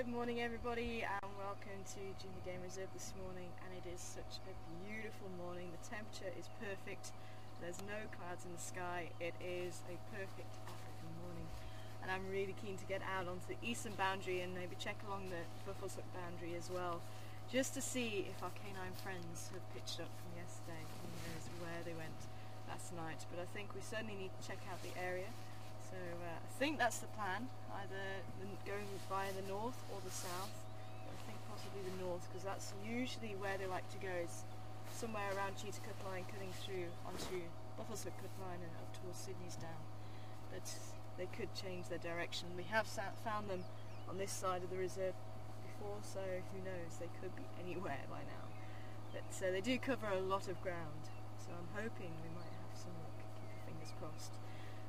Good morning everybody and welcome to Junior Game Reserve this morning, and it is such a beautiful morning. The temperature is perfect, there's no clouds in the sky, it is a perfect African morning, and I'm really keen to get out onto the eastern boundary and maybe check along the Buffelshoek boundary as well, just to see if our canine friends have pitched up from yesterday. Who knows where they went last night, but I think we certainly need to check out the area. So I think that's the plan, either going via the north or the south. I think possibly the north, because that's usually where they like to go, is somewhere around Cheetah Cut Line, cutting through onto Buffelshoek Cut Line and up towards Sydney's Down. But they could change their direction. We have found them on this side of the reserve before, so who knows, they could be anywhere by now. But they do cover a lot of ground, so I'm hoping we might have some luck. Keep your fingers crossed.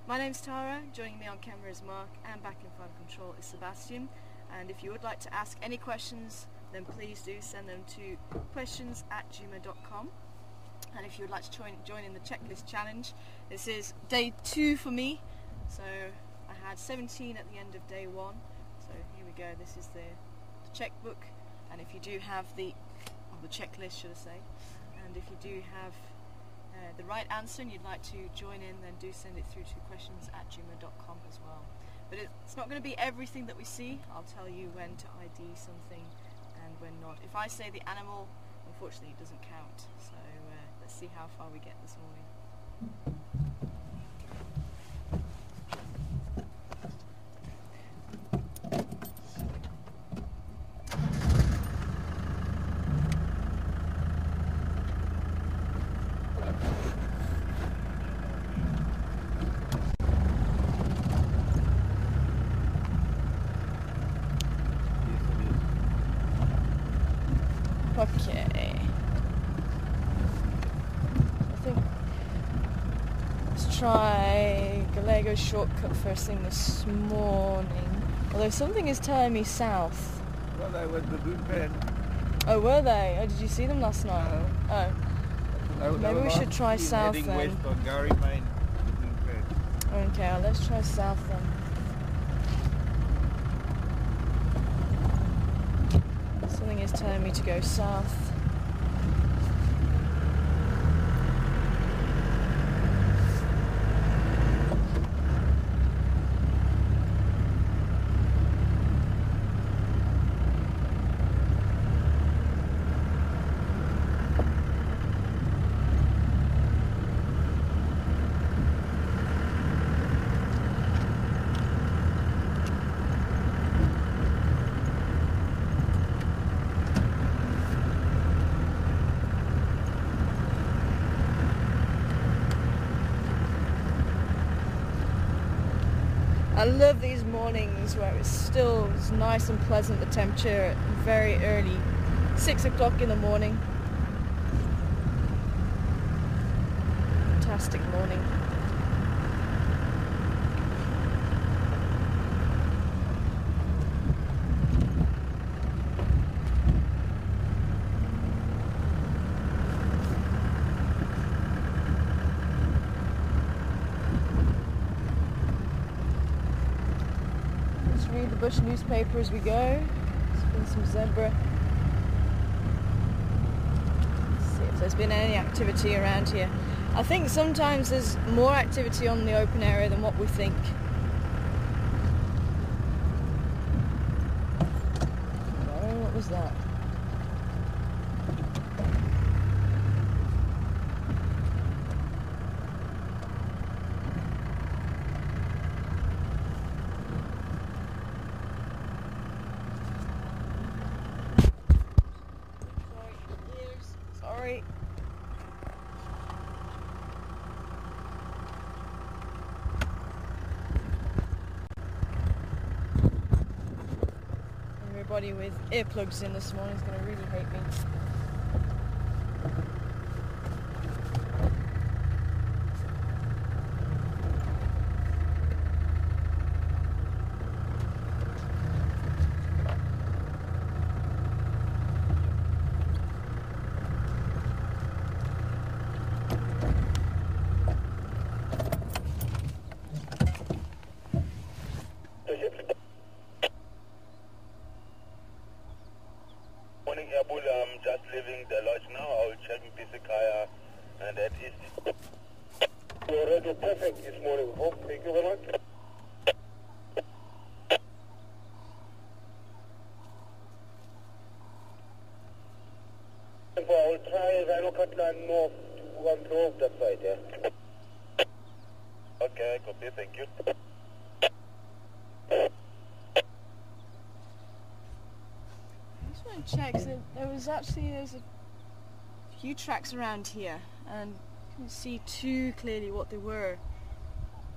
My name's Tara, joining me on camera is Mark, and back in final control is Sebastian. And if you would like to ask any questions, then please do send them to questions@juma.com. And if you would like to join in the checklist challenge, this is day 2 for me. So I had 17 at the end of day 1. So here we go, this is the checkbook. And if you do have the checklist, should I say, and if you do have the right answer and you'd like to join in, then do send it through to questions@juma.com as well. But it's not going to be everything that we see. I'll tell you when to ID something and when not. If I say the animal, unfortunately it doesn't count. So let's see how far we get this morning. Okay, I think let's try Gallego shortcut first thing this morning, although something is telling me south. Well, they were the Blue Pen. Oh, were they? Oh, did you see them last night? No. Oh, maybe we should try south then. Heading west on Gary Main, the Blue Pen. Okay, well, let's try south then. Something is telling me to go south. I love these mornings where it's still nice and pleasant, the temperature very early, 6 o'clock in the morning. Fantastic morning. Read the bush newspaper as we go. Spin some zebra. See if there's been any activity around here. I think sometimes there's more activity on the open area than what we think. Oh, what was that? Sorry. Everybody with earplugs in this morning is going to really hate me. Yeah, because there's a few tracks around here, and I couldn't see too clearly what they were.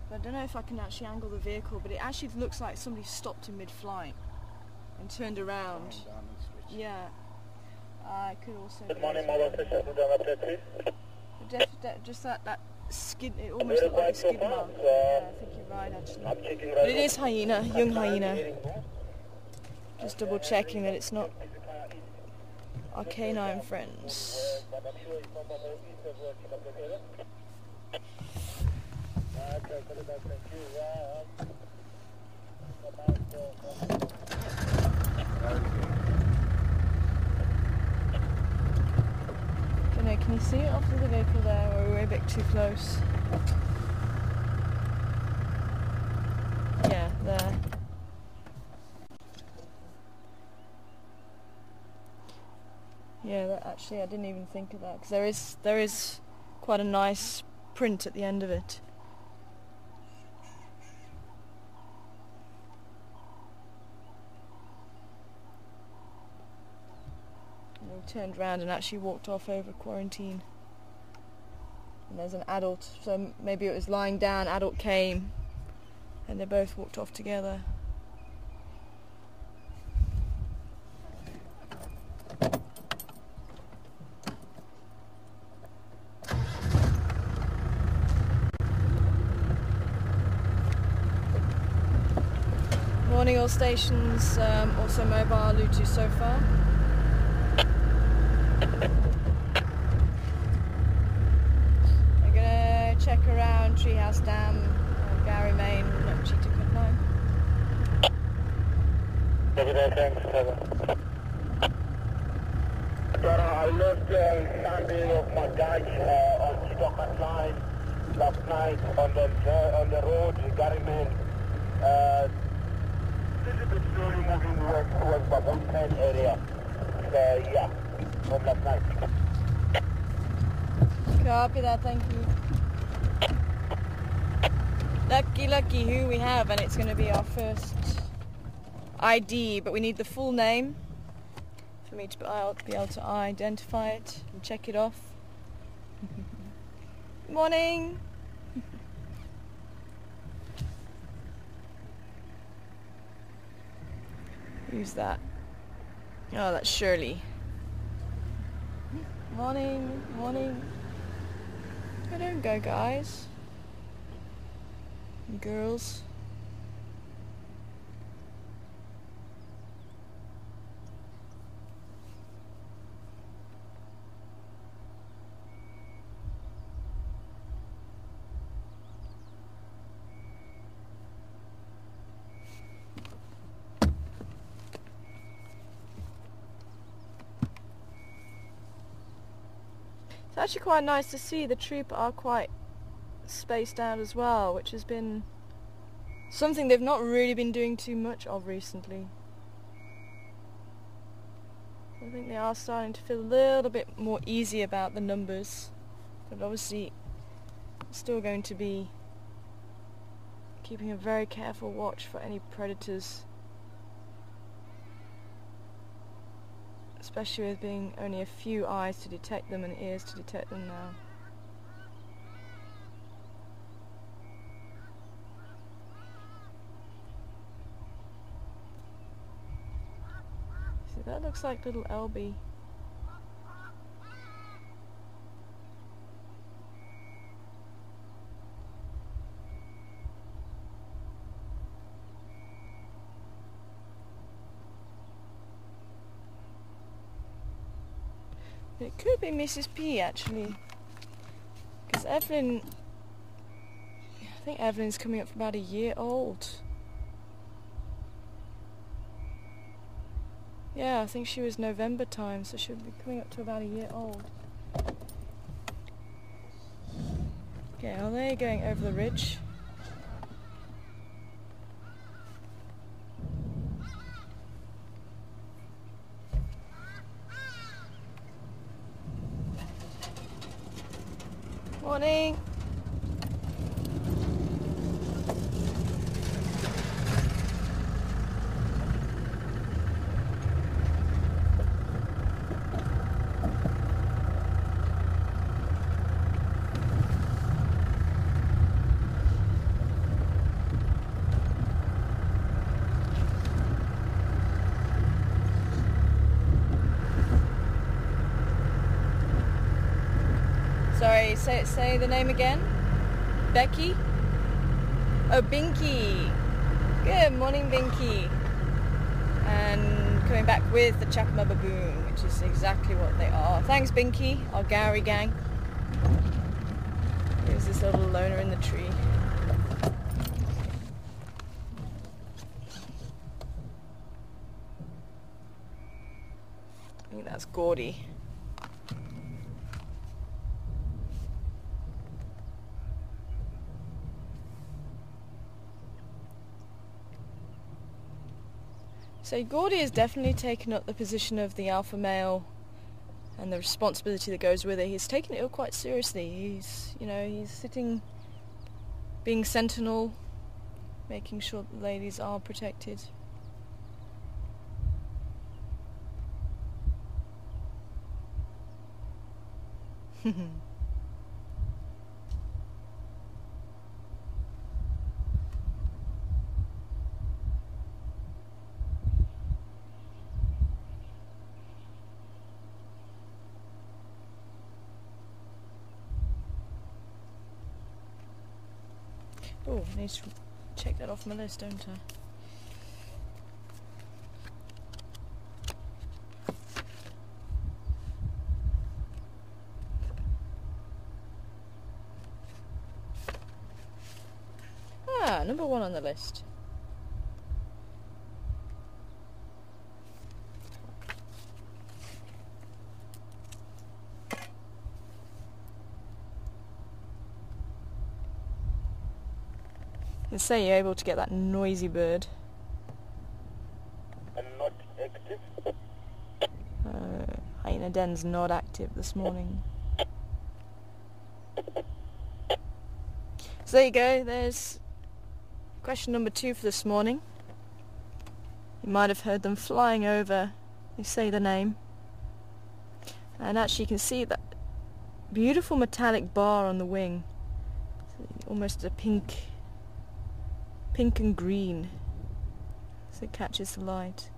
But I don't know if I can actually angle the vehicle, but it actually looks like somebody stopped in mid-flight and turned around. Yeah. I could also. Good morning, Mobile Station. Just that skid. It almost looked like a skid mark. Yeah, I think you're right, actually. But it is hyena, young hyena. Just double checking that it's not our canine friends. Can you see it off of the vehicle there, or are we a bit too close? Yeah, there. Yeah, that actually, I didn't even think of that, because there is quite a nice print at the end of it. Turned around and actually walked off over quarantine. And there's an adult, so maybe it was lying down, adult came, and they both walked off together. Morning all stations, also mobile, Lutu so far. Check around Treehouse Dam, Gary Main, Cheetah Cut 9. I lost standing of my guide on Cheetah Cut 9 last night on the road, Gary Main. Little bit slowly moving towards the 110 area. So yeah, from last night. Copy that, thank you. Lucky who we have, and it's going to be our first ID, but we need the full name for me to be able to identify it and check it off. Morning! Who's that? Oh, that's Shirley. Morning, morning. I don't go, guys. Girls. It's actually quite nice to see the troop are quite spaced out as well, which has been something they've not really been doing too much of recently. I think they are starting to feel a little bit more easy about the numbers, but obviously still going to be keeping a very careful watch for any predators, especially with being only a few eyes to detect them and ears to detect them now. See, that looks like little Elby. It could be Mrs. P actually, because Evelyn, I think Evelyn's coming up for about a year old. Yeah, I think she was November time, so she'll be coming up to about a year old. Okay, well they're going over the ridge. Morning. say the name again. Becky? Oh, Binky. Good morning, Binky. And coming back with the Chakma Baboon, which is exactly what they are. Thanks, Binky, our Gary gang. Here's this little loner in the tree. I think that's Gordy. So Gordy has definitely taken up the position of the alpha male and the responsibility that goes with it. He's taken it all quite seriously. He's sitting, being sentinel, making sure that the ladies are protected. Oh, I need to check that off my list, don't I? Number 1 on the list. You say you're able to get that noisy bird. I'm not active. Hyena den's not active this morning. So there you go, there's question number 2 for this morning. You might have heard them flying over. They say the name. And actually you can see that beautiful metallic bar on the wing. Almost a pink and green, so it catches the light.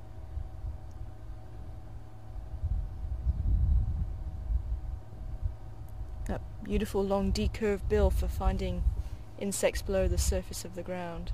That beautiful long decurved bill for finding insects below the surface of the ground.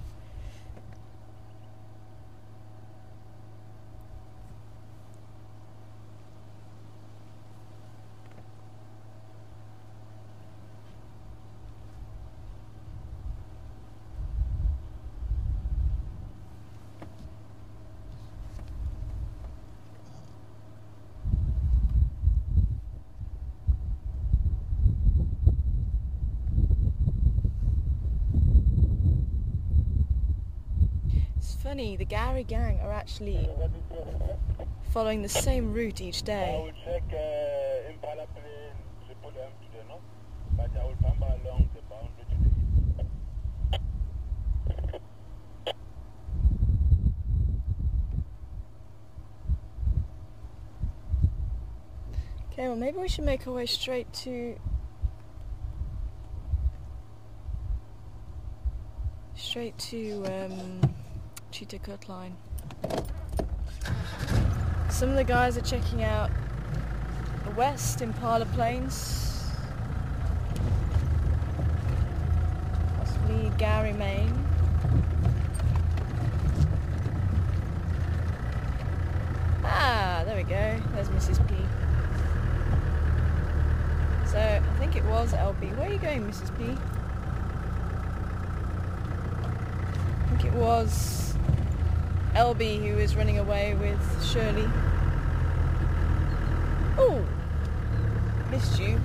Funny, the Gary gang are actually following the same route each I day. will check Impala plane, Triple M today, no? But I will bumper along the boundary today. Okay, well maybe we should make our way straight to Cheetah Cut Line. Some of the guys are checking out the West Impala Plains, possibly Gary, Maine. Ah, there we go. There's Mrs. P. So I think it was LB. Where are you going, Mrs. P? I think it was LB who is running away with Shirley. Oh, missed you.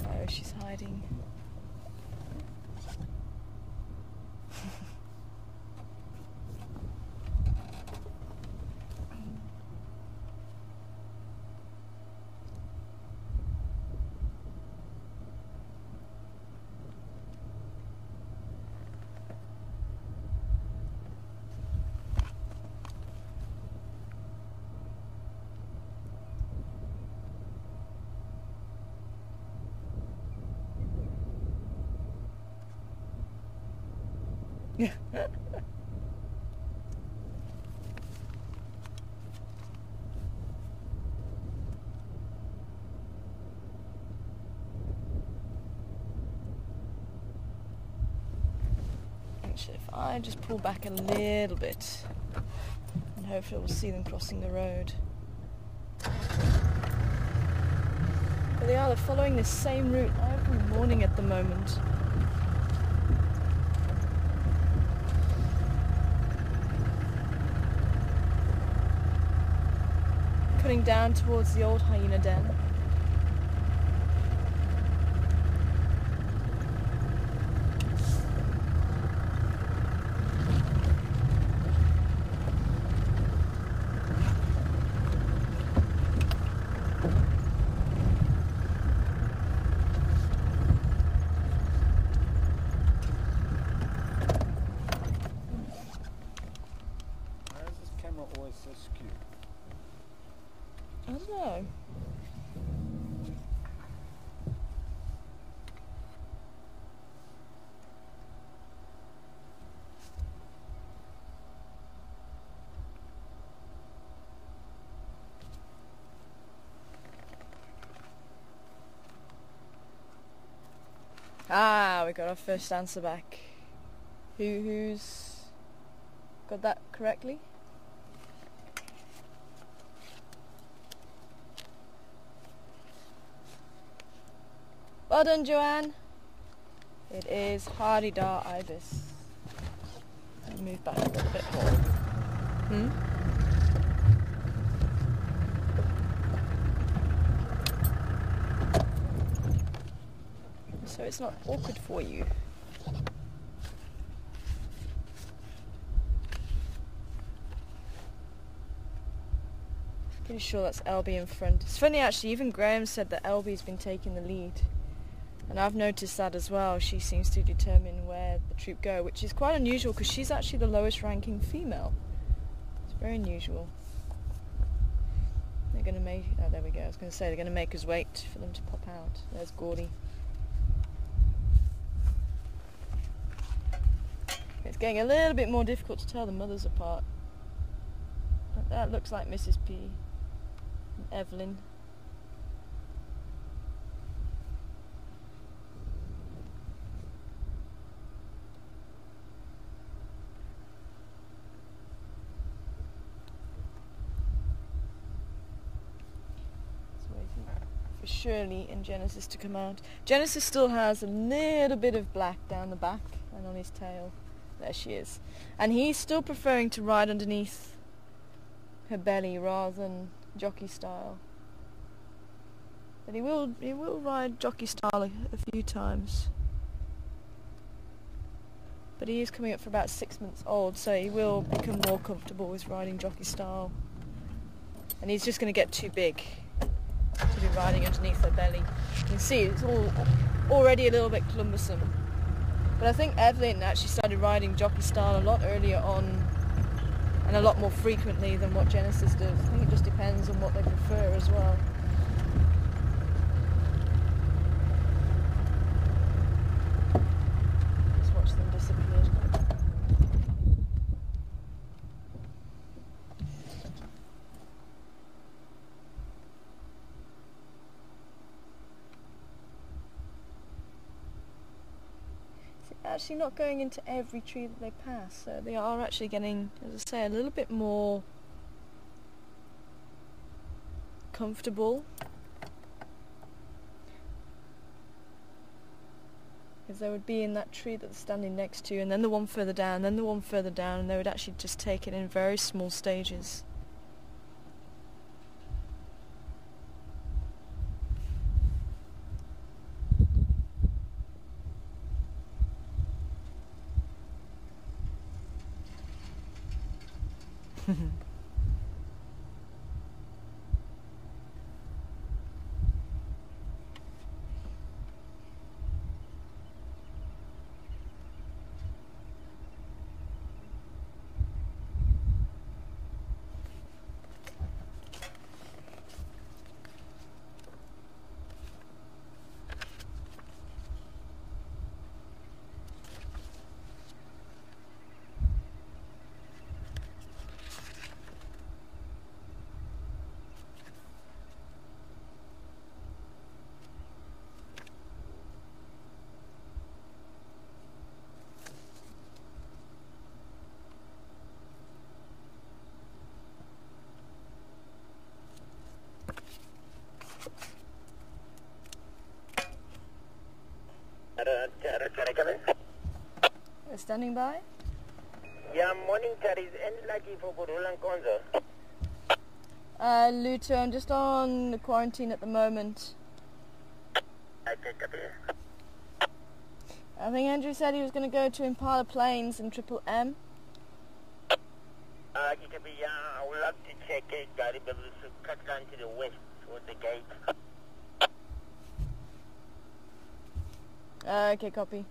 Oh, she's hiding. I just pull back a little bit and hopefully we'll see them crossing the road. But they're following the same route every morning at the moment. Putting down towards the old hyena den. Always so skewed. I don't know. Ah, we got our first answer back. Who's got that correctly? Well done, Joanne. It is Haridar ibis. Let me move back a little bit more. So it's not awkward for you. Pretty sure that's LB in front. It's funny actually, even Graham said that LB's been taking the lead. And I've noticed that as well. She seems to determine where the troop go, which is quite unusual because she's actually the lowest ranking female. It's very unusual. They're going to make... Oh, there we go. I was going to say they're going to make us wait for them to pop out. There's Gordy. It's getting a little bit more difficult to tell the mothers apart. But that looks like Mrs. P. and Evelyn. For Shirley and Genesis to come out. Genesis still has a little bit of black down the back and on his tail. There she is. And he's still preferring to ride underneath her belly rather than jockey style. But he will ride jockey style a few times. But he is coming up for about 6 months old, so he will become more comfortable with riding jockey style. And he's just going to get too big to be riding underneath her belly. You can see it's all already a little bit cumbersome. But I think Evelyn actually started riding jockey style a lot earlier on and a lot more frequently than what Genesis does. I think it just depends on what they prefer as well. Just watch them disappear. Actually not going into every tree that they pass, so they are actually getting, as I say, a little bit more comfortable, because they would be in that tree that they're standing next to, and then the one further down, then the one further down, and they would actually just take it in very small stages. Can I come in? Standing by? Yeah, morning, Terry. Is any lucky for Gurula and Konzo? Luto, I'm just on quarantine at the moment. I take up here. I think Andrew said he was going to go to Impala Plains and Triple M. I would love to check it. Gary, but we should cut down to the west towards the gate. Okay, copy.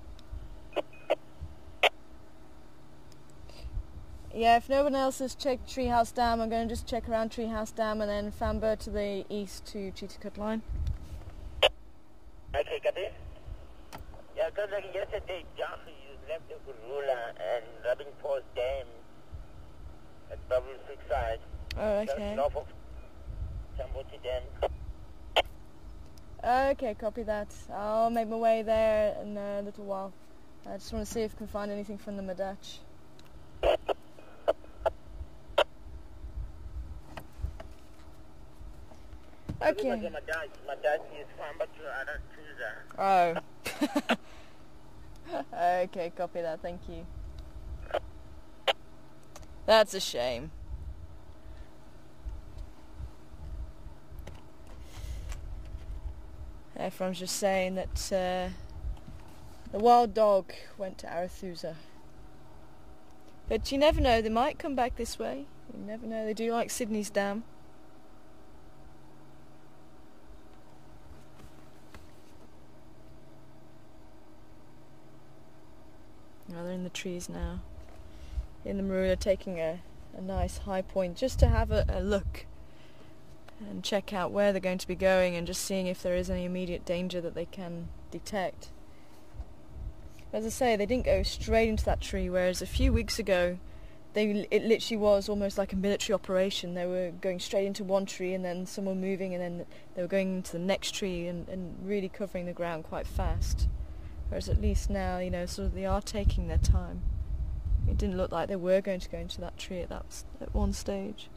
Yeah, if no one else has checked Treehouse Dam, I'm going to just check around Treehouse Dam and then Famber to the east to Cheetah Line. Okay, copy. Yeah, because like yesterday, Joffrey left the Gurula and Rubbing Paws Dam at Bubble 6 side. Oh, okay. North of Tamboti Dam. Okay, copy that. I'll make my way there in a little while. I just want to see if I can find anything from the Madach. Okay. My dad is Famber to Aratuza. Oh. Okay, copy that, thank you. That's a shame. Everyone's just saying that the wild dog went to Arathusa. But you never know, they might come back this way. You never know, they do like Sydney's Dam. Oh, they're in the trees now. In the marina, taking a nice high point just to have a look and check out where they're going to be going and just seeing if there is any immediate danger that they can detect. As I say, they didn't go straight into that tree, whereas a few weeks ago it literally was almost like a military operation. They were going straight into one tree and then some were moving and then they were going into the next tree and really covering the ground quite fast. Whereas at least now, you know, sort of they are taking their time. It didn't look like they were going to go into that tree at one stage.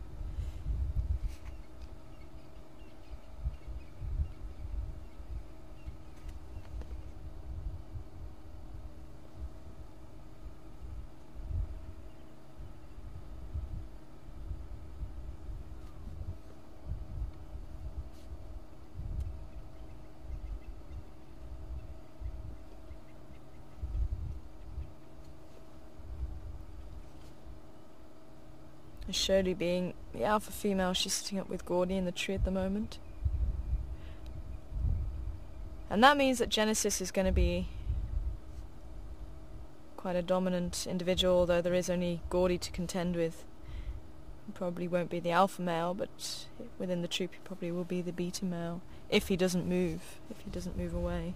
Shirley being the alpha female, she's sitting up with Gordy in the tree at the moment. And that means that Genesis is going to be quite a dominant individual, although there is only Gordy to contend with. He probably won't be the alpha male, but within the troop he probably will be the beta male, if he doesn't move away.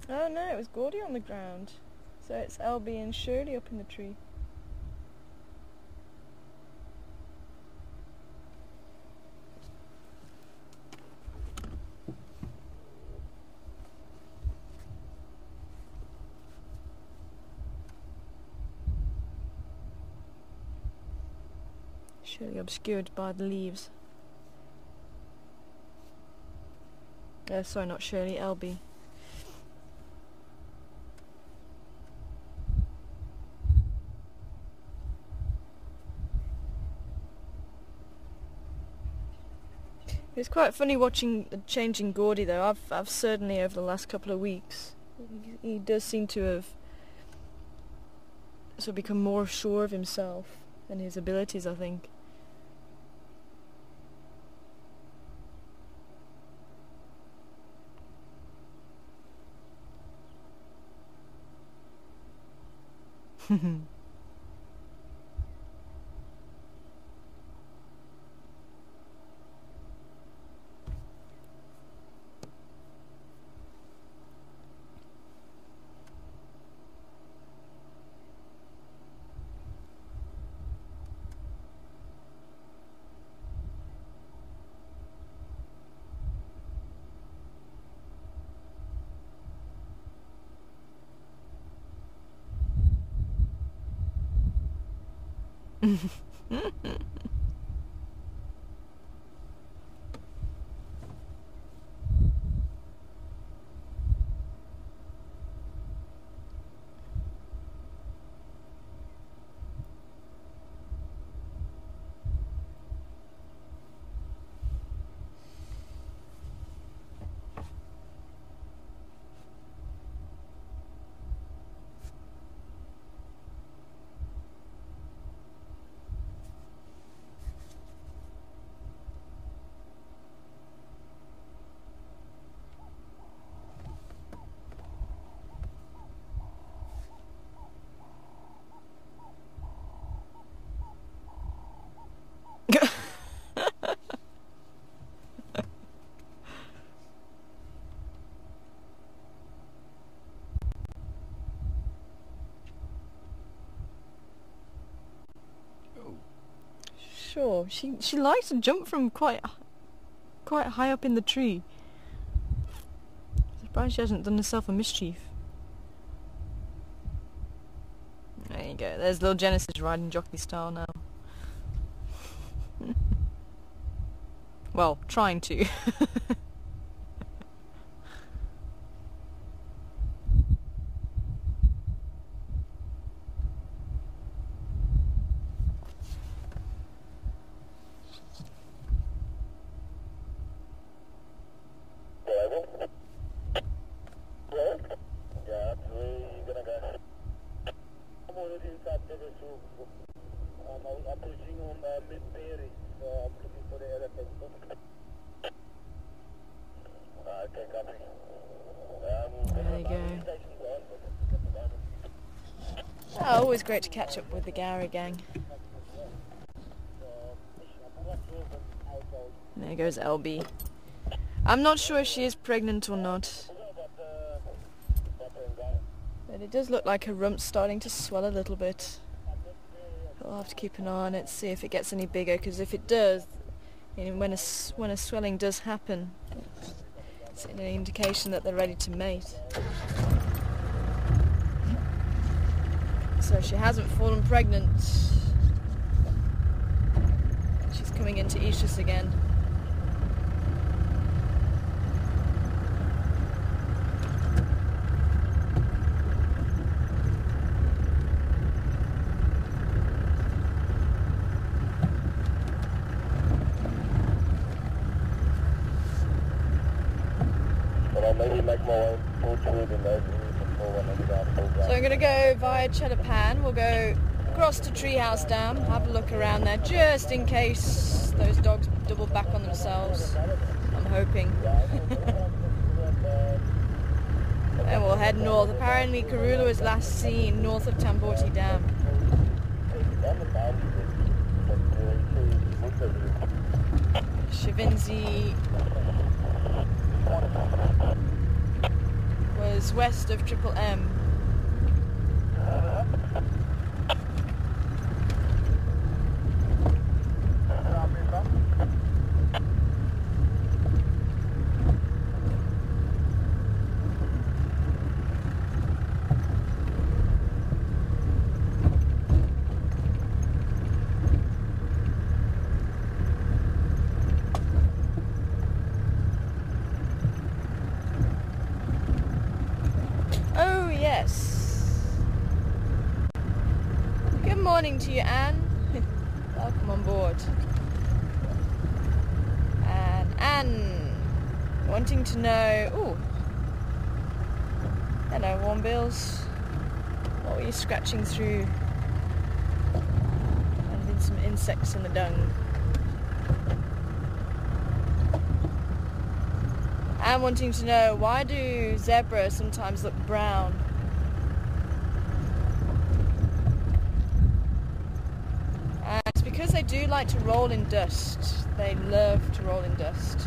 Oh no, it was Gordy on the ground. So it's LB and Shirley up in the tree. Shirley obscured by the leaves. Sorry, not Shirley, LB. It's quite funny watching the changing Gordy though. I've certainly over the last couple of weeks, he does seem to have sort of become more sure of himself and his abilities, I think. Sure, she likes to jump from quite high up in the tree. Surprised she hasn't done herself a mischief. There you go. There's little Genesis riding jockey style now. Well, trying to. There you go. Oh, always great to catch up with the Gowrie gang. There goes LB. I'm not sure if she is pregnant or not. But it does look like her rump's starting to swell a little bit. I'll have to keep an eye on it, see if it gets any bigger, because if it does, you know, when a swelling does happen, it's an indication that they're ready to mate. So she hasn't fallen pregnant. She's coming into estrus again. So I'm going to go via Cheddar Pan. We'll go across to Treehouse Dam, have a look around there, just in case those dogs double back on themselves. I'm hoping. And we'll head north. Apparently Karula was last seen north of Tamborti Dam. Shavinzi was west of Triple M. Good morning to you, Anne. Welcome on board. And Anne wanting to know... Ooh. Hello, Warmbills. What were you scratching through? Finding some insects in the dung. Anne wanting to know, why do zebras sometimes look brown? because they do like to roll in dust, they love to roll in dust.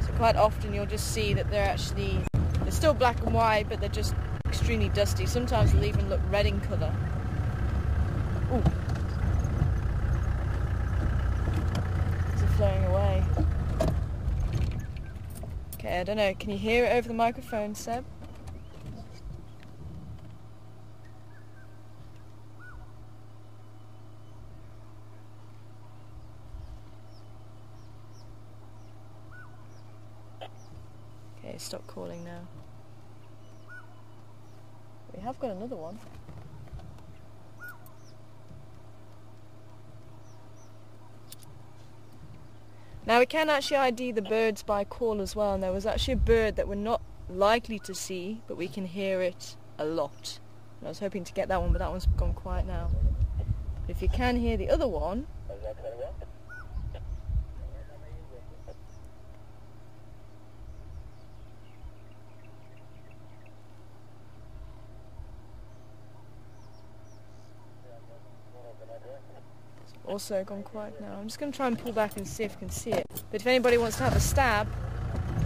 So quite often you'll just see that they're still black and white, but they're just extremely dusty. Sometimes they'll even look red in colour. Ooh. They're flying away. Okay, I don't know, can you hear it over the microphone, Seb? Okay, stop calling now. We have got another one. Now we can actually ID the birds by call as well, and there was actually a bird that we're not likely to see, but we can hear it a lot. And I was hoping to get that one, but that one's gone quiet now. But if you can hear the other one, also gone quiet now. I'm just going to try and pull back and see if I can see it. But if anybody wants to have a stab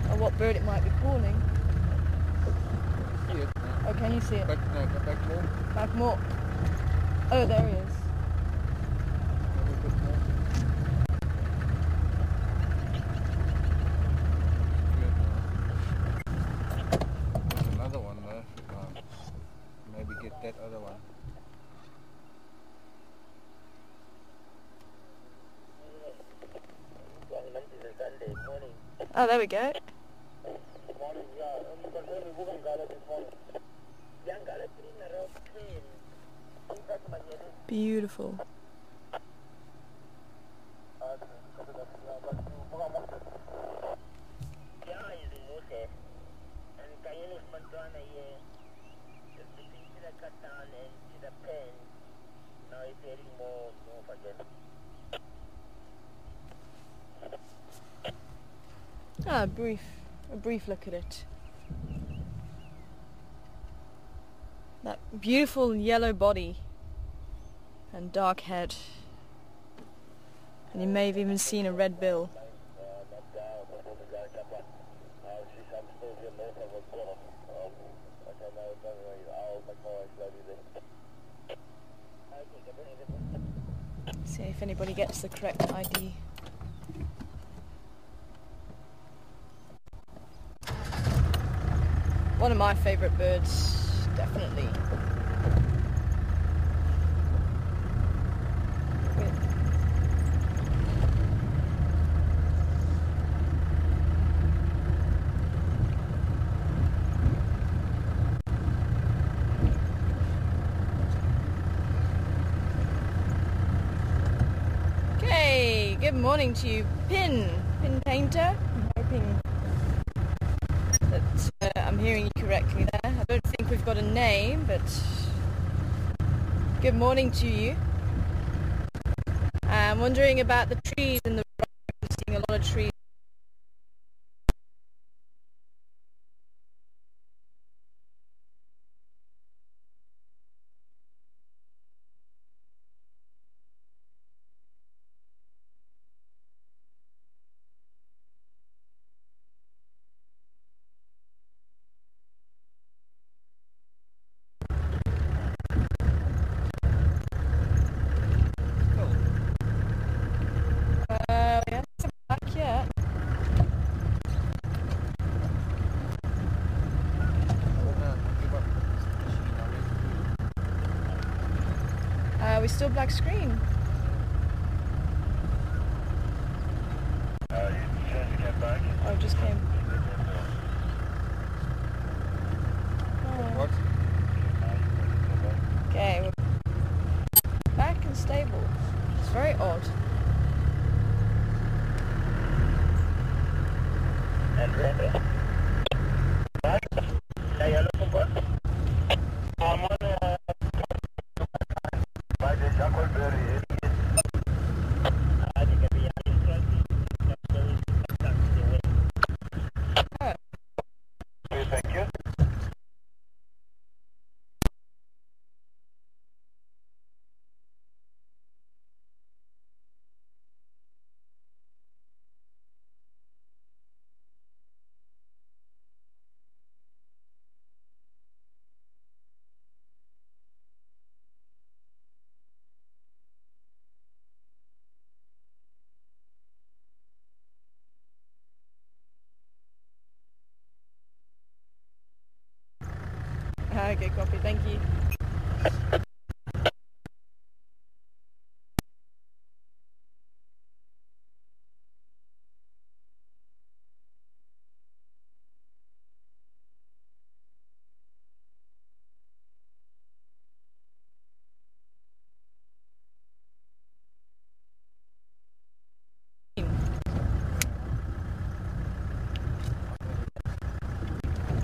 at what bird it might be calling. See it? No. Oh, can you see it? Back more. Back more. Oh, there he is. A little bit more. Good. There's another one there. Maybe get that other one. Oh, there we go. Beautiful. Ah, a brief look at it. That beautiful yellow body and dark head. And you may have even seen a red bill. See if anybody gets the correct ID. One of my favourite birds, definitely. Okay, good morning to you, Pin Painter. I'm hoping that I'm hearing you correctly there. I don't think we've got a name, but good morning to you. I'm wondering about the trees in the road. I'm seeing a lot of trees. We haven't come back yet. We still black screen. You just came back. Oh, just came. What? Okay, we're back and stable. It's very odd. And ready. Back. Yeah, you're looking for? I'm on by the Shackleberry. I think it'd be interesting. Thank you. Okay, copy, thank you.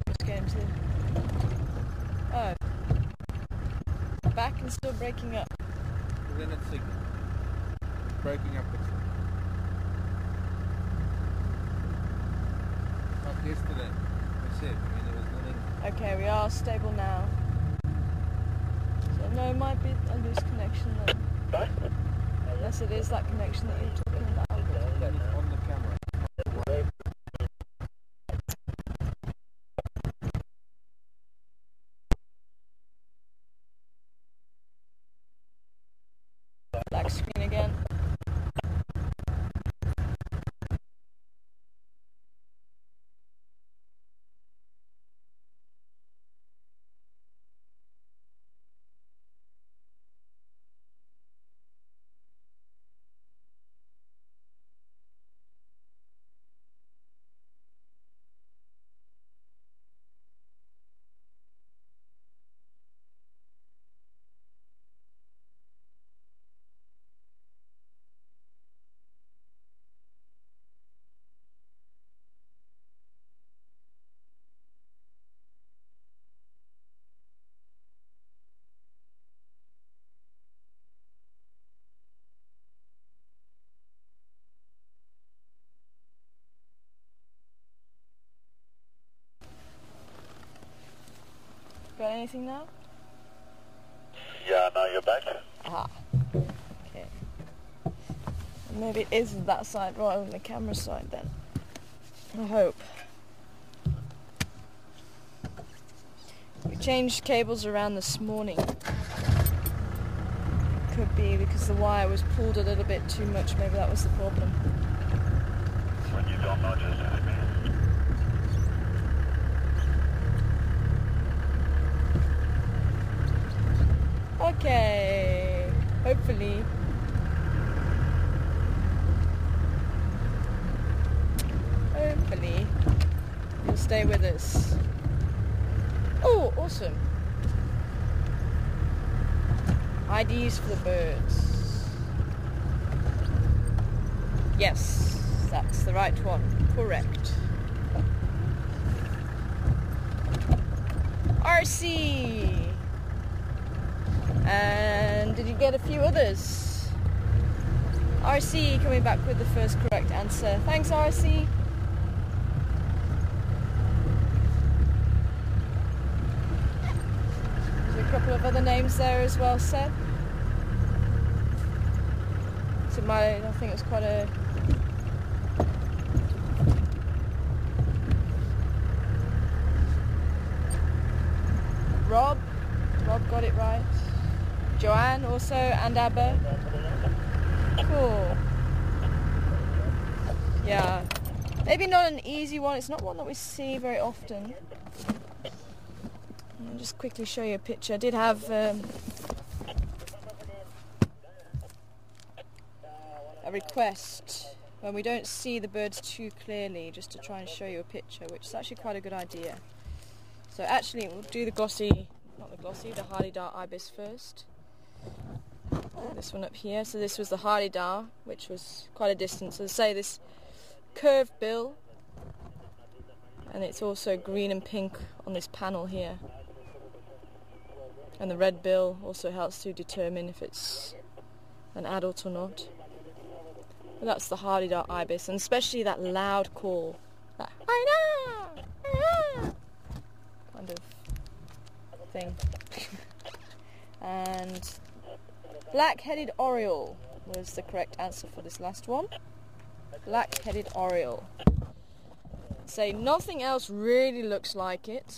Just get him to... Oh. Back and still breaking up. Then it's signal. Breaking up the like yesterday. I said, I mean, there was nothing. Okay, we are stable now. So no, it might be a loose connection then. Unless it is that connection that you're talking about. That is on the camera. Black screen again. Got anything now? Yeah, now you're back. Aha. Okay. Maybe it is that side rather than the camera side then. I hope. We changed cables around this morning. Could be because the wire was pulled a little bit too much, maybe that was the problem. When you don't know, just ask me. Okay, hopefully. Hopefully you'll stay with us. Oh, awesome. IDs for the birds. Yes, that's the right one. Correct. RC. And did you get a few others? RC coming back with the first correct answer. Thanks, RC. There's a couple of other names there as well said. So I think it was quite a... Rob got it right. Joanne also, and Abba. Cool. Yeah. Maybe not an easy one. It's not one that we see very often. I'll just quickly show you a picture. I did have a request when we don't see the birds too clearly, just to try and show you a picture, which is actually quite a good idea. So actually we'll do the glossy, not the glossy, the Hardy-Dar ibis first. This one up here. So this was the Hardy-Dar, which was quite a distance. So say this curved bill, and it's also green and pink on this panel here. And the red bill also helps to determine if it's an adult or not. But that's the Hardy-Dar ibis, and especially that loud call, that kind of thing. And black-headed oriole was the correct answer for this last one. Black-headed oriole. Say nothing else really looks like it,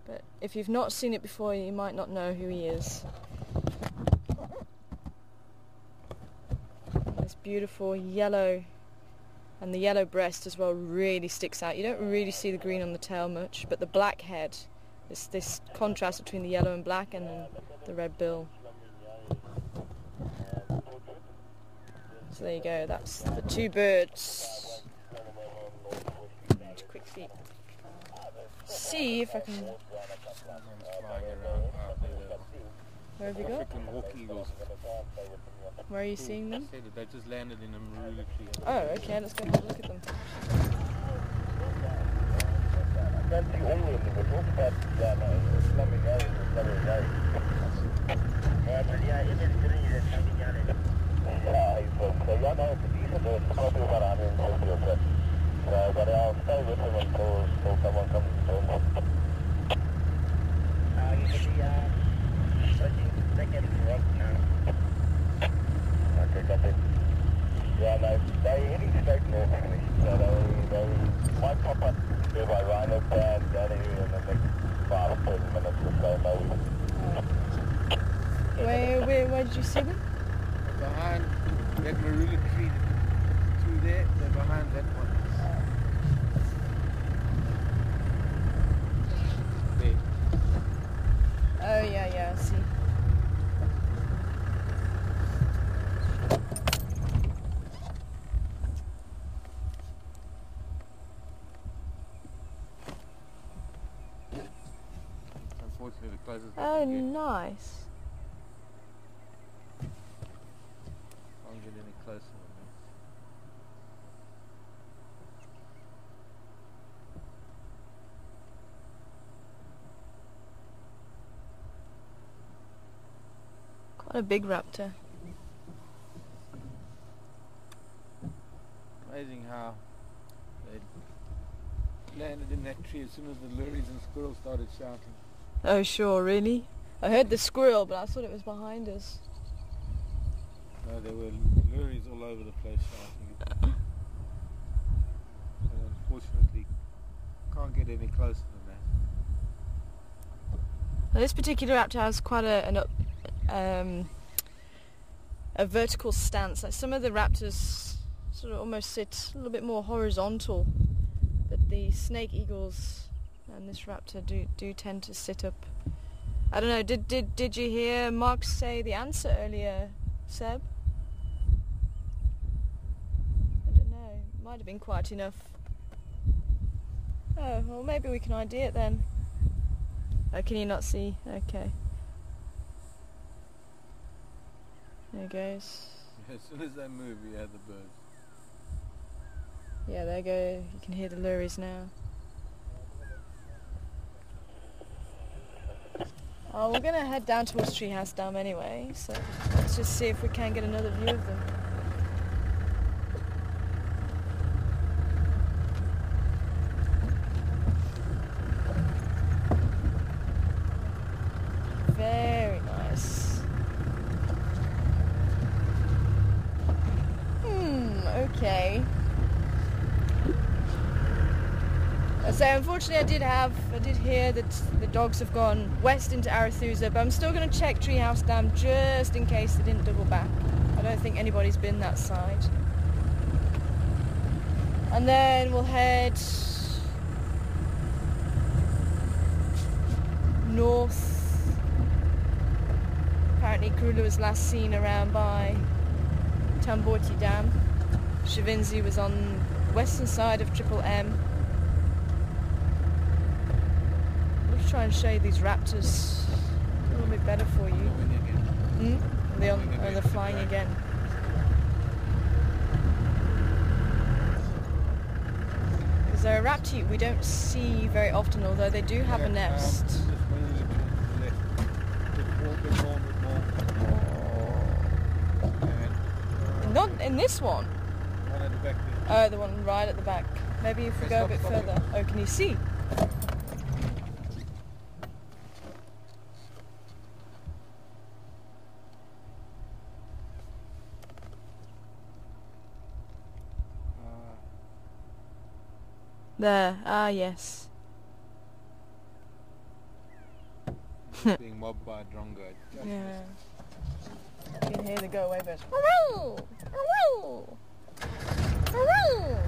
but if you've not seen it before, you might not know who he is. And this beautiful yellow, and the yellow breast as well really sticks out. You don't really see the green on the tail much, but the black head It's this contrast between the yellow and black and then the red bill. So there you go, that's the two birds. To quickly see if I can... One's flying around. Where have you got? African hawk eagles. Where are you seeing them? Said that they just landed in a marula tree. Oh, okay, let's go have a look at them. That's the only individual, but yeah, no, it's lovely guy, it's lovely guy. Yeah, it is green, it's something on it. Yeah, so yeah, no, it's a decent, it's probably about 150 or so. But I'll stay with him until someone comes to him. You can be, second rock now. Okay, got it. Yeah, no, they're heading straight north, actually. So they might pop up here by Rhino Band, that area in the next 5 or 10 minutes or so, maybe. Where did you see them? Behind that marula tree, through there, they're behind that one. There. Oh yeah, I see. Unfortunately, the closest Oh, we can get. nice. Can't get any closer than that. Quite a big raptor. Amazing how they landed in that tree as soon as the lories and squirrels started shouting. Oh sure, really? I heard the squirrel, but I thought it was behind us. No, there were lories all over the place shouting. And unfortunately, can't get any closer than that. Now, this particular raptor has quite a vertical stance. Like some of the raptors sort of almost sit a little bit more horizontal, but the snake eagles and this raptor do tend to sit up. I don't know. Did you hear Mark say the answer earlier, Seb? I don't know. Might have been quite enough. Oh, well, maybe we can ID it then. Oh, can you not see? Okay. There it goes. As soon as they move, you have the birds. Yeah, there you go. You can hear the lories now. Oh, we're going to head down towards Treehouse Dam anyway, so let's just see if we can get another view of them. Very nice. Okay. So unfortunately I did hear that the dogs have gone west into Arathusa, but I'm still going to check Treehouse Dam just in case they didn't double back. I don't think anybody's been that side. And then we'll head north. Apparently Karula was last seen around by Tamborti Dam. Shavinzi was on the western side of Triple M. I'll try and show you these raptors a little bit better for you. They're flying again. Because they're a raptor we don't see very often, although they do have a nest. Just when you look to the left, and Not in this one. one at the back there. Oh, the one right at the back. Maybe if we go a bit further. Oh, can you see? There. Ah, yes. Being mobbed by a drongo. Yeah. You can hear the go away birds. Aroo! Aroo! Aroo!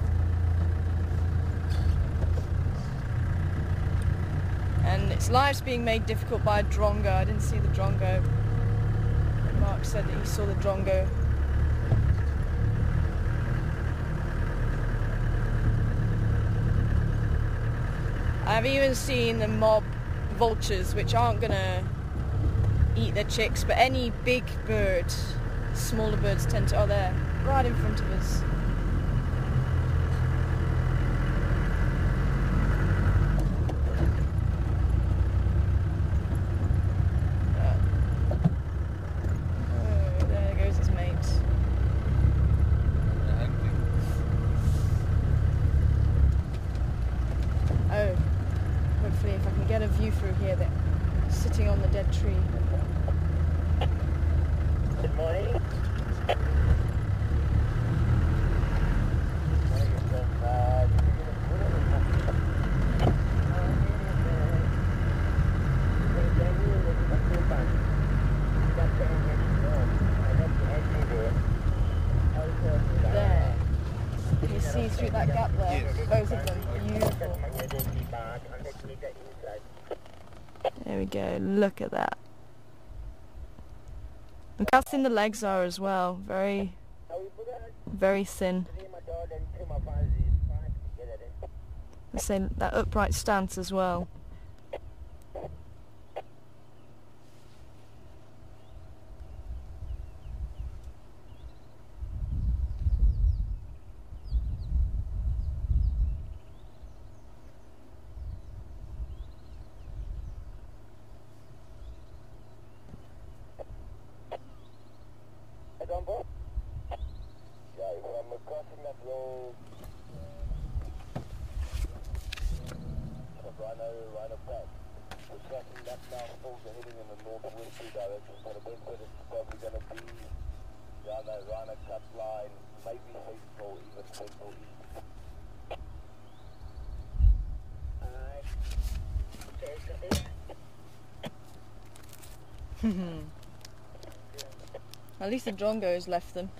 and its life's being made difficult by a drongo. I didn't see the drongo. Mark said that he saw the drongo. I've even seen the mob vultures, which aren't gonna eat their chicks, but any big bird, smaller birds tend to. Oh, they're right in front of us. Oh, there goes his mate. Oh, hopefully if I can get a view through here, they're sitting on the dead tree. Good morning. There. Can you see through that gap there? Yes. Both of them. Beautiful. There we go. Look at that. Look how thin the legs are as well. Very, very thin. The same, that upright stance as well. Yeah, if I'm crossing that road, Rhino back. We're crossing that now, folks are heading in the northwesterly direction, so the best bet is probably going to be down that Rhino cut line, maybe Faithful, even Faithful East. At least the drongos left them.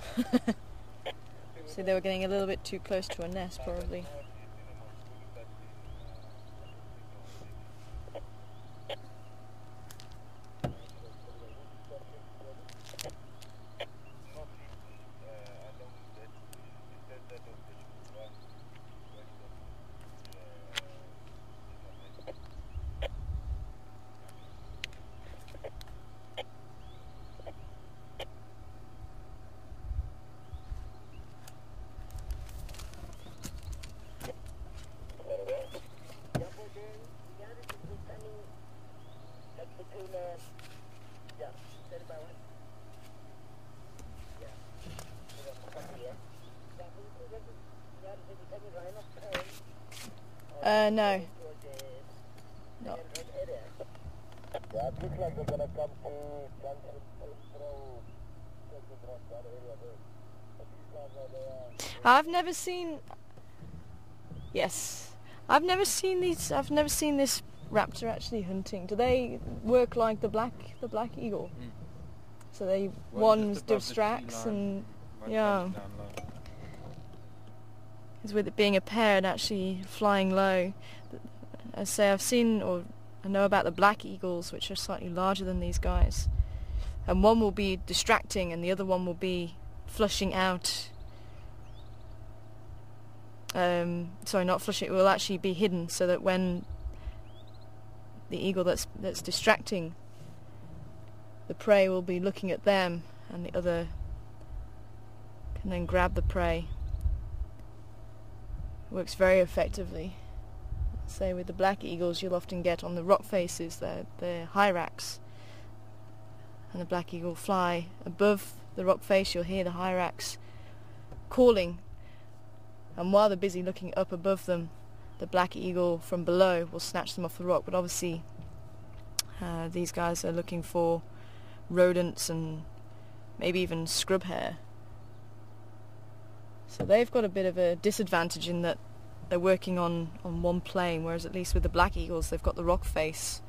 So they were getting a little bit too close to a nest, probably. No. No. Yeah, it looks like they're going to come to Junction Central, that area there. But these guys are there. I've never seen. Yes, I've never seen these. I've never seen this raptor actually hunting. Do they work like the black eagle? Mm. So they one distracts and yeah. Because with it being a pair and actually flying low, I say I've seen or I know about the black eagles, which are slightly larger than these guys, and one will be distracting and the other one will be flushing out. Sorry, not flushing. It will actually be hidden, so that when the eagle that's distracting the prey will be looking at them, and the other can then grab the prey. It works very effectively. Say with the black eagles, you'll often get on the rock faces, they're hyrax, and the black eagle fly above the rock face. You'll hear the hyrax calling, and while they're busy looking up above them, the black eagle from below will snatch them off the rock. But obviously these guys are looking for rodents and maybe even scrub hare, so they've got a bit of a disadvantage in that they're working on one plane, whereas at least with the black eagles they've got the rock face.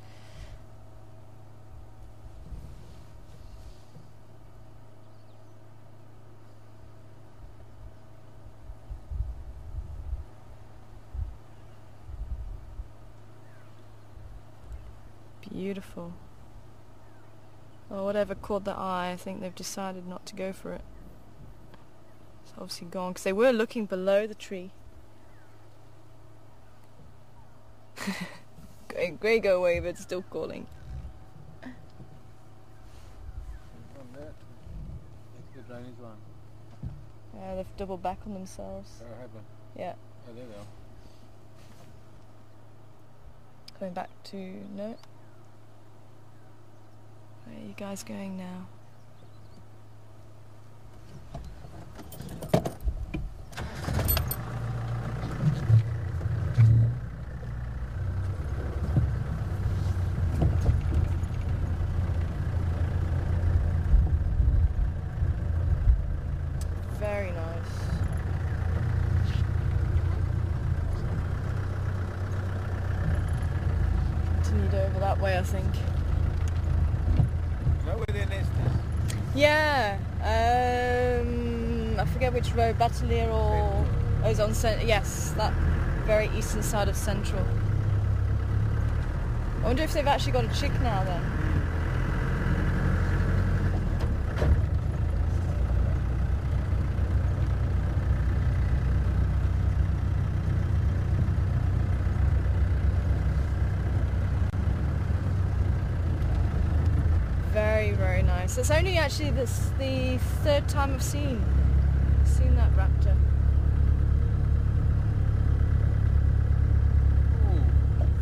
Beautiful. Well, whatever caught their eye, I think they've decided not to go for it. It's obviously gone, because they were looking below the tree. Grey, go away, but still calling. On that. That's the drainage one. Yeah, they've doubled back on themselves. Oh, happen. Yeah. Oh, there they are. Coming back to... no. Where are you guys going now? Very nice. Continued over that way, I think. Is that where their nest is? Yeah, I forget which road, Battalier or... Oh, it's on yes, that very eastern side of Central. I wonder if they've actually got a chick now then. Very, very nice. It's only actually the third time I've seen that raptor. Ooh,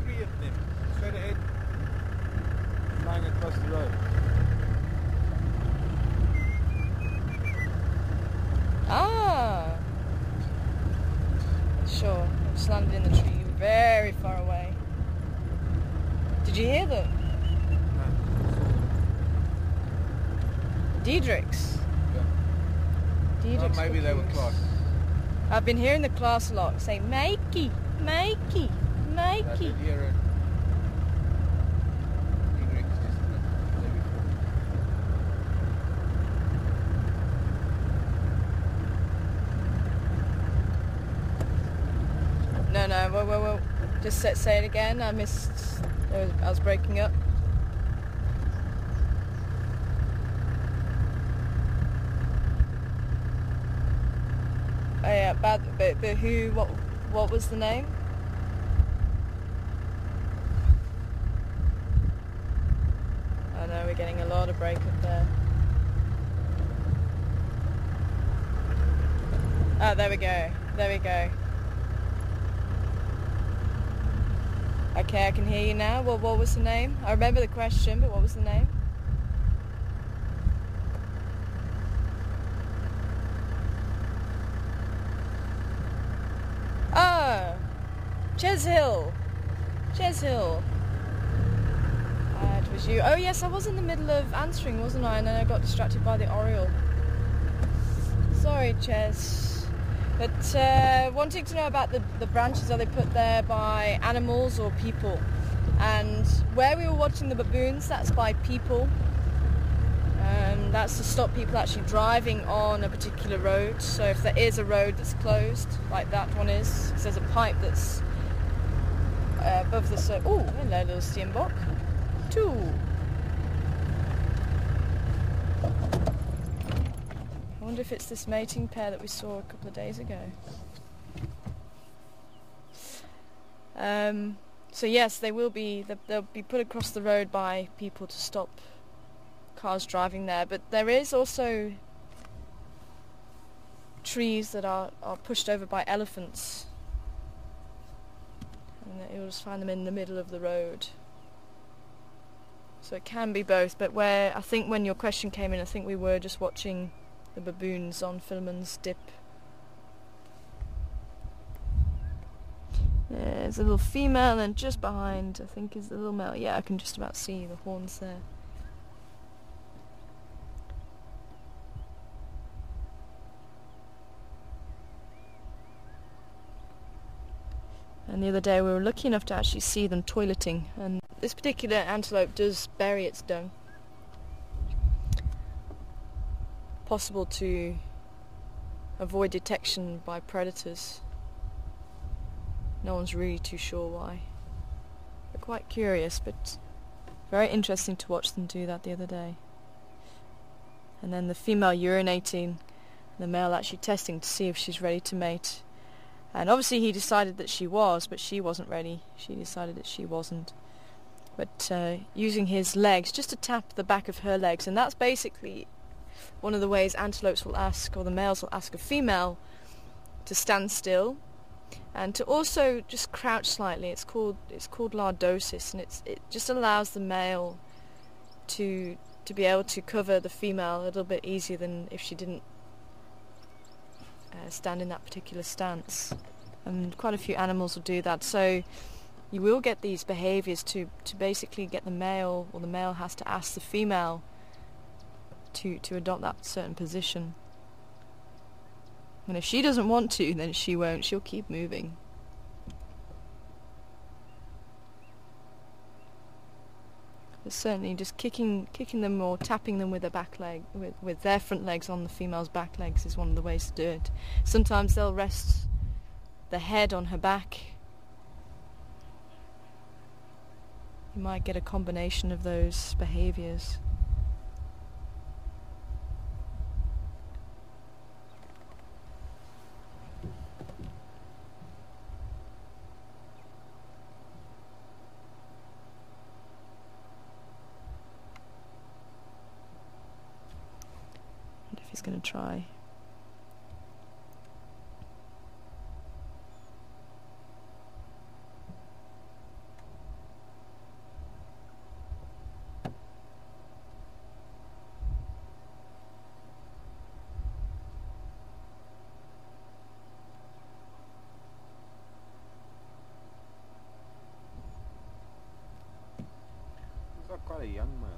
3 of them. Straight ahead. Flying across the road. Ah! Sure, I just landed in the tree very far away. Did you hear them? Diedrichs. Yeah. Diedrichs. Well, maybe they were cuckoos. class. I've been hearing the class a lot say, Mikey, Mikey, I Mikey. did hear it. Diedrichs just the day before. No, whoa. Just say it again. I missed. I was breaking up. Oh yeah, but who? What was the name? Oh no, we're getting a lot of breakup there. Oh, there we go. There we go. Okay, I can hear you now. Well, what was the name? I remember the question, but what was the name? Ah, Ches Hill. Ches Hill. It was you. Oh yes, I was in the middle of answering, wasn't I? And then I got distracted by the Oriole. Sorry, Ches. But wanting to know about the branches, are they put there by animals or people? And where we were watching the baboons, that's by people. That's to stop people actually driving on a particular road. So if there is a road that's closed, like that one is, because there's a pipe that's above the... Oh, hello, little Steenbok. 2. I wonder if it's this mating pair that we saw a couple of days ago. So yes, they'll be put across the road by people to stop cars driving there, but there is also trees that are pushed over by elephants, and you'll just find them in the middle of the road. So it can be both, but I think when your question came in, I think we were just watching the baboons on Filman's Dip. There's a little female, and just behind, I think, is the little male. Yeah, I can just about see the horns there. And the other day we were lucky enough to actually see them toileting, and this particular antelope does bury its dung. Possible to avoid detection by predators. No one's really too sure why. They're quite curious, but Very interesting to watch them do that the other day. And then the female urinating, the male actually testing to see if she's ready to mate. And obviously he decided that she was, but she wasn't ready. She decided that she wasn't. But using his legs, just to tap the back of her legs, and that's basically one of the ways antelopes will ask, or the males will ask a female to stand still, and to also just crouch slightly. It's called lordosis, and it just allows the male to be able to cover the female a little bit easier than if she didn't stand in that particular stance. And quite a few animals will do that. So you will get these behaviours to basically get the male, or the male has to ask the female to adopt that certain position. And if she doesn't want to, then she won't. She'll keep moving. But certainly just kicking them or tapping them with their back leg, with their front legs on the female's back legs is one of the ways to do it. Sometimes they'll rest the head on her back. You might get a combination of those behaviours. He's going to try. He's not quite a young male.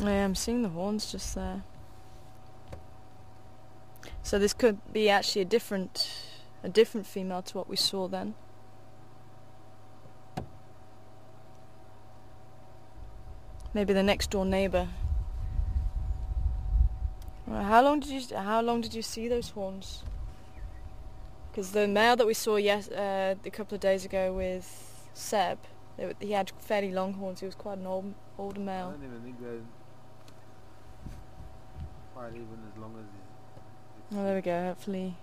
Yeah, I'm seeing the horns just there. So this could be actually a different female to what we saw then. Maybe the next door neighbour. Right, how long did you see those horns? Because the male that we saw a couple of days ago with Seb, he had fairly long horns. He was quite an older male. I don't even think they're quite even as long as Oh, there we go, hopefully.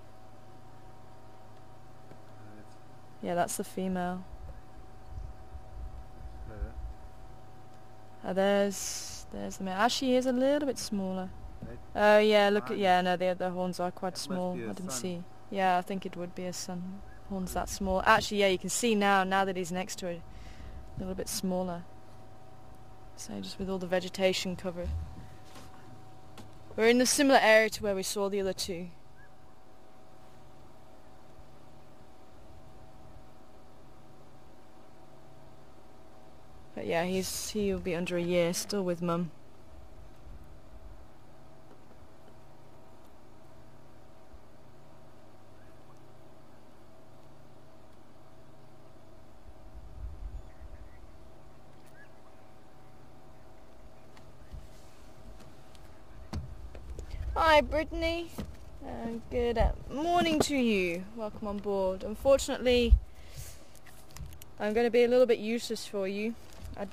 Yeah, that's the female. There's the male. Actually, he is a little bit smaller. Oh yeah, look at, yeah, no, the horns are quite small. I didn't see. Yeah, I think it would be a son. Horns that small. Actually, yeah, you can see now that he's next to it, a little bit smaller. So just with all the vegetation cover. We're in a similar area to where we saw the other two. But yeah, he'll be under a year, still with Mum. Hi Brittany, good morning to you, welcome on board. Unfortunately, I'm going to be a little bit useless for you. I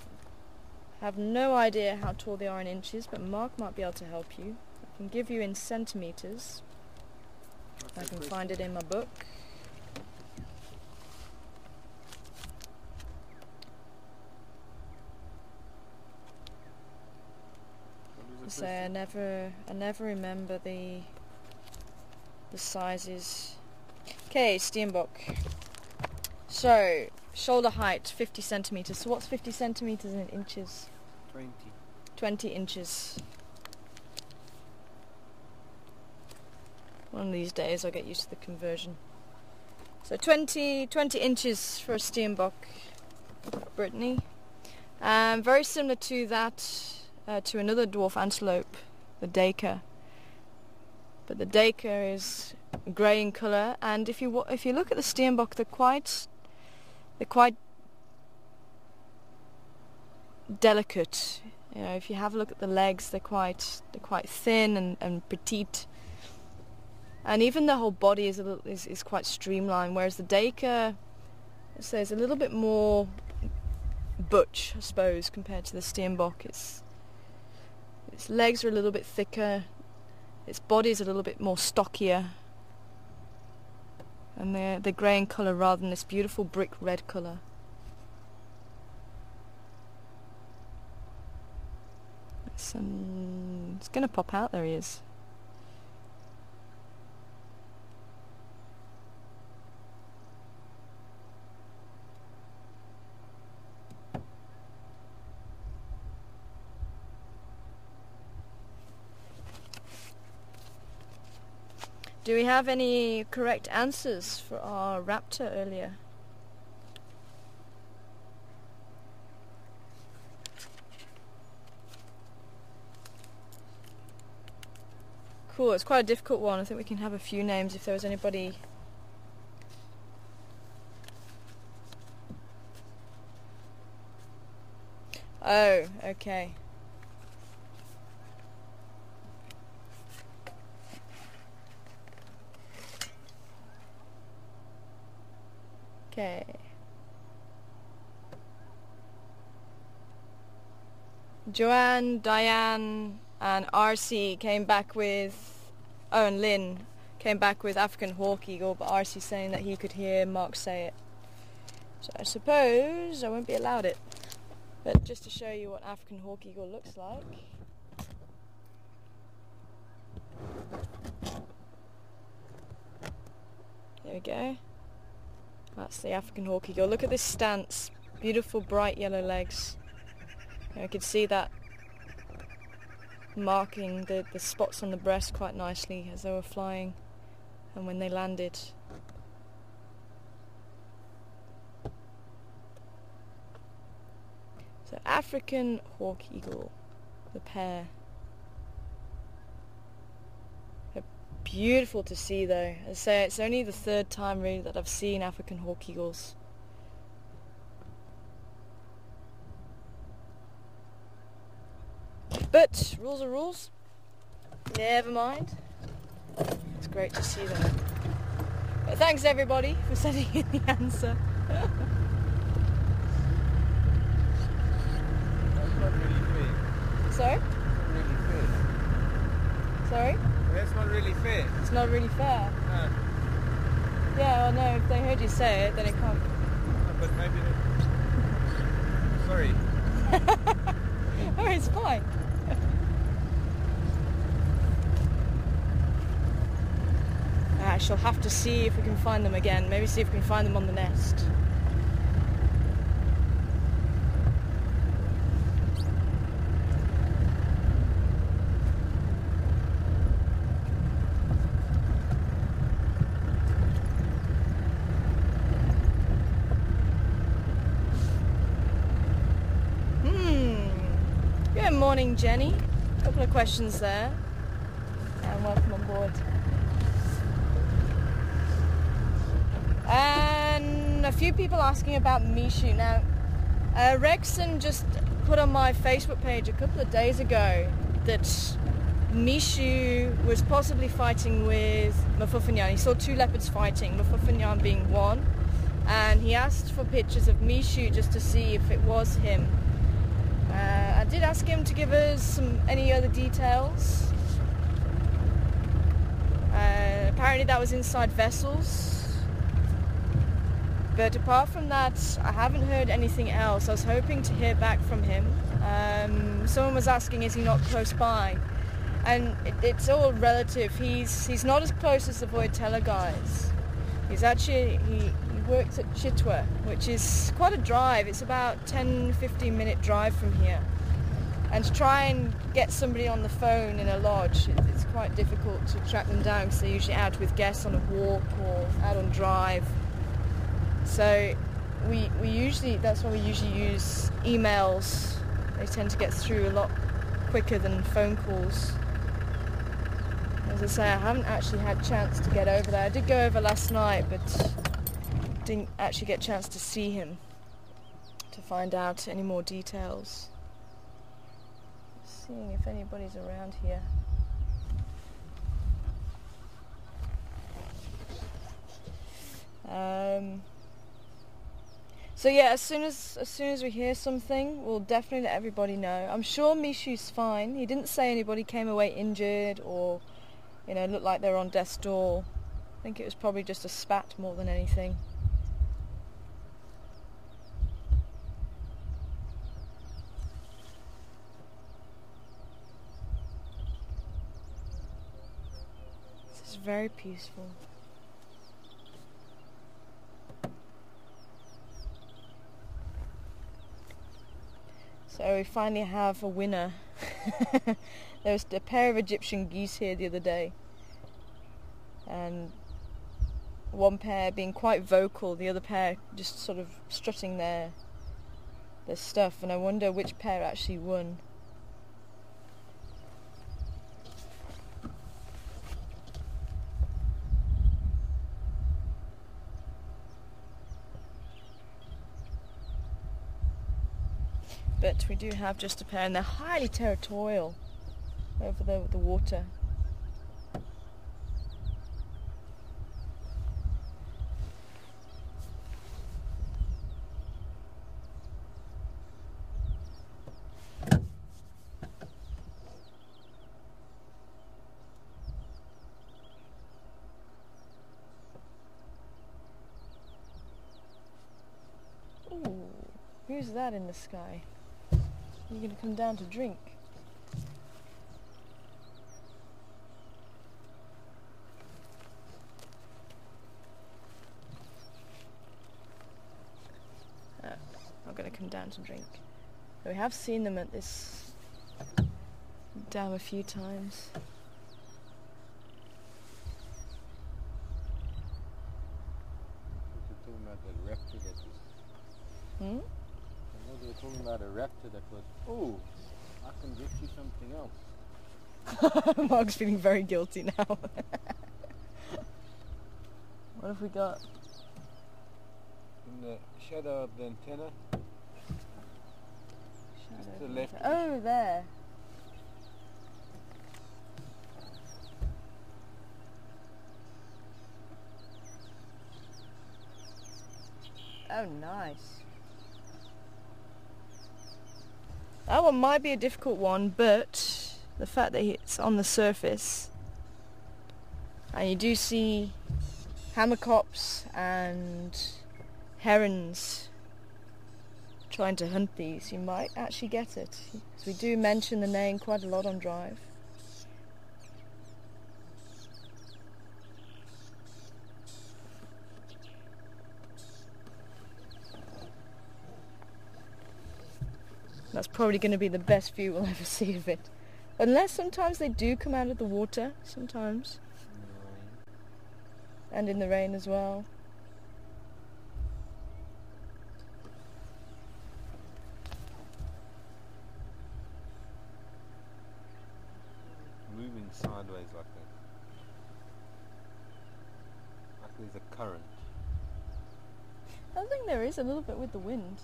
have no idea how tall they are in inches, but Mark might be able to help you. I can give you in centimetres. I can find it in my book. So I never remember the sizes. Okay, Steenbok. So shoulder height 50 centimeters. So what's 50 centimeters in inches? 20. 20 inches. One of these days I'll get used to the conversion. So 20 inches for a Steenbok, Brittany. Very similar to that. To another dwarf antelope, the Dacre. But the Dacre is grey in colour, and if you look at the Steenbok, they're quite delicate. You know, if you have a look at the legs, they're quite thin and petite, and even the whole body is quite streamlined. Whereas the Dacre, So it's a little bit more butch, I suppose, compared to the Steenbok. Its legs are a little bit thicker, its body's a little bit more stockier, and they're grey in colour rather than this beautiful brick red colour. It's going to pop out. There he is. Do we have any correct answers for our raptor earlier? Cool, it's quite a difficult one. I think we can have a few names if there was anybody. Oh, okay. Okay. Joanne, Diane, and RC came back with, oh, and Lynn came back with African hawk eagle, but RC saying that he could hear Mark say it. So I suppose I won't be allowed it. But just to show you what African hawk eagle looks like. There we go. That's the African hawk eagle. Look at this stance. Beautiful bright yellow legs. I could see that marking the spots on the breast quite nicely as they were flying and when they landed. So African hawk eagle, the pair. They're beautiful to see though. As I say, it's only the third time really that I've seen African hawk eagles. But rules are rules. Never mind. It's great to see them. But thanks everybody for sending in the answer. That's not really fair. Sorry? Not really fair. Sorry? That's not really fair. It's not really fair. No. Yeah, well no, if they heard you say it, then it can't. No, but maybe not. Sorry. Oh, it's fine. I shall have to see if we can find them again. Maybe see if we can find them on the nest. Good morning, Jenny. A couple of questions there. And welcome on board. And a few people asking about Mishu. Now, Rexon just put on my Facebook page a couple of days ago that Mishu was possibly fighting with Mafufenyan. He saw two leopards fighting, Mafufenyan being one, and he asked for pictures of Mishu just to see if it was him. I did ask him to give us any other details. Apparently that was inside vessels. But apart from that, I haven't heard anything else. I was hoping to hear back from him. Someone was asking, is he not close by? And it's all relative. He's not as close as the Voitella guys. He's actually, he works at Chitwa, which is quite a drive. It's about 10-15 minute drive from here. And to try and get somebody on the phone in a lodge, it's quite difficult to track them down because they're usually out with guests on a walk or out on drive. So we usually, that's why we usually use emails. They tend to get through a lot quicker than phone calls. As I say, I haven't actually had a chance to get over there. I did go over last night, but didn't actually get a chance to see him to find out any more details. Seeing if anybody's around here. So yeah, as soon as we hear something, we'll definitely let everybody know. I'm sure Mishu's fine. He didn't say anybody came away injured or, you know, looked like they were on death's door. I think it was probably just a spat more than anything. This is very peaceful. So we finally have a winner. There was a pair of Egyptian geese here the other day, and one pair being quite vocal, the other pair just sort of strutting their stuff, and I wonder which pair actually won. But we do have just a pair, and they're highly territorial over the water. Ooh, who's that in the sky? You're going to come down to drink. Oh, not going to come down to drink. We have seen them at this dam a few times. You're talking about the raptor that was... Hmm? They were talking about a raptor that was, oh, I can get you something else. Mark's feeling very guilty now. What have we got? In the shadow of the antenna. Just to the left. Oh, there. Oh, nice. That one might be a difficult one, but the fact that it's on the surface and you do see hammerkops and herons trying to hunt these, you might actually get it. Because we do mention the name quite a lot on Drive. That's probably going to be the best view we'll ever see of it. Unless sometimes they do come out of the water, sometimes. And in the rain as well. Moving sideways like that. Like there's a current. I think there is a little bit with the wind.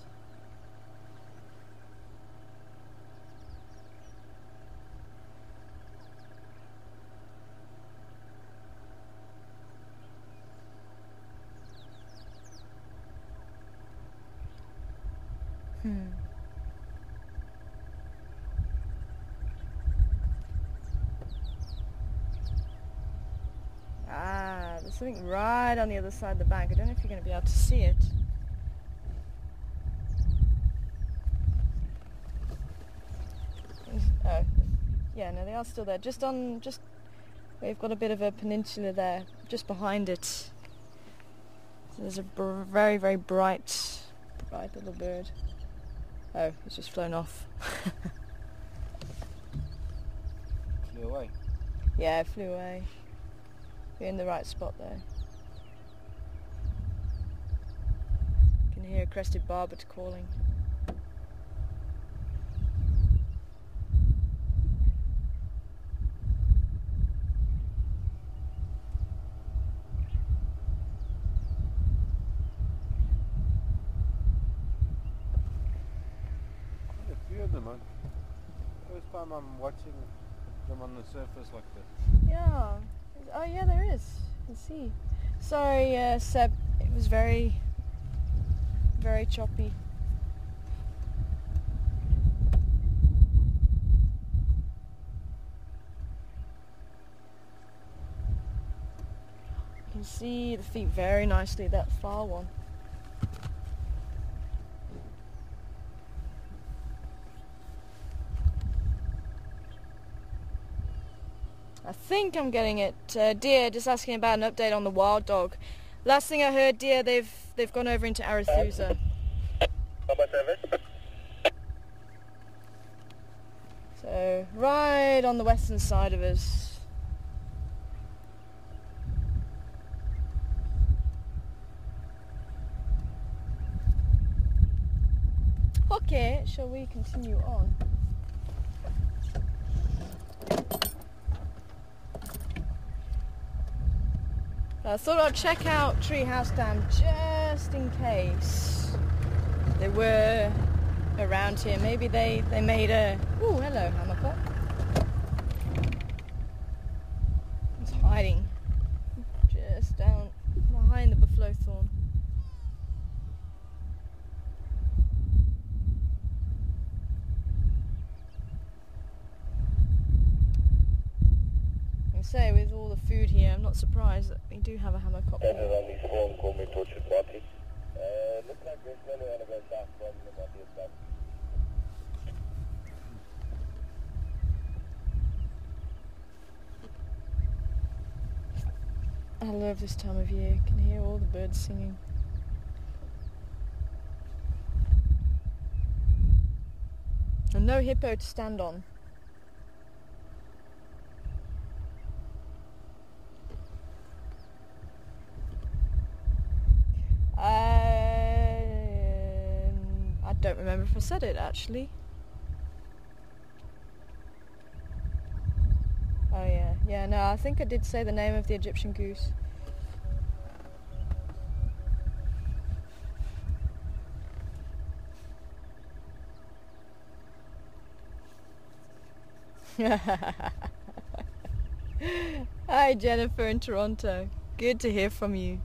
Ah, there's something right on the other side of the bank. I don't know if you're going to be able to see it. Oh, yeah, no, they are still there. We've got a bit of a peninsula there, just behind it. So there's a very, very bright little bird. Oh, it's just flown off. Flew away. Yeah, it flew away. You're in the right spot there. You can hear a crested barbet calling. Quite a few of them. First time I'm watching them on the surface like that. Yeah. Oh yeah, there is. You can see. Sorry, Seb. It was very very choppy. You can see the feet very nicely, that far one. I think I'm getting it. Deer, just asking about an update on the wild dog. Last thing I heard, Deer, they've gone over into Arethusa. So right on the western side of us. Okay, shall we continue on? I thought I'd check out Treehouse Dam just in case they were around here. Maybe they made a... Ooh, hello, hammercock. It's hiding just down behind the buffalo thorn. Say with all the food here, I'm not surprised that we do have a hammercock. I love this time of year. You can hear all the birds singing. And no hippo to stand on. I don't remember if I said it actually. Oh yeah, no, I think I did say the name of the Egyptian goose. Hi Jennifer in Toronto, good to hear from you.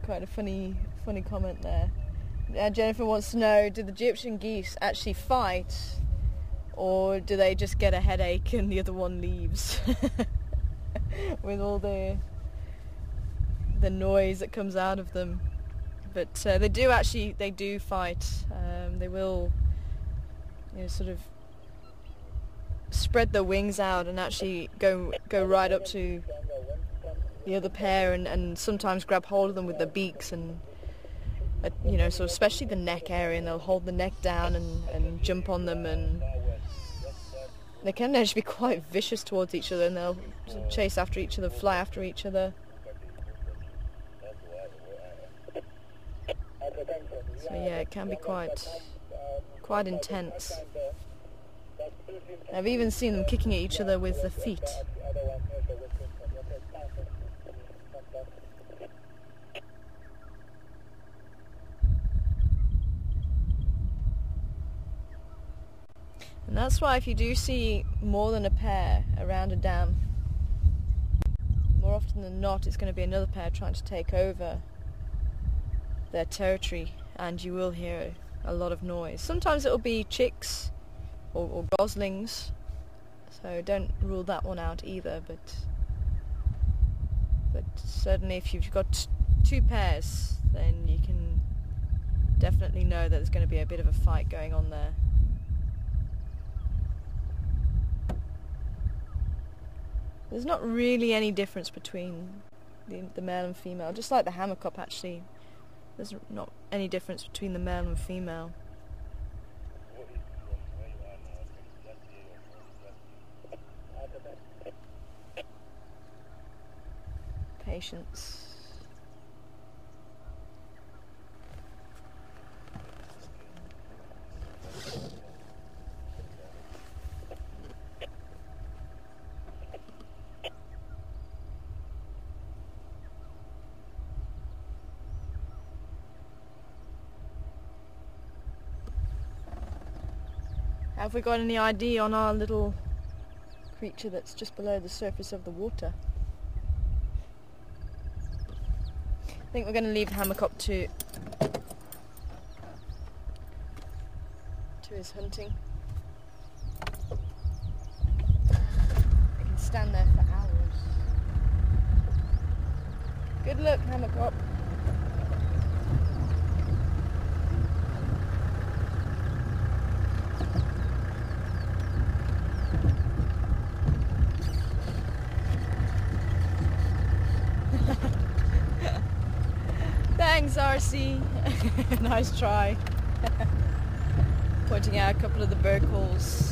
Quite a funny comment there. Jennifer wants to know, do the Egyptian geese actually fight, or do they just get a headache and the other one leaves? With all the noise that comes out of them. But they do fight. They will, sort of spread their wings out and actually go right up to the other pair and sometimes grab hold of them with their beaks and sort of especially the neck area, and they'll hold the neck down and jump on them, and they can actually be quite vicious towards each other, and they'll sort of chase after each other, fly after each other. So yeah, it can be quite intense. I've even seen them kicking at each other with their feet. And that's why if you do see more than a pair around a dam, more often than not it's going to be another pair trying to take over their territory, and you will hear a lot of noise. Sometimes it'll be chicks or goslings, so don't rule that one out either, but certainly if you've got two pairs, then you can definitely know that there's going to be a bit of a fight going on there. There's not really any difference between the male and female, just like the hammercock actually. There's not any difference between the male and female. Patience. Have we got any ID on our little creature that's just below the surface of the water? I think we're going to leave the hammercock to to his hunting. He can stand there for hours. Good luck, Hammerkop. Thanks, RC. Nice try. Pointing out a couple of the berg holes.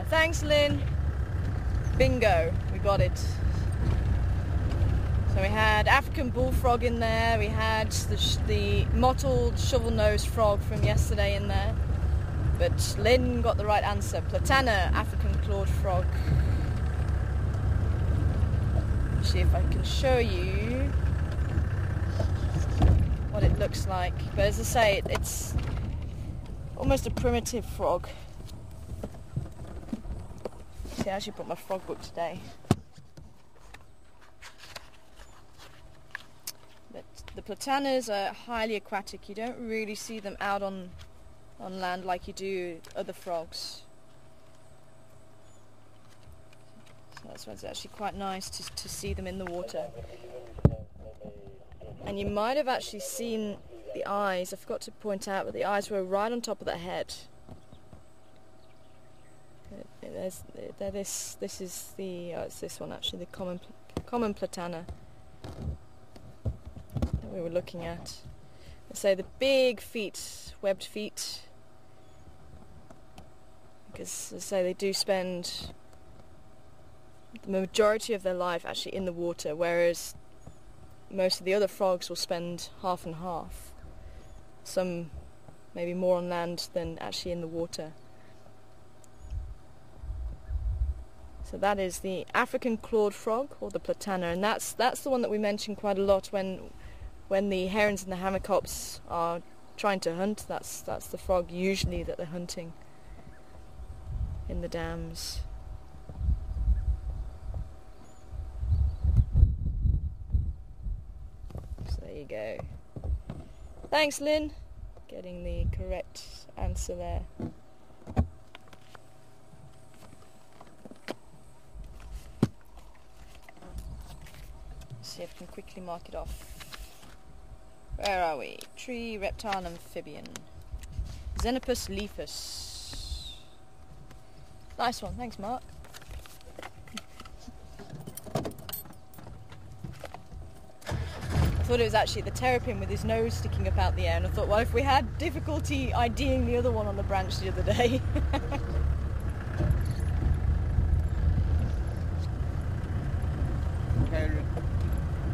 Thanks, Lynn. Bingo, we got it. So we had African bullfrog in there, we had the mottled shovel-nosed frog from yesterday in there, but Lynn got the right answer. Platana, African clawed frog. See if I can show you what it looks like. But as I say, it's almost a primitive frog. See, I actually brought my frog book today. But the platanas are highly aquatic. You don't really see them out on land like you do other frogs. So that's why it's actually quite nice to see them in the water. And you might have actually seen the eyes. I forgot to point out, but the eyes were right on top of the head. This is the it's this one actually, the common platana that we were looking at. So the big feet, webbed feet, because as I say, they do spend the majority of their life actually in the water, whereas most of the other frogs will spend half and half. Some maybe more on land than actually in the water. So that is the African clawed frog, or the platana, and that's the one that we mention quite a lot when the herons and the hammerkops are trying to hunt. That's the frog usually that they're hunting in the dams. So there you go. Thanks, Lynn, getting the correct answer there. See if I can quickly mark it off. Where are we? Tree, reptile, amphibian. Xenopus leafus. Nice one, thanks Mark. I thought it was actually the terrapin with his nose sticking up out the air, and I thought, well, if we had difficulty IDing the other one on the branch the other day.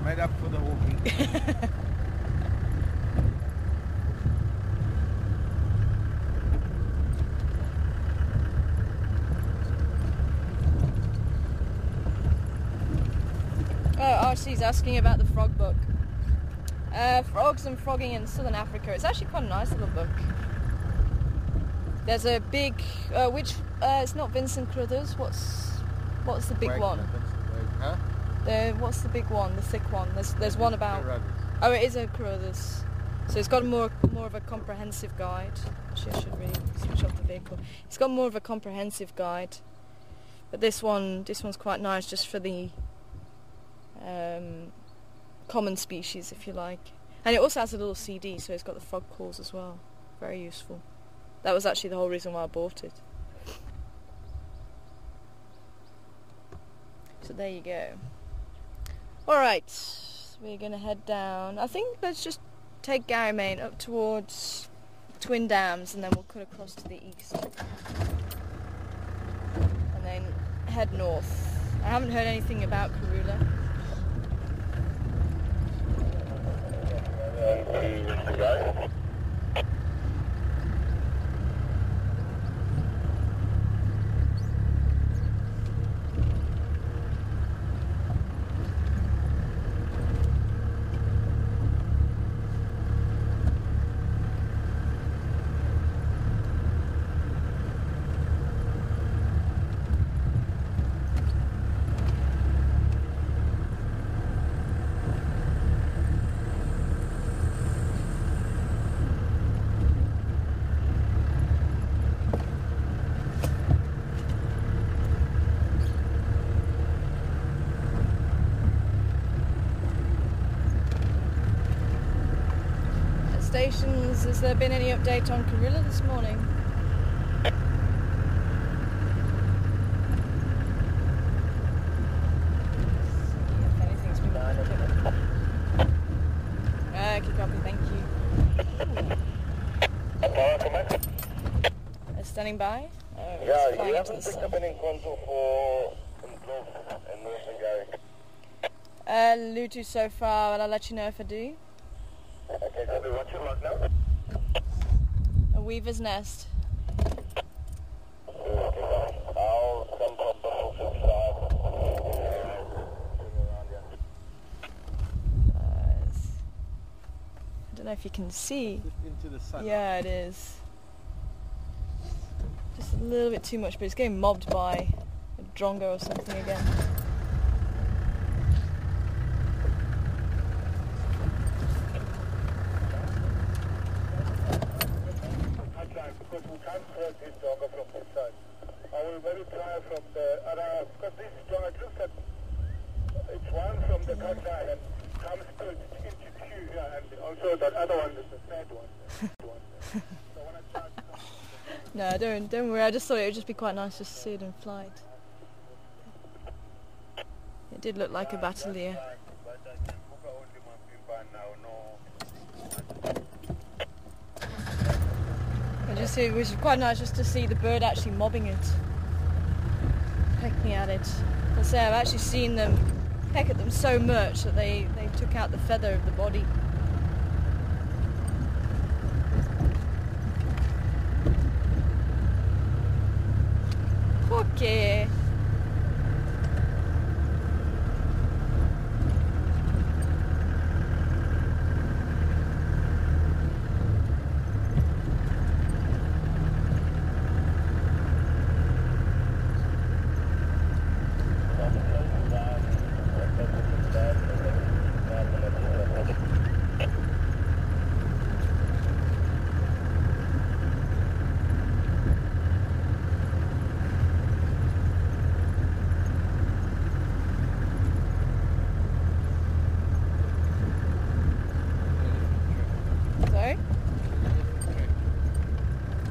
Made up for the walking. Oh, RC's asking about the frog book. Frogs and Frogging in Southern Africa. It's actually quite a nice little book. There's a big, it's not Vincent Crothers. What's the big one? Huh? What's the big one? The thick one. There's one about. Oh, it is a Crothers. So it's got more of a comprehensive guide. Actually, I should really switch off the vehicle. It's got more of a comprehensive guide. But this one's quite nice, just for the common species, if you like. And it also has a little CD, so it's got the frog calls as well. Very useful. That was actually the whole reason why I bought it. So there you go. Alright, we're going to head down. I think let's just take Garrymane up towards Twin Dams, and then we'll cut across to the east. And then head north. I haven't heard anything about Karula. stations. Has there been any update on Kurilla this morning? If anything's been picked up. Okay, copy, thank you. Standing by? Yeah, flying you into haven't the picked sun. up any console for Clove and North and Gary. Lutu so far, and I'll let you know if I do. Okay, copy. What's your mark now? A weaver's nest. Okay, copy. I'll come from the 455. I don't know if you can see. Just into the sun. Yeah, it is. Just a little bit too much, but it's getting mobbed by a drongo or something again. Because we can't cross this dogger from this side. I will maybe try from the other, because this dog looks at, it's one from the cut line and comes to into Q here, and also that other one is the third one. So when I try to come No, don't worry. I just thought it would just be quite nice just to see it in flight. It did look like a battalier. but I can book only my pimpa now, no. And just see, which is quite nice just to see the bird actually mobbing it, pecking at it. I say I've actually seen them peck at them so much that they took out the feather of the body. Okay. Sorry?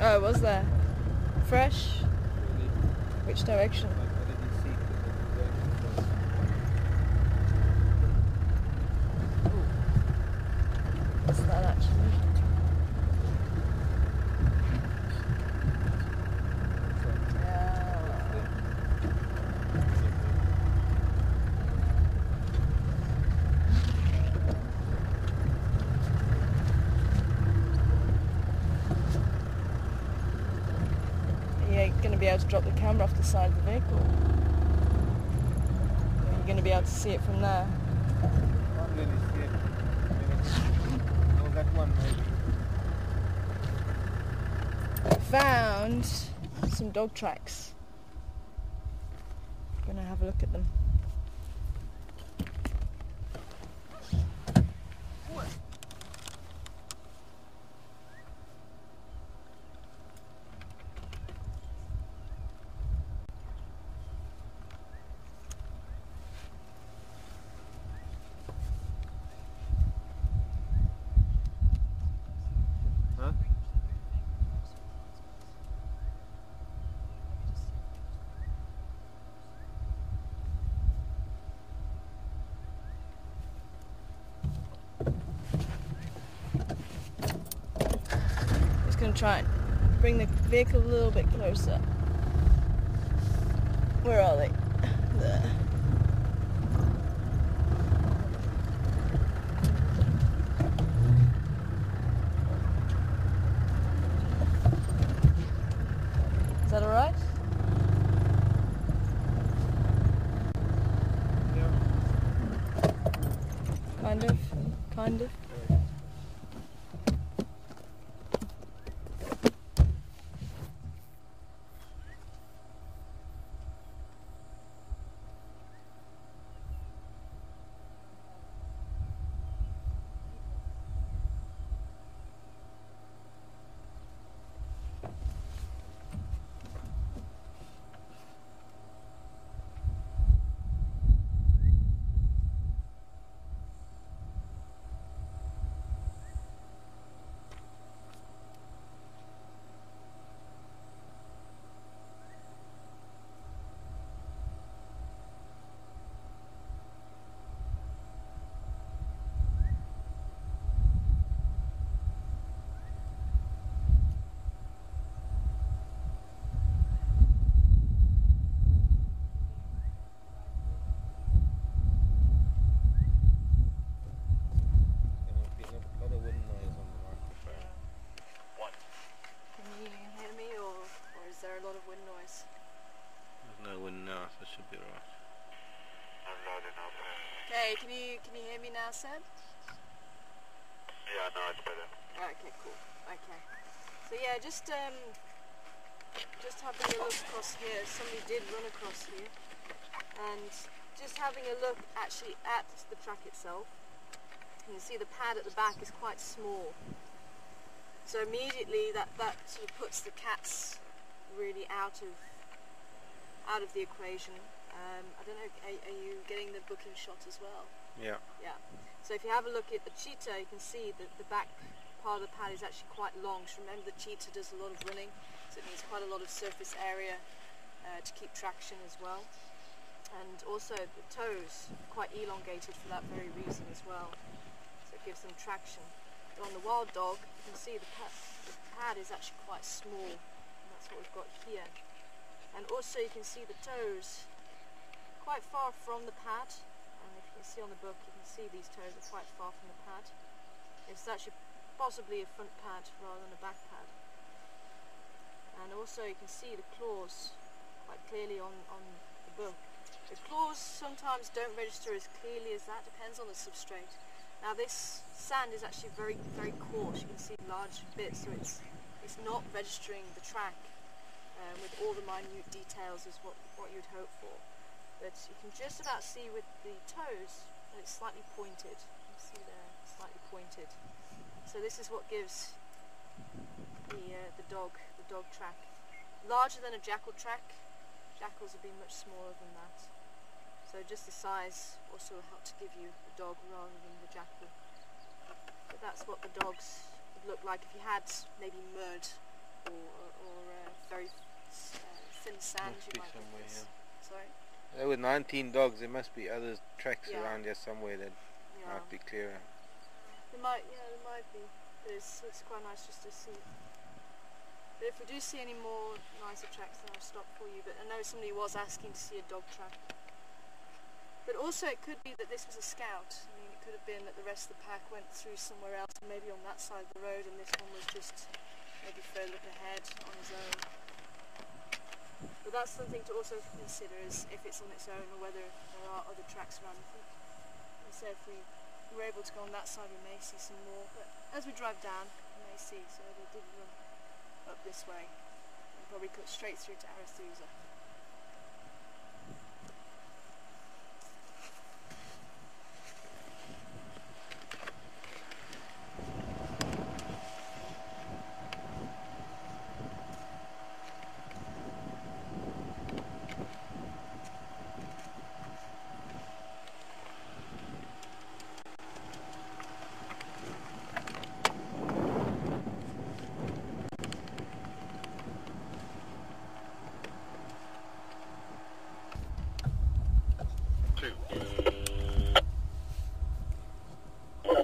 Oh, was there? Fresh? Which direction? What's that actually? You're going to be able to drop the camera off the side of the vehicle. Or you're going to be able to see it from there. Can't really see it. Oh, that one maybe. Found some dog tracks. I'm going to have a look at them. Huh? Just going to try and bring the vehicle a little bit closer. Where are they? There. Is that alright? Yeah. Kind of. Kind of. Okay, can you hear me now, Seb? Yeah, no, it's better. Okay, cool. Okay. So yeah, just having a look across here. Somebody did run across here, and just having a look actually at the track itself. You can see the pad at the back is quite small. So immediately that sort of puts the cats really out of the equation. I don't know, are you getting the booking shot as well? Yeah. Yeah. So if you have a look at the cheetah, you can see that the back part of the pad is actually quite long. So remember, the cheetah does a lot of running, so it needs quite a lot of surface area to keep traction as well. And also the toes are quite elongated for that very reason as well. So it gives them traction. But on the wild dog, you can see the pad is actually quite small, and that's what we've got here. And also you can see the toes quite far from the pad, and if you can see on the book, you can see these toes are quite far from the pad. It's actually possibly a front pad rather than a back pad. And also you can see the claws quite clearly on the book. The claws sometimes don't register as clearly as that, depends on the substrate. Now this sand is actually very, very coarse. You can see large bits, so it's not registering the track with all the minute details as what you'd hope for. But you can just about see with the toes that it's slightly pointed. You can see there, it's slightly pointed. So this is what gives the dog track. Larger than a jackal track. Jackals have been much smaller than that. So just the size also will help to give you the dog rather than the jackal. But that's what the dogs would look like if you had maybe mud or very thin sand. Must you be might get somewhere this. Sorry? There were 19 dogs. There must be other tracks Yeah. around here somewhere that Yeah. might be clearer. There might be. But it's quite nice just to see. But if we do see any more nicer tracks, then I'll stop for you. But I know somebody was asking to see a dog track. But also it could be that this was a scout. I mean, it could have been that the rest of the pack went through somewhere else, maybe on that side of the road, and this one was just maybe further up ahead on his own. But that's something to also consider, is if it's on its own or whether there are other tracks around. I think, so if we were able to go on that side, we may see some more. But as we drive down, we may see. So they did run up this way and probably cut straight through to Arethusa.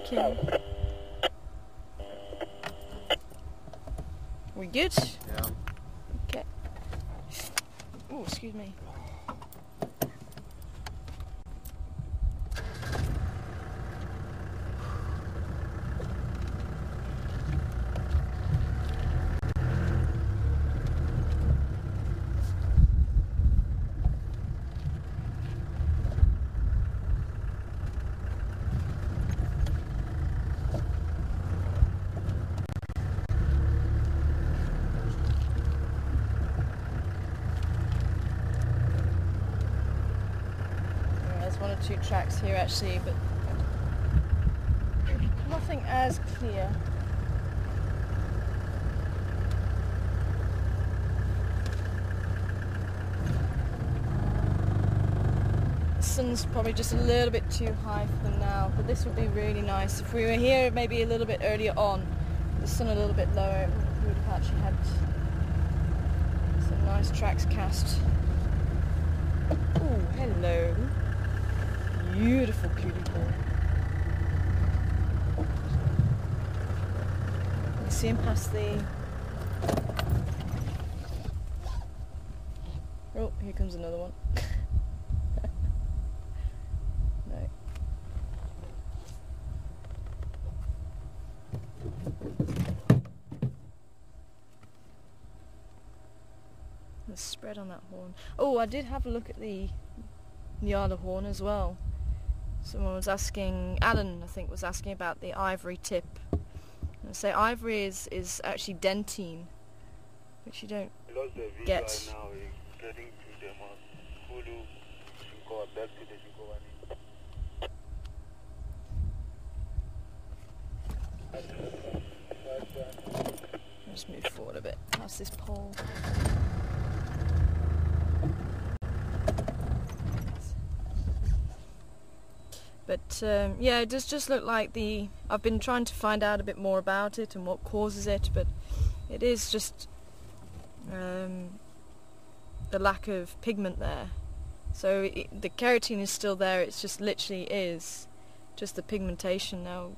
Okay. We good? Yeah. Okay. Oh, excuse me. One or two tracks here actually, but nothing as clear. The sun's probably just a little bit too high for them now, but this would be really nice. If we were here maybe a little bit earlier on, the sun a little bit lower, we would have actually had some nice tracks cast. Oh, hello. Beautiful cutie boy. You see him past the... Oh, here comes another one. No. The spread on that horn. Oh, I did have a look at the other horn as well. Someone was asking, Alan I think was asking about the ivory tip. And say ivory is actually dentine, which you don't get. Now we're getting to the Kulu, Shinko, back to the Shinko Just move forward a bit past this pole. But yeah, it does just look like I've been trying to find out a bit more about it and what causes it, but it is just the lack of pigment there. So the keratin is still there, it's just literally is just the pigmentation. Now,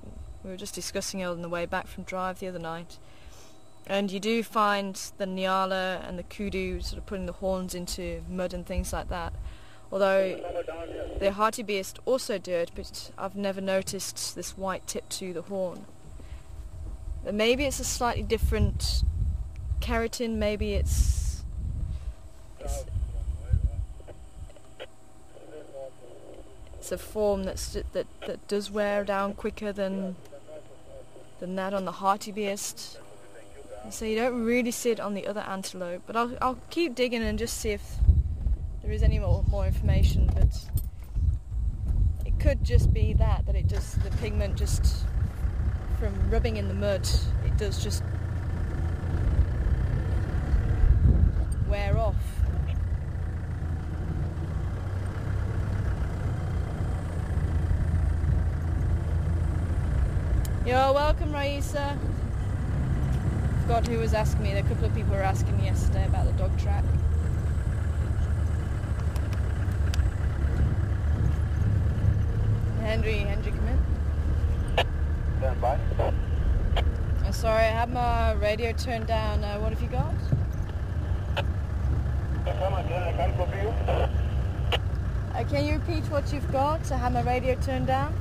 we were just discussing it on the way back from drive the other night, and you do find the Nyala and the kudu sort of putting the horns into mud and things like that. Although the hartebeest also do it, but I've never noticed this white tip to the horn. But maybe it's a slightly different keratin, maybe it's a form that does wear down quicker than that on the hartebeest. So you don't really see it on the other antelope, but I'll keep digging and just see if there is any more information. But it could just be that it does, the pigment just from rubbing in the mud, it does just wear off. You're welcome, Raisa. Forgot who was asking me. A couple of people were asking me yesterday about the dog track. Henry, come in. Stand by. I'm sorry, I had my radio turned down. What have you got? Can you repeat what you've got? I had my radio turned down.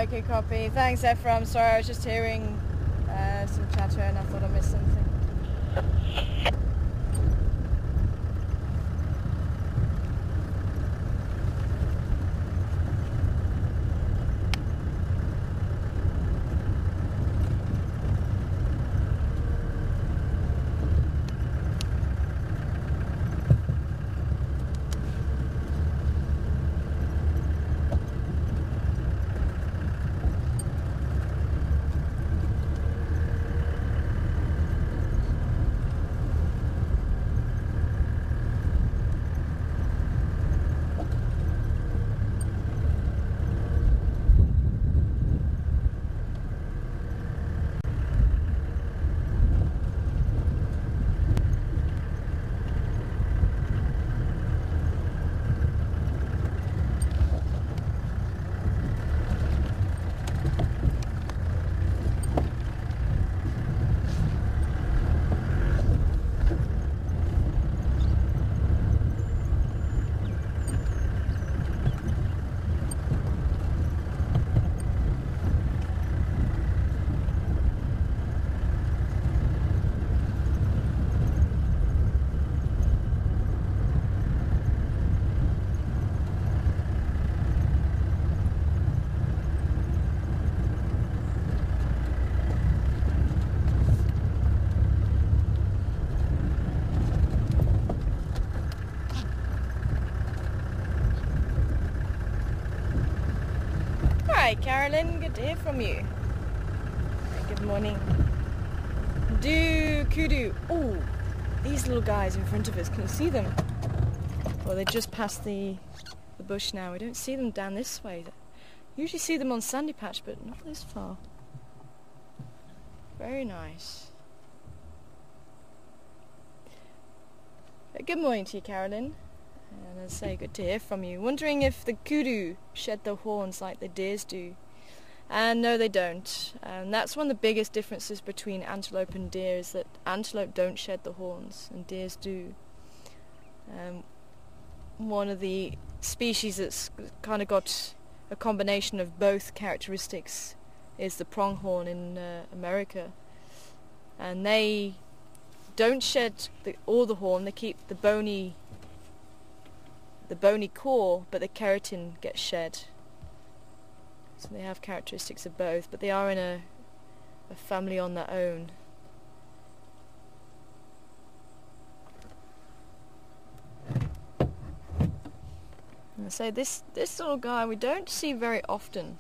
Okay, copy. Thanks, Ephraim. Sorry, I was just hearing some chatter and I thought I missed something. Hi Carolyn, good to hear from you. Good morning. Kudu. Oh, these little guys in front of us, can you see them? Well, they just passed the bush now. We don't see them down this way. Usually see them on Sandy Patch, but not this far. Very nice. Good morning to you, Carolyn. And as I say, good to hear from you. Wondering if the kudu shed their horns like the deers do. And no, they don't. And that's one of the biggest differences between antelope and deer, is that antelope don't shed the horns and deers do. One of the species that's kind of got a combination of both characteristics is the pronghorn in America, and they don't shed all the horn. They keep the bony core, but the keratin gets shed. So they have characteristics of both, but they are in a family on their own. And I say this little guy we don't see very often,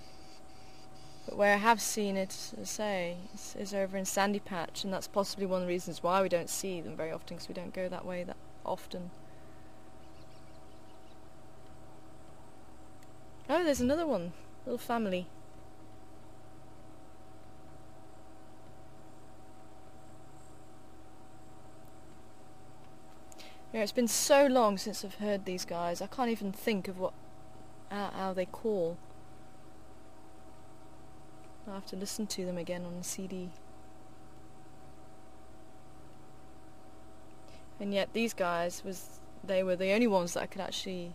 but where I have seen it, as I say, is over in Sandy Patch, and that's possibly one of the reasons why we don't see them very often, because we don't go that way that often. Oh, there's another one, little family. You know, it's been so long since I've heard these guys, I can't even think of how they call. I'll have to listen to them again on the CD. And yet these guys, they were the only ones that I could actually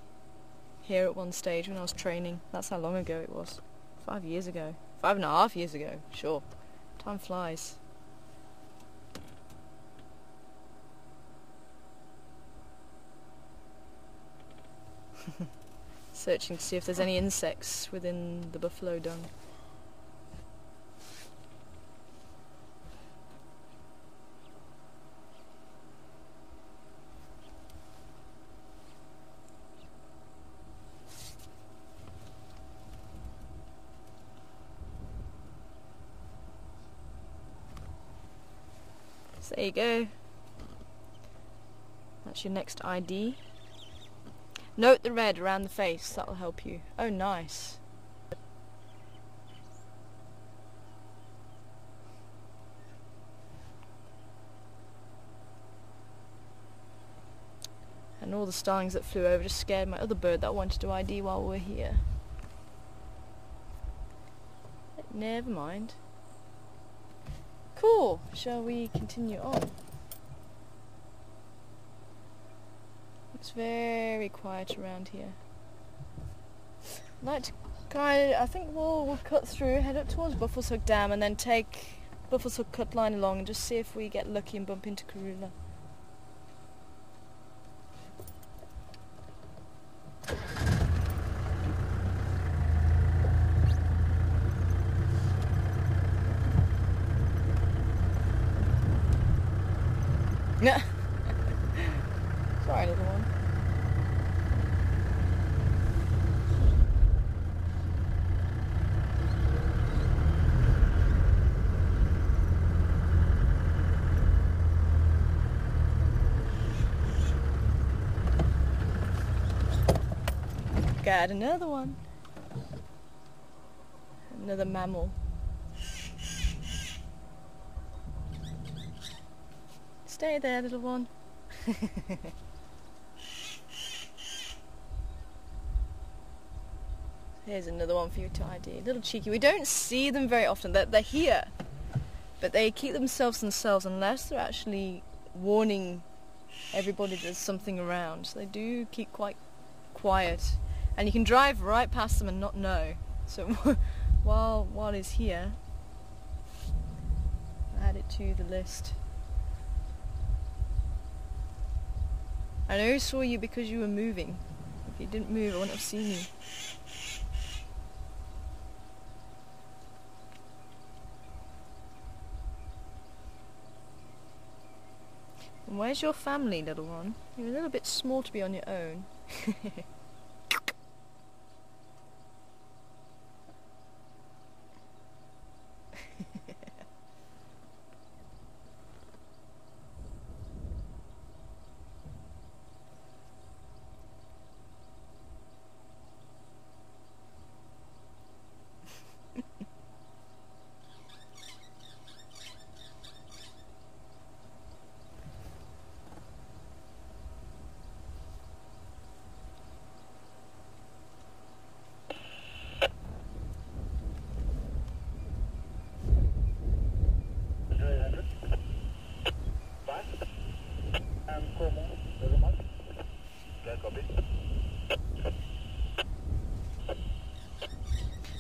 hear at one stage when I was training. That's how long ago it was. 5 years ago. 5.5 years ago, sure. Time flies. Searching to see if there's any insects within the buffalo dung. So there you go. That's your next ID. Note the red around the face, that'll help you. Oh, nice. And all the starlings that flew over just scared my other bird that wanted to ID while we were here. Never mind. Cool, shall we continue on? It's very quiet around here. I think we'll cut through, head up towards Buffalo's Hook Dam, and then take Buffalo's Hook cut line along and just see if we get lucky and bump into Karula. Sorry, little one. Got another one. Another mammal. Stay there, little one. Here's another one for you to ID. Little cheeky. We don't see them very often. They're here, but they keep themselves unless they're actually warning everybody there's something around. So they do keep quite quiet, and you can drive right past them and not know. So while he's here, add it to the list. I only saw you because you were moving. If you didn't move, I wouldn't have seen you. And where's your family, little one? You're a little bit small to be on your own.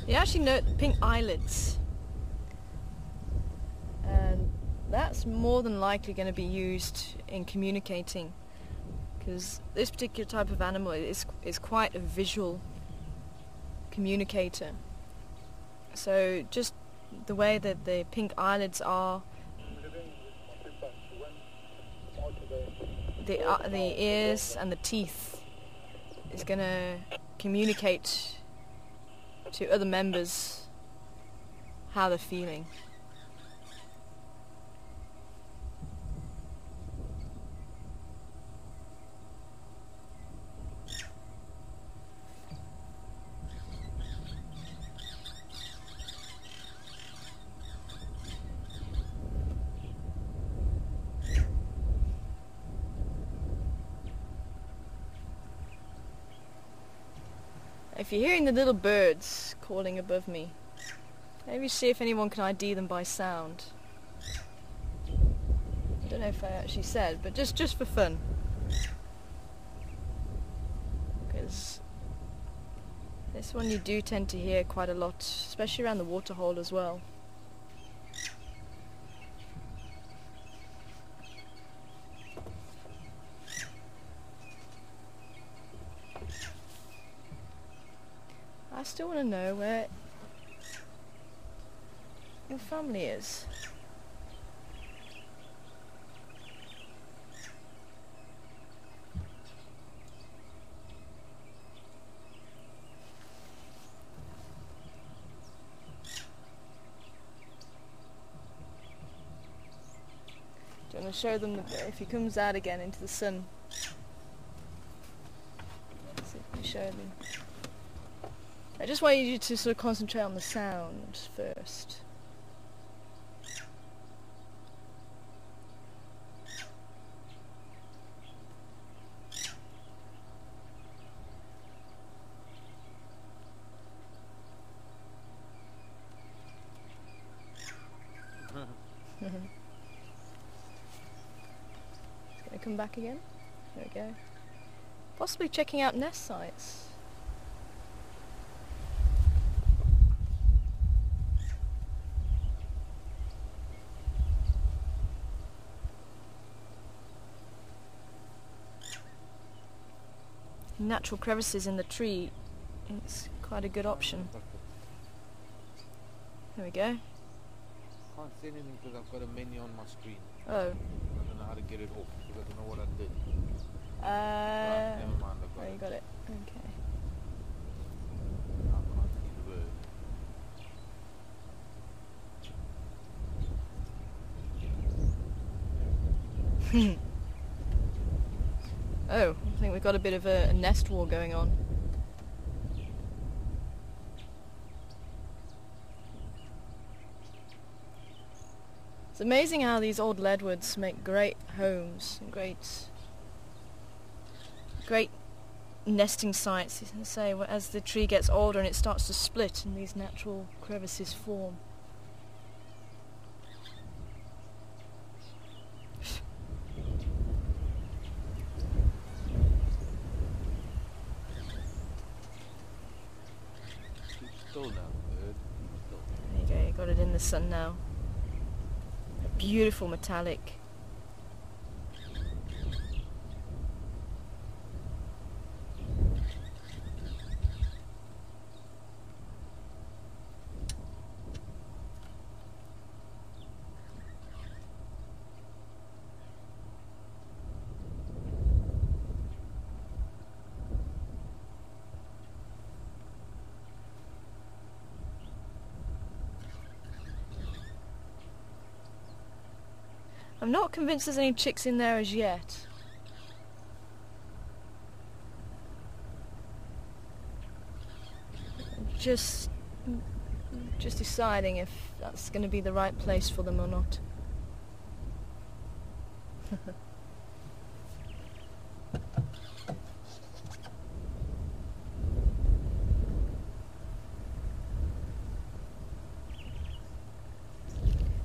You actually note the pink eyelids, and that's more than likely going to be used in communicating, because this particular type of animal is quite a visual communicator. So just the way that the pink eyelids are, the ears and the teeth is going to communicate to other members how they're feeling. If you're hearing the little birds calling above me, maybe see if anyone can ID them by sound. I don't know if I actually said, but just for fun. Because this one you do tend to hear quite a lot, especially around the waterhole as well. I still want to know where your family is. Do you want to show them if he comes out again into the sun? Let's see if we show them. I just want you to sort of concentrate on the sound first. It's going to come back again. There we go. Possibly checking out nest sites. Natural crevices in the tree, it's quite a good option. There we go. Can't see anything because I've got a menu on my screen. Oh. I don't know how to get it off because I don't know what I did. Right, never mind, I got you got it. Okay. I can't see the bird. Oh, I think we've got a bit of a nest war going on. It's amazing how these old leadwoods make great homes and great nesting sites. You can say, as the tree gets older and it starts to split and these natural crevices form. Still now, bird. Still. There you go, you got it in the sun now. A beautiful metallic. I'm not convinced there's any chicks in there as yet. Just deciding if that's going to be the right place for them or not.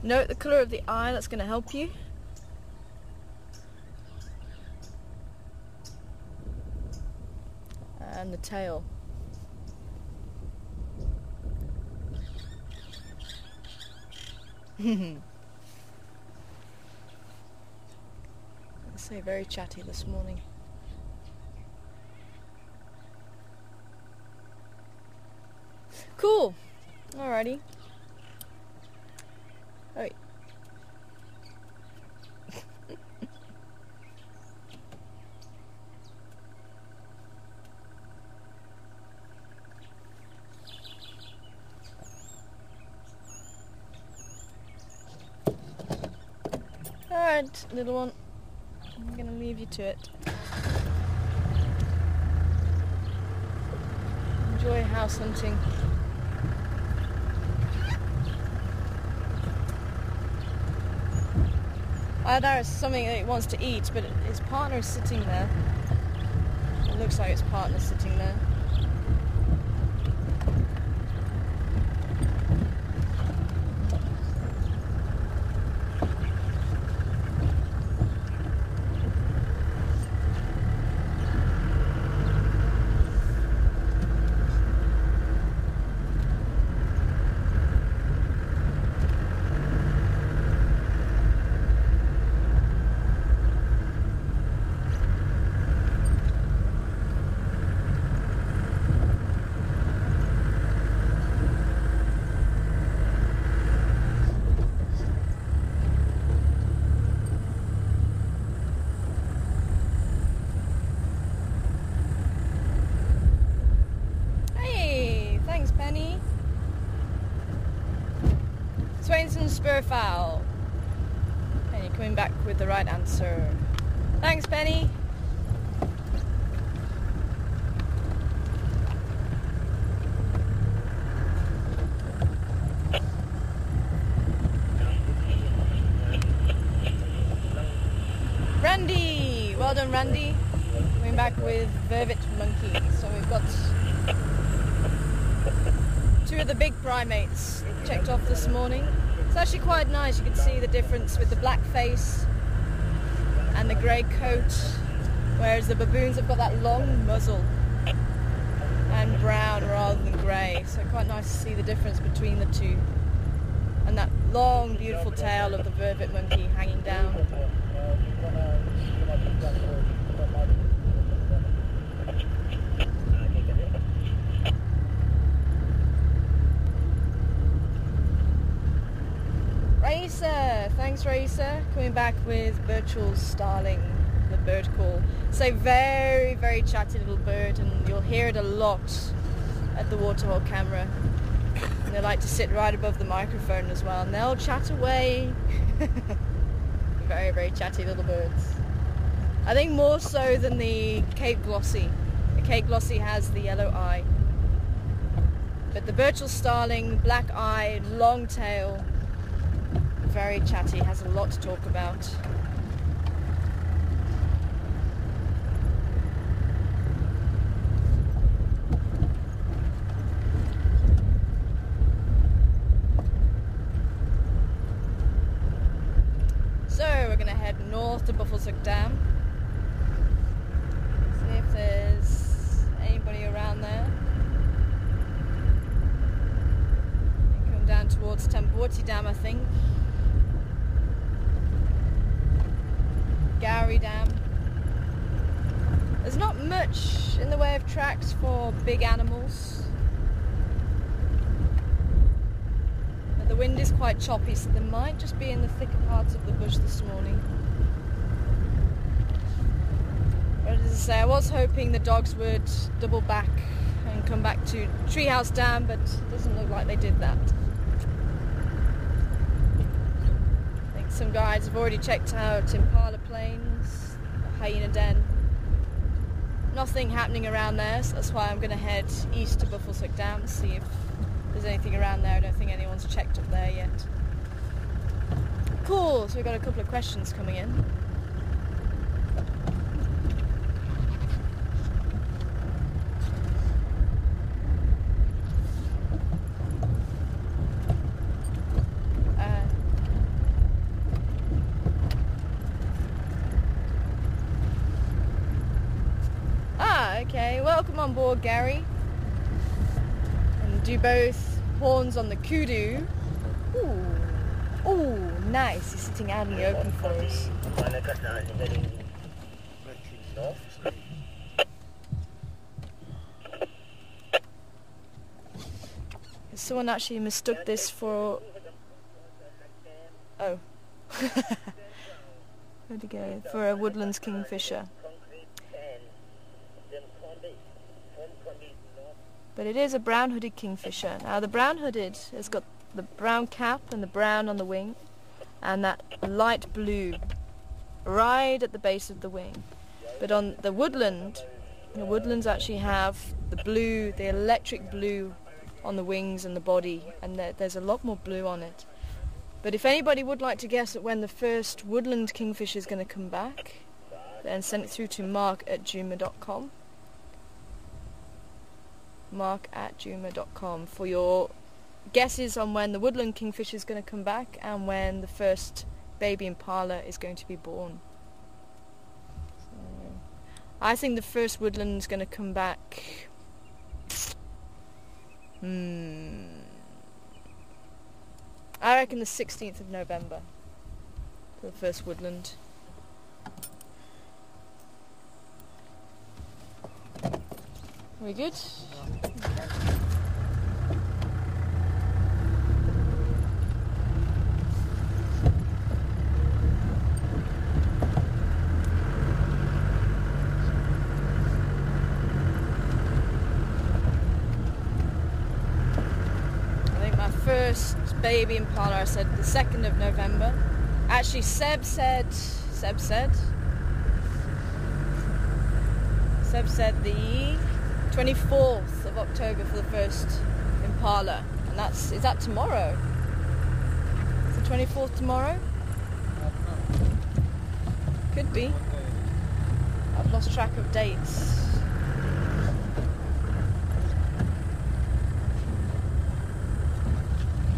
Note the colour of the eye, that's going to help you. And the tail. I say very chatty this morning. Cool. Alrighty. Oh. Alright, little one. I'm gonna leave you to it. Enjoy house hunting. There is something that it wants to eat, but his partner is sitting there. It looks like his partner's sitting there. Spurfowl. And you're coming back with the right answer. Thanks, Penny. Randy! Well done, Randy. Coming back with vervet monkey. So we've got 2 of the big primates checked off this morning. It's actually quite nice. You can see the difference with the black face and the grey coat, whereas the baboons have got that long muzzle and brown rather than grey. So quite nice to see the difference between the two. And that long, beautiful tail of the vervet monkey hanging down. Racer, thanks Racer. Coming back with Birchall's starling, the bird call. It's a very, very chatty little bird, and you'll hear it a lot at the waterhole camera. And they like to sit right above the microphone as well, and they'll chat away. Very, very chatty little birds. I think more so than the Cape Glossy. The Cape Glossy has the yellow eye. But the Birchall starling, black eye, long tail, very chatty, has a lot to talk about. So we're going to head north to Buffelshoek Dam. See if there's anybody around there. Come down towards Tamborty Dam, I think. Gowrie Dam. There's not much in the way of tracks for big animals. But the wind is quite choppy, so they might just be in the thicker parts of the bush this morning. But as I say, I was hoping the dogs would double back and come back to Treehouse Dam, but it doesn't look like they did that. Some guides have already checked out Impala Plains, Hyena Den. Nothing happening around there, so that's why I'm going to head east to Buffelshoek Dam, see if there's anything around there. I don't think anyone's checked up there yet. Cool, so we've got a couple of questions coming in. Okay, welcome on board, Gary. And do both horns on the kudu. Ooh, ooh, Nice, he's sitting out in the open for us. Someone actually mistook this for... Oh. Where'd he go? For a woodlands kingfisher. But it is a brown-hooded kingfisher. Now the brown-hooded has got the brown cap and the brown on the wing, and that light blue right at the base of the wing. But on the woodlands actually have the blue, the electric blue on the wings and the body, and there's a lot more blue on it. But if anybody would like to guess at when the first woodland kingfisher is going to come back, then send it through to mark@juma.com. mark@juma.com for your guesses on when the woodland kingfisher is going to come back and when the first baby impala is going to be born. So, I think the first woodland is going to come back. I reckon the 16th of November for the first woodland. We good? First baby impala, I said the 2nd of November. Actually, Seb said the 24th of October for the first impala, and is that tomorrow? Is the 24th tomorrow? Could be. I've lost track of dates.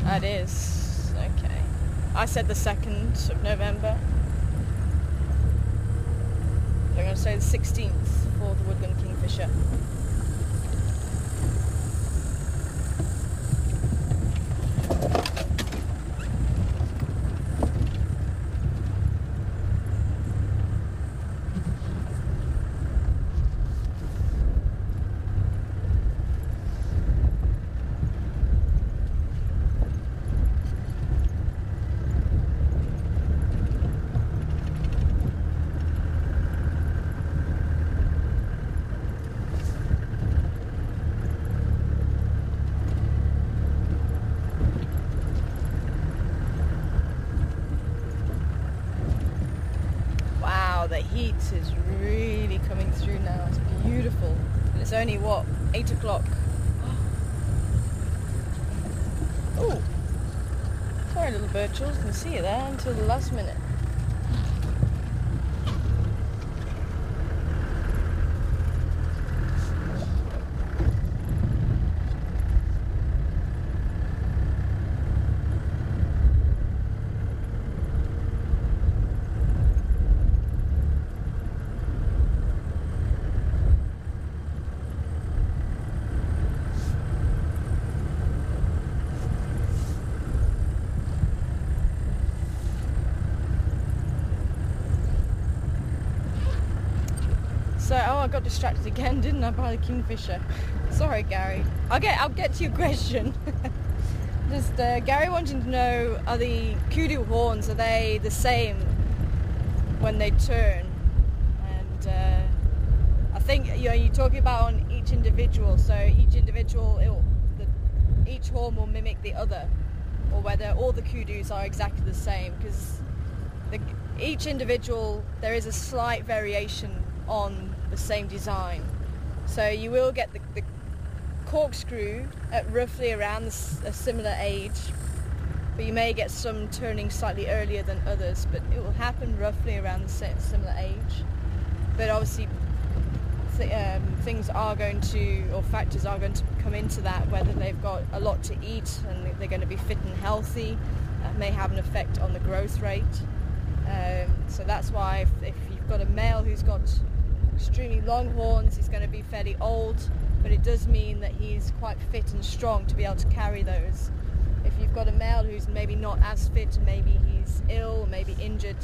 That is, okay. I said the 2nd of November. I'm going to say the 16th for the woodland kingfisher. The heat is really coming through now. It's beautiful. And it's only, what, 8 o'clock? Oh, sorry little Birchals, didn't see you there until the last minute. So, I got distracted again, didn't I, by the kingfisher? Sorry, Gary. I'll get to your question. Just Gary wanting to know: are the kudu horns, are they the same when they turn? And I think you're talking about on each individual. So each individual, each horn will mimic the other, or whether all the kudus are exactly the same. Because each individual, there is a slight variation on the same design. So you will get the corkscrew at roughly around a similar age, but you may get some turning slightly earlier than others, but it will happen roughly around the similar age. But obviously things are going to, or factors are going to come into that, whether they've got a lot to eat and they're going to be fit and healthy. That may have an effect on the growth rate. So that's why if you've got a male who's got extremely long horns, he's going to be fairly old, but it does mean that he's quite fit and strong to be able to carry those. If you've got a male who's maybe not as fit, maybe he's ill, or maybe injured,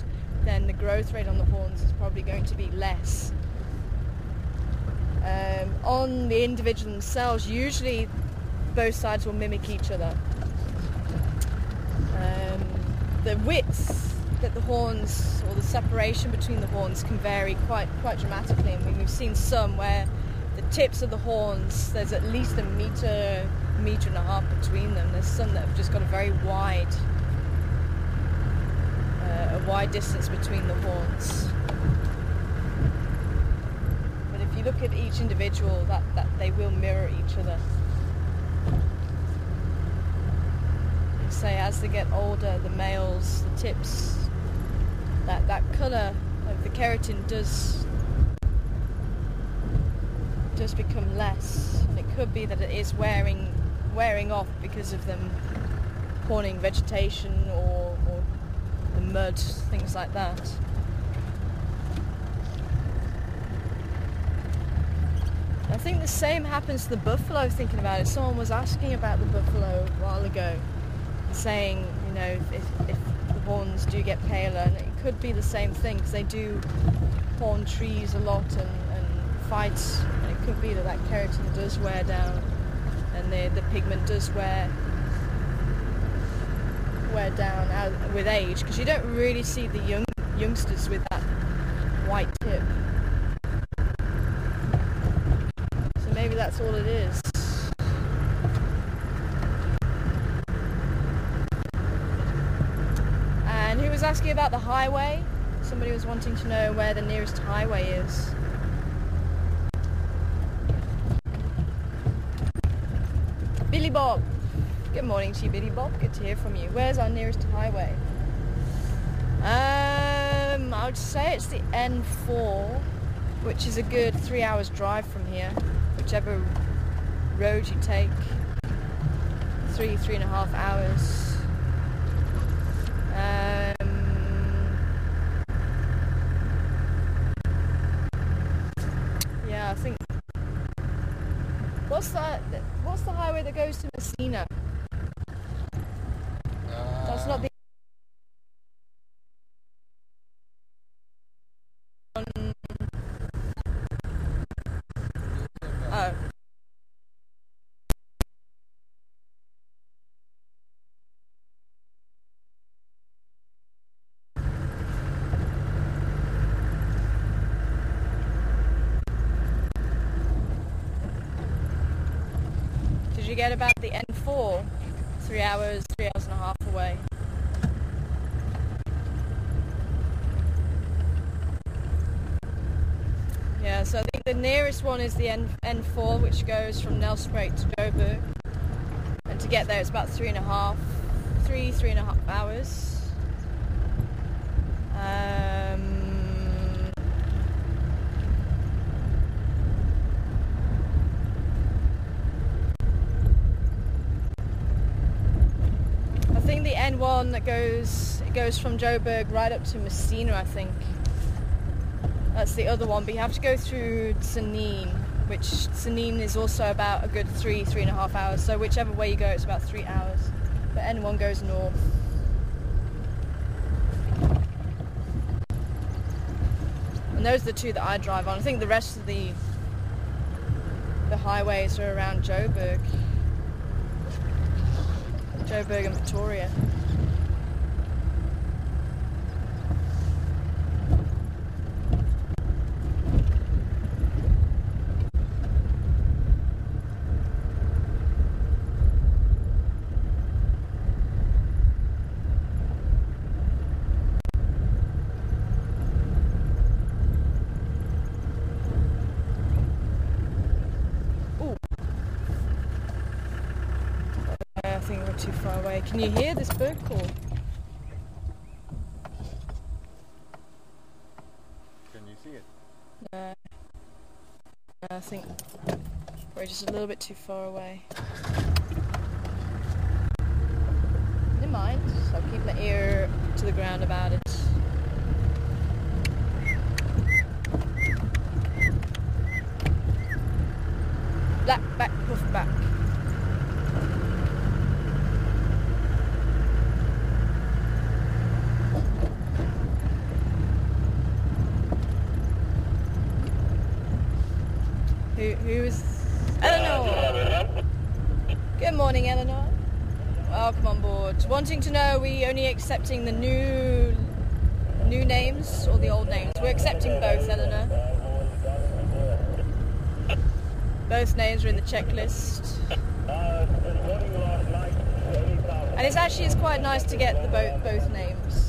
then the growth rate on the horns is probably going to be less. On the individual themselves, usually both sides will mimic each other. The widths that the horns, or the separation between the horns, can vary quite dramatically. I mean, we've seen some where the tips of the horns, there's at least a meter and a half between them. There's some that have just got a very wide distance between the horns. But if you look at each individual, that they will mirror each other. Say as they get older, the males, the tips, that colour of the keratin does become less, and it could be that it is wearing off because of them horning vegetation or the mud, things like that. I think the same happens to the buffalo. Thinking about it, someone was asking about the buffalo a while ago, saying, you know, if the horns do get paler, and it could be the same thing, because they do horn trees a lot and fight, and it could be that keratin does wear down, and the pigment does wear down with age, because you don't really see the youngsters with that white tip. So maybe that's all it is. And who was asking about the highway? Somebody was wanting to know where the nearest highway is. Billy Bob. Good morning to you, Billy Bob. Good to hear from you. Where's our nearest highway? I would say it's the N4, which is a good 3 hours drive from here. Whichever road you take, 3.5 hours. Yeah, I think. What's the highway that goes to Messina? That's not the. Oh. Did you get about the N4? 3 hours and a half away. Yeah, so I think the nearest one is the N4, which goes from Nelspruit to Joburg. And to get there it's about 3.5 hours. I think the N1 that goes from Joburg right up to Messina, I think. That's the other one, but you have to go through Zanin, which Zanin is also about a good 3.5 hours. So whichever way you go, it's about 3 hours. But N1 goes north. And those are the two that I drive on. I think the rest of the highways are around Joburg and Pretoria. I think we're too far away. Can you hear this bird call? Can you see it? No. I think we're just a little bit too far away. Never mind. So I'll keep my ear to the ground about it. Black back, puff back. Who is Eleanor? Good morning, Eleanor. Welcome on board. Wanting to know, are we only accepting the new names or the old names? We're accepting both, Eleanor. Both names are in the checklist. And it's quite nice to get the both names.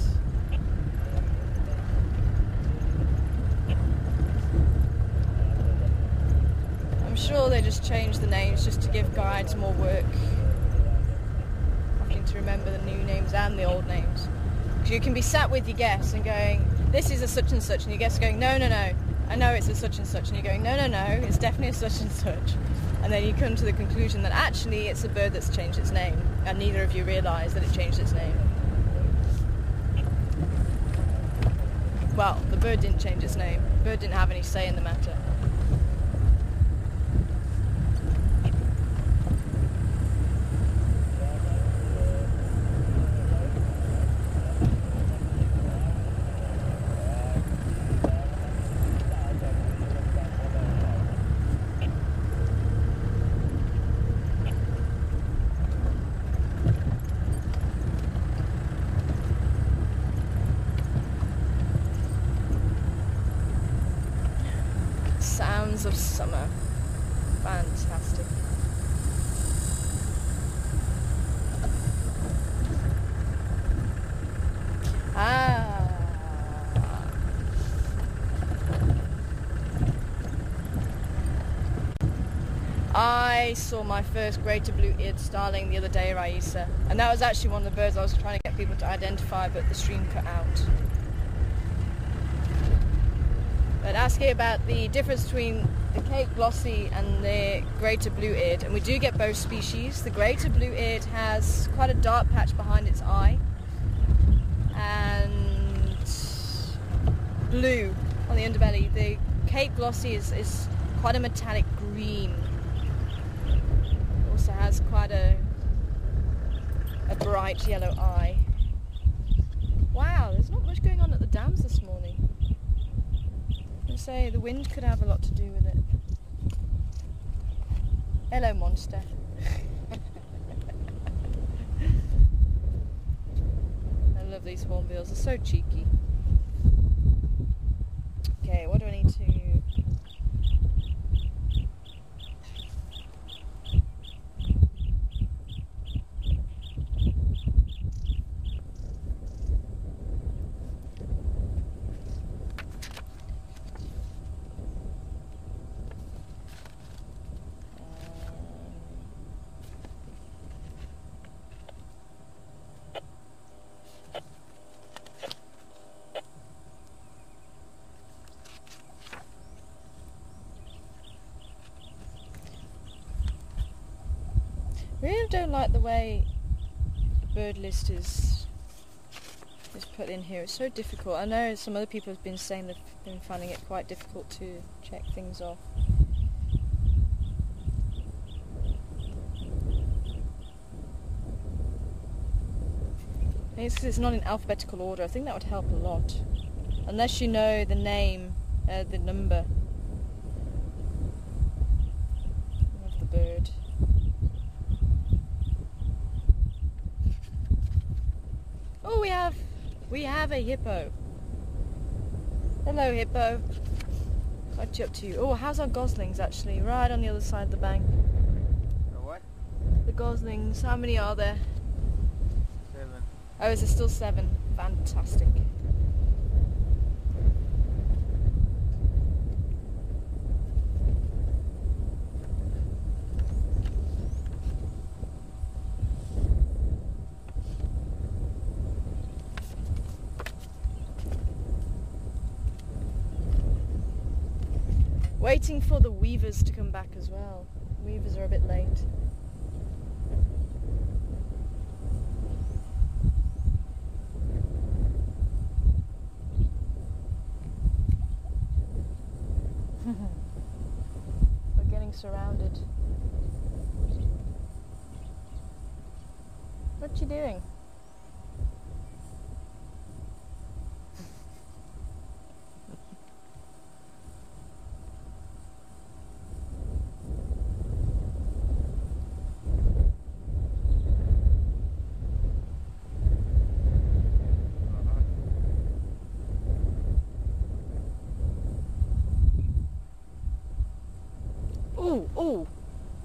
I'm sure they just changed the names just to give guides more work, having to remember the new names and the old names. Because you can be sat with your guests and going, this is a such and such, and your guests are going, no, I know it's a such and such, and you're going, no, it's definitely a such and such. And then you come to the conclusion that actually it's a bird that's changed its name, and neither of you realise that it changed its name. Well, the bird didn't change its name. The bird didn't have any say in the matter. Sounds of summer. Fantastic. I saw my first greater blue-eared starling the other day, Raisa, and that was actually one of the birds I was trying to get people to identify, but the stream cut out. But asking about the difference between the Cape Glossy and the greater blue-eared, and we do get both species. The greater blue-eared has quite a dark patch behind its eye and blue on the underbelly. The Cape Glossy is quite a metallic green. Also has quite a bright yellow eye. Wow, there's not much going on at the dams this morning. I say the wind could have a lot to do with it. Hello, monster. I love these hornbills, they're so cheeky. Okay, what do I need to... really don't like the way the bird list is put in here. It's so difficult. I know some other people have been saying they've been finding it quite difficult to check things off. It's because it's not in alphabetical order. I think that would help a lot. Unless you know the name, the number of the bird. Oh, we have a hippo. Hello, hippo. What's up to you? Oh, how's our goslings actually? Right on the other side of the bank. What? The goslings. How many are there? 7. Oh, is there still 7? Fantastic. Waiting for the weavers to come back as well. Weavers are a bit late. We're getting surrounded. What you doing?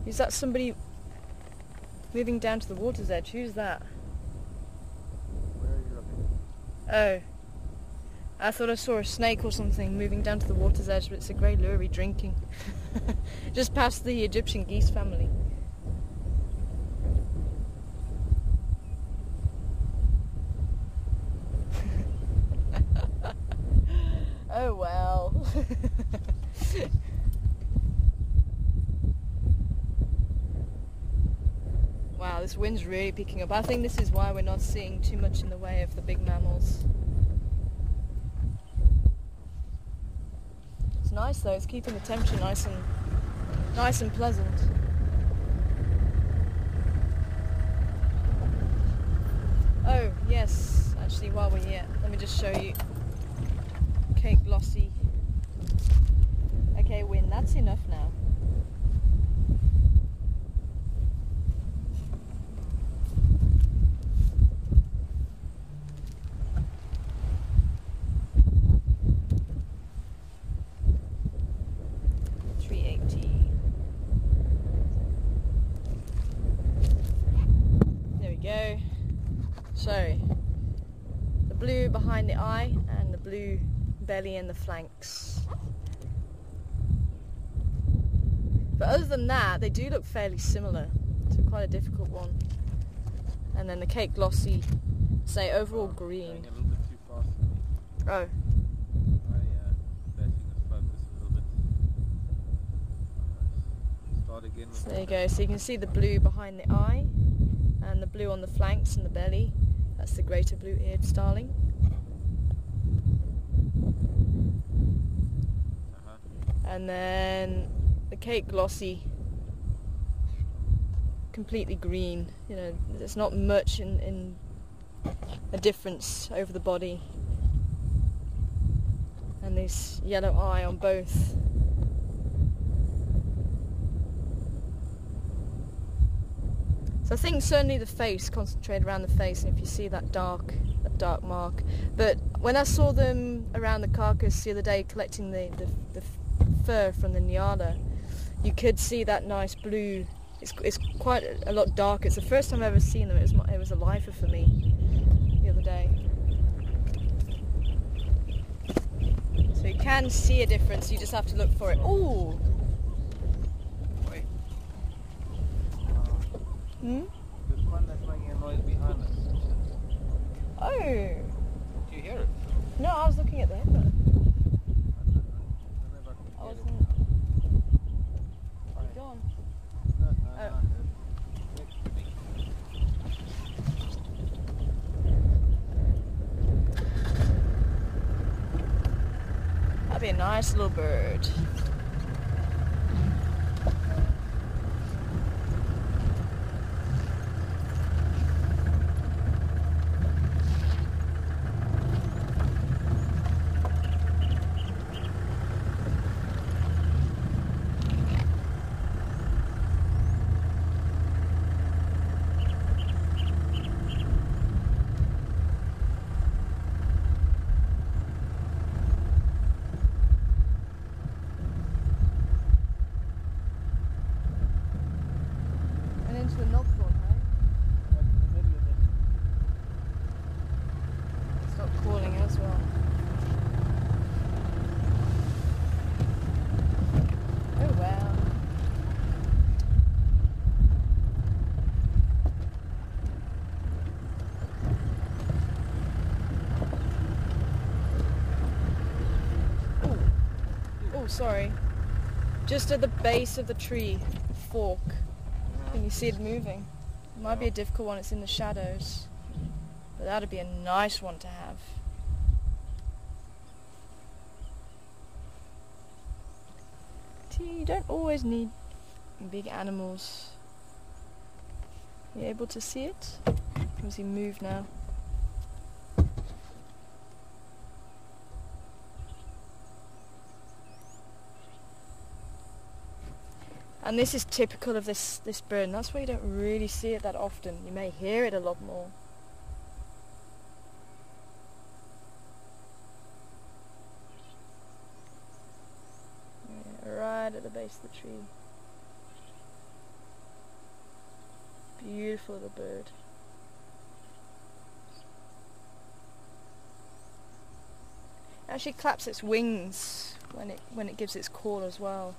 Is that somebody moving down to the water's edge? Who's that? Where are you looking? Oh. I thought I saw a snake or something moving down to the water's edge, but it's a grey lory drinking. Just past the Egyptian geese family. Oh well. Wow, this wind's really picking up. I think this is why we're not seeing too much in the way of the big mammals. It's nice though, it's keeping the temperature nice and pleasant. Oh yes, actually while we're here, let me just show you Cape Glossy. Okay, wind, that's enough now. Go. So the blue behind the eye and the blue belly and the flanks. But other than that, they do look fairly similar. It's quite a difficult one. And then the Cape Glossy, say overall green. Going a little bit too fast for me. Oh. Letting us focus a little bit. Start again. So there you go. So you can see the blue behind the eye. And the blue on the flanks and the belly, that's the greater blue-eared starling. And then the Cape Glossy, completely green. You know, there's not much in a difference over the body. And this yellow eye on both. So I think certainly the face, concentrate around the face, and if you see that dark mark. But when I saw them around the carcass the other day collecting the fur from the Nyala, you could see that nice blue. It's quite a lot darker. It's the first time I've ever seen them. It was a lifer for me the other day. So you can see a difference, you just have to look for it. Ooh! Hmm? There's one that's making a noise behind us. Oh! Do you hear it? No, I was looking at the heifer. I wasn't. You're gone. Oh. That'd be a nice little bird. Into the Nogthorn, right? That's in the middle of this. Stop calling as well. Oh well. Oh, sorry. Just at the base of the tree fork. Can you see it moving? It might be a difficult one, it's in the shadows. But that'd be a nice one to have. See, you don't always need big animals. Are you able to see it? Or does he move now? And this is typical of this bird, and that's why you don't really see it that often. You may hear it a lot more. Yeah, right at the base of the tree. Beautiful little bird. It actually claps its wings when it gives its call as well.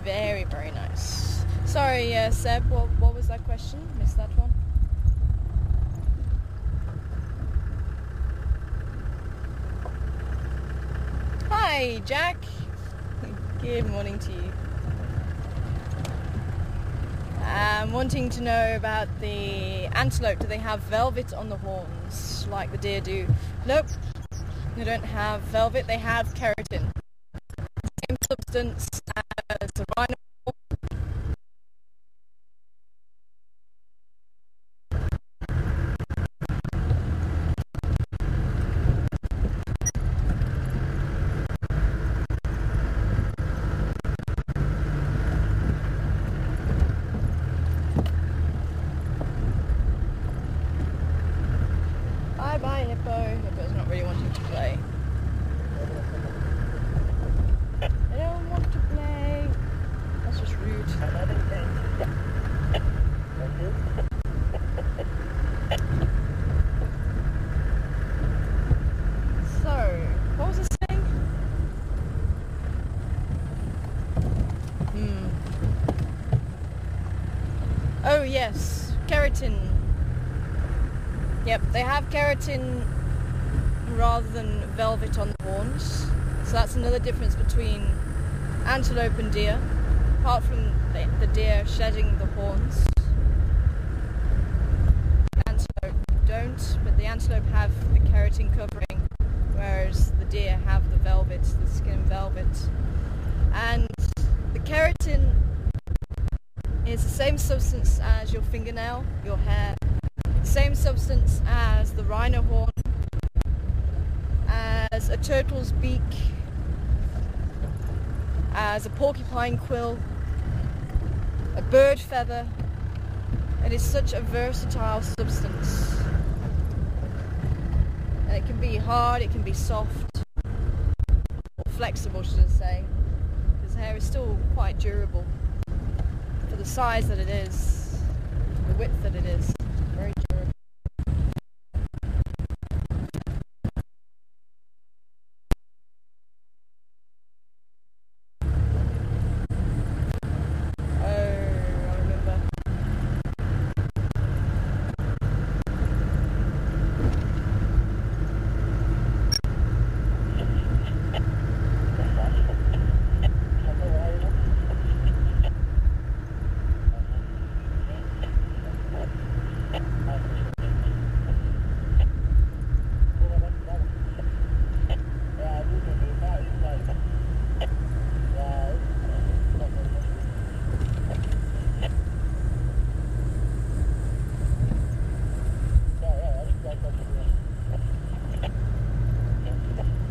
Very, very nice. Sorry, Seb, what was that question? Missed that one. Hi, Jack. Good morning to you. I'm wanting to know about the antelope. Do they have velvet on the horns like the deer do? Nope, they don't have velvet. They have keratin. Same substance as a rhino. Bye, Hippo. Hippo's not really wanting to play. They don't want to play. That's just rude. So, what was I saying? Oh yes, keratin. Yep, they have keratin rather than velvet on the horns. So that's another difference between antelope and deer. Apart from the deer shedding the horns. The antelope don't, but the antelope have the keratin covering, whereas the deer have the velvet, the skin velvet. And the keratin is the same substance as your fingernail, your hair. Same substance as the rhino horn, as a turtle's beak, as a porcupine quill, a bird feather. It is such a versatile substance. And it can be hard, it can be soft, or flexible should I say, because hair is still quite durable for the size that it is, the width that it is. Very durable.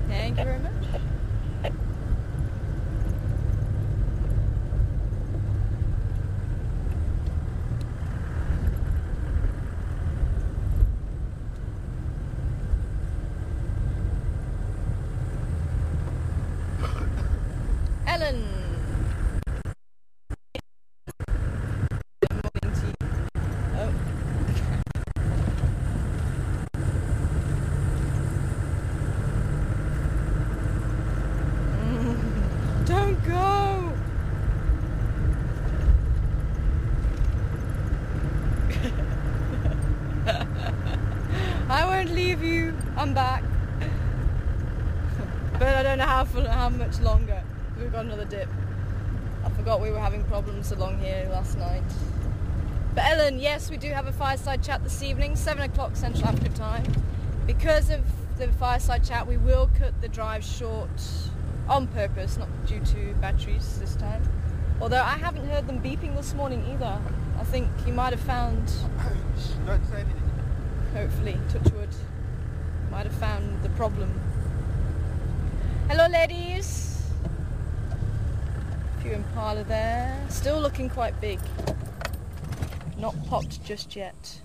Thank you very much. Ellen. Good morning to you. Oh. Don't go! I won't leave you. I'm back. But I don't know how much longer. We've got another dip. I forgot we were having problems along here last night. But Ellen, yes, we do have a fireside chat this evening, 7 o'clock Central African time. Because of the fireside chat, we will cut the drive short on purpose, not due to batteries this time. Although I haven't heard them beeping this morning either. I think you might have found... Don't say anything. Hopefully, touch wood, might have found the problem. Hello ladies! Few impala there. Still looking quite big. Not popped just yet.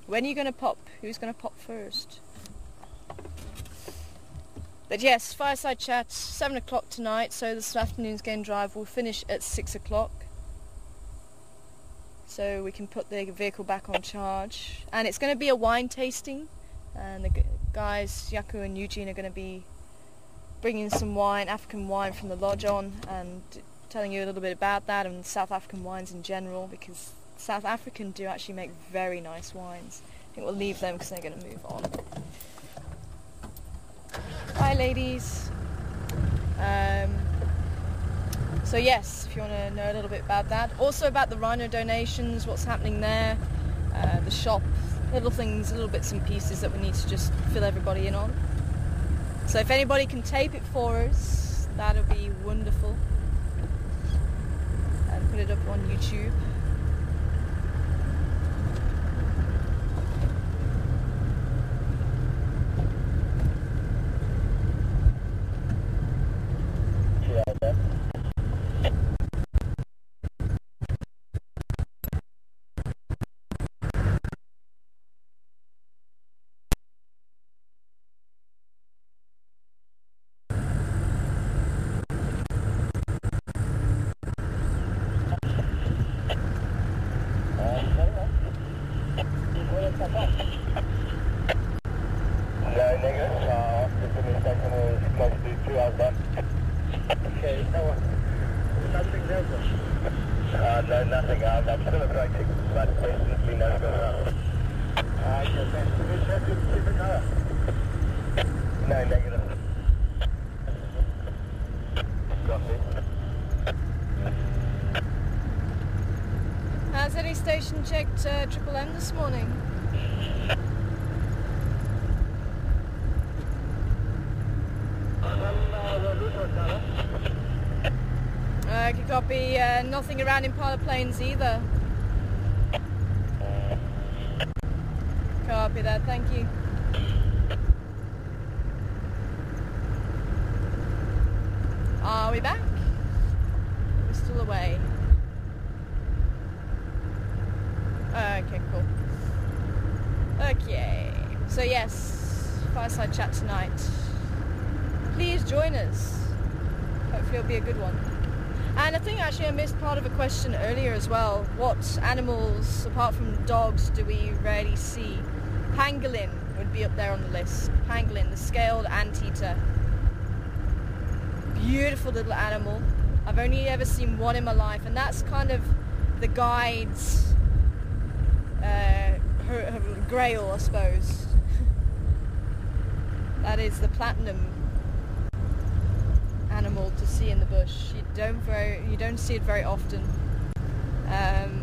When are you going to pop? Who's going to pop first? But yes, fireside chat, 7 o'clock tonight, so this afternoon's game drive will finish at 6 o'clock. So we can put the vehicle back on charge. And it's going to be a wine tasting. And the guys, Yaku and Eugene, are going to be bringing some wine, African wine from the lodge on, and telling you a little bit about that and South African wines in general, because South African do actually make very nice wines. I think we'll leave them because they're going to move on. Hi ladies. So yes, if you want to know a little bit about that. Also about the rhino donations, what's happening there, the shop, little things, little bits and pieces that we need to just fill everybody in on. So if anybody can tape it for us, that'll be wonderful. And put it up on YouTube. No, nothing. I'm still approaching, but definitely no going No, negative. Has any station checked Triple M this morning? Could copy. Nothing around Impala Plains either. Copy that, thank you. Are we back? We're still away. Okay, cool. Okay, so yes, fireside chat tonight. Please join us. Hopefully it'll be a good one. And I think actually I missed part of a question earlier as well. What animals, apart from dogs, do we rarely see? Pangolin would be up there on the list. Pangolin, the scaled anteater. Beautiful little animal. I've only ever seen one in my life, and that's kind of the guide's her grail, I suppose. That is the platinum animal to see in the bush. You don't see it very often.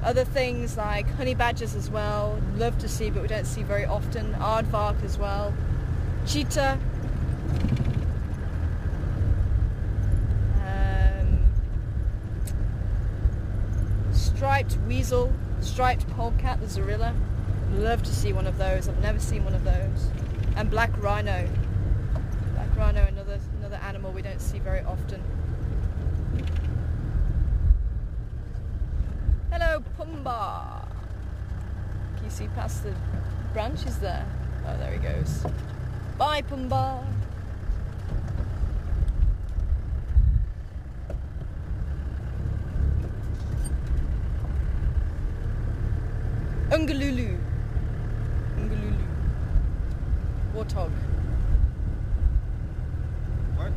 Other things like honey badgers as well, love to see, but we don't see very often. Aardvark as well. Cheetah. Striped weasel, striped polecat, the zorilla. Love to see one of those. I've never seen one of those. And black rhino. Black rhino, another animal we don't see very often. Hello, Pumba. Can you see past the branches there? Oh, there he goes. Bye, Pumba. Ungalulu. Ungalulu. Warthog. What?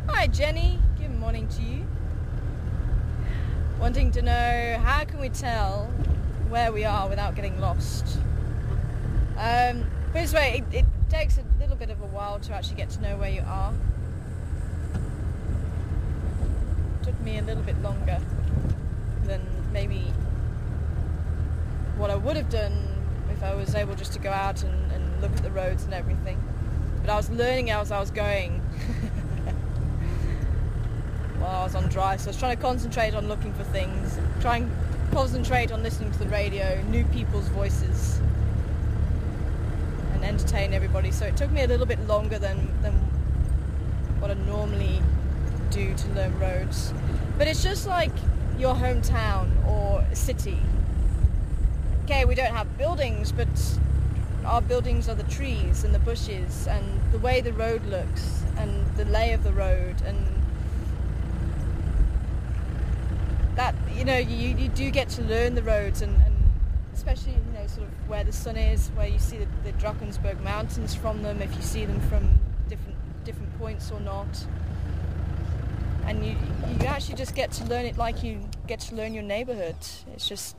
Hi Jenny, good morning to you. Wanting to know how can we tell where we are without getting lost? But this way, it takes a little bit of a while to actually get to know where you are. It took me a little bit longer than maybe what I would have done if I was able just to go out and look at the roads and everything. But I was learning as I was going while I was on drive, so I was trying to concentrate on looking for things, try and concentrate on listening to the radio, new people's voices, and entertain everybody. So it took me a little bit longer than what I normally do to learn roads. But it's just like your hometown or a city. Okay, we don't have buildings, but our buildings are the trees and the bushes and the way the road looks and the lay of the road, and that, you know, you do get to learn the roads, and especially, you know, sort of where the sun is, where you see the Drakensberg Mountains from them, if you see them from different points or not. And you actually just get to learn it like you get to learn your neighbourhood. It's just,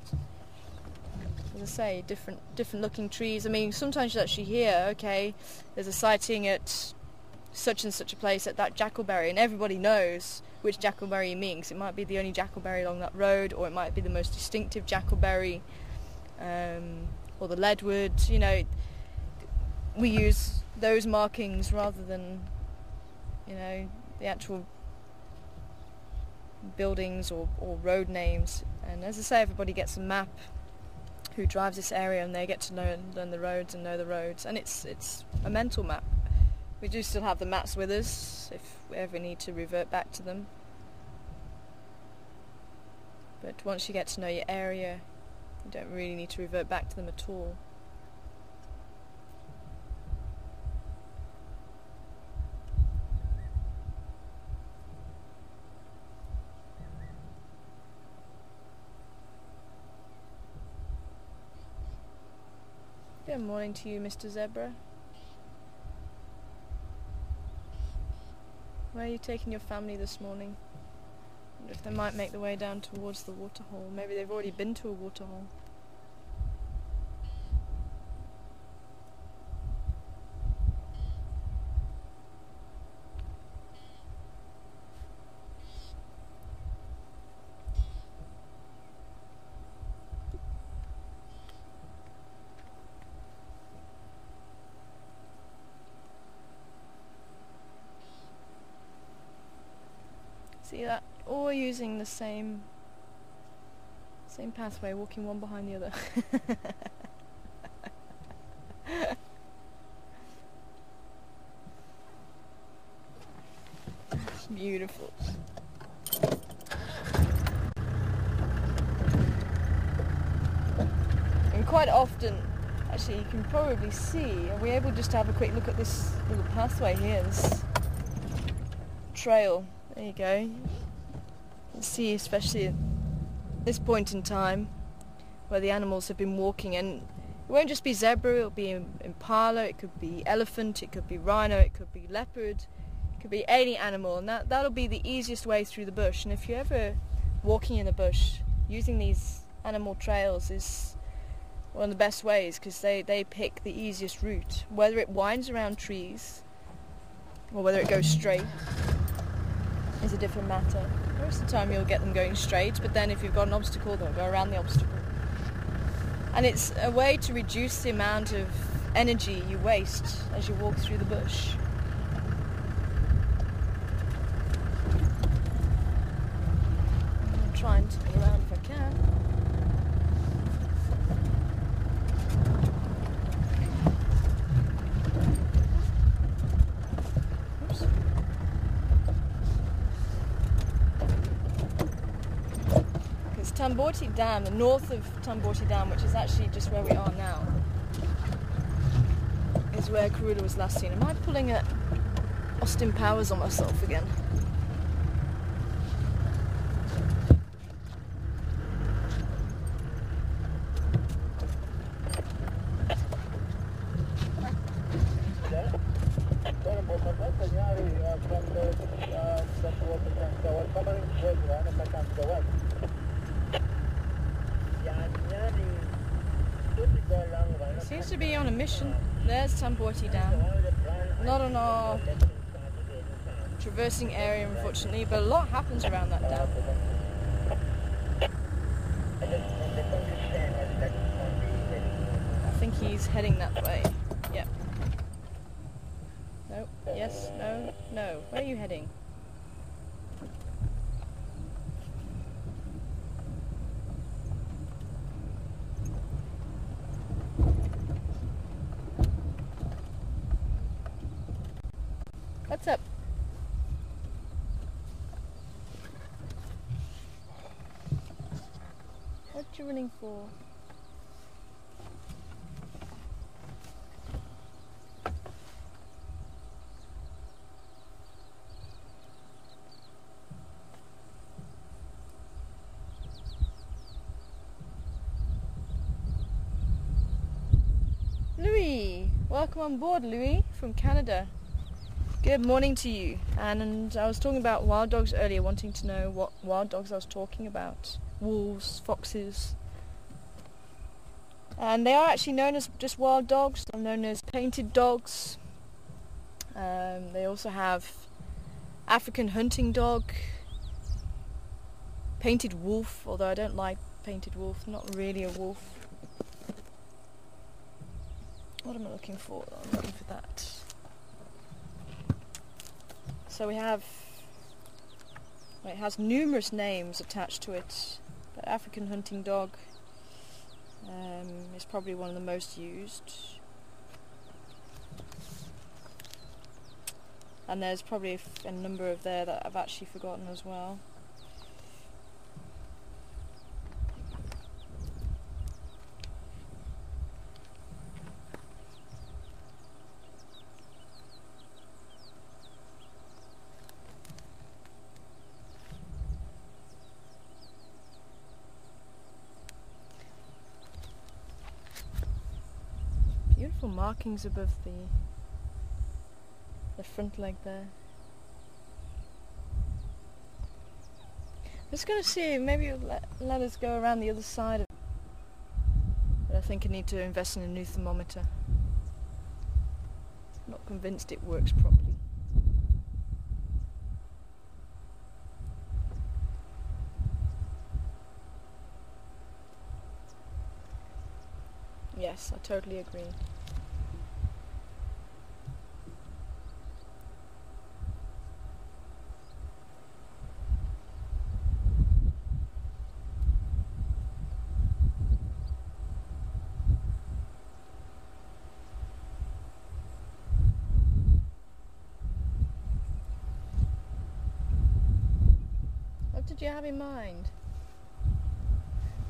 as I say, different looking trees. I mean, sometimes you actually hear, okay, there's a sighting at such and such a place at that jackalberry, and everybody knows which jackalberry you mean, 'cause it might be the only jackalberry along that road, or it might be the most distinctive jackalberry, or the leadwood. You know, we use those markings rather than, you know, the actual buildings or road names. And as I say, everybody gets a map who drives this area, and they get to learn the roads and know the roads, and it's a mental map. We do still have the maps with us if we ever need to revert back to them, but once you get to know your area, you don't really need to revert back to them at all. Good morning to you, Mr. Zebra. Where are you taking your family this morning? I wonder if they might make their way down towards the waterhole. Maybe they've already been to a waterhole. See that? All using the same pathway, walking one behind the other. Beautiful. And quite often, actually, you can probably see, are we able just to have a quick look at this little pathway here, this trail? There you go. You can see, especially at this point in time, where the animals have been walking, and it won't just be zebra, it'll be impala, it could be elephant, it could be rhino, it could be leopard, it could be any animal, and that'll be the easiest way through the bush. And if you're ever walking in the bush, using these animal trails is one of the best ways, because they pick the easiest route, whether it winds around trees or whether it goes straight is a different matter. Most of the time you'll get them going straight, but then if you've got an obstacle, they'll go around the obstacle. And it's a way to reduce the amount of energy you waste as you walk through the bush. I'm trying to turn around if I can. Tamborti Dam, the north of Tamborti Dam, which is actually just where we are now, is where Karula was last seen. Am I pulling a Austin Powers on myself again? Seems to be on a mission. There's Tamborti Dam. Not on our traversing area, unfortunately, but a lot happens around that dam. I think he's heading that way. Yep. No, yes, no, no. Where are you heading? What's up? you running for? Louis! Welcome on board, Louis, from Canada. Good morning to you. And I was talking about wild dogs earlier, wanting to know what wild dogs I was talking about. Wolves, foxes. And they are actually known as just wild dogs. They're known as painted dogs. They also have African hunting dog, painted wolf, although I don't like painted wolf, not really a wolf. What am I looking for? I'm looking for that. So we have, well, it has numerous names attached to it, but African hunting dog is probably one of the most used. And there's probably a number of there that I've actually forgotten as well. Beautiful markings above the front leg there. I'm just going to see, maybe it'll let us go around the other side of it. But I think I need to invest in a new thermometer. I'm not convinced it works properly. Yes, I totally agree. What did you have in mind?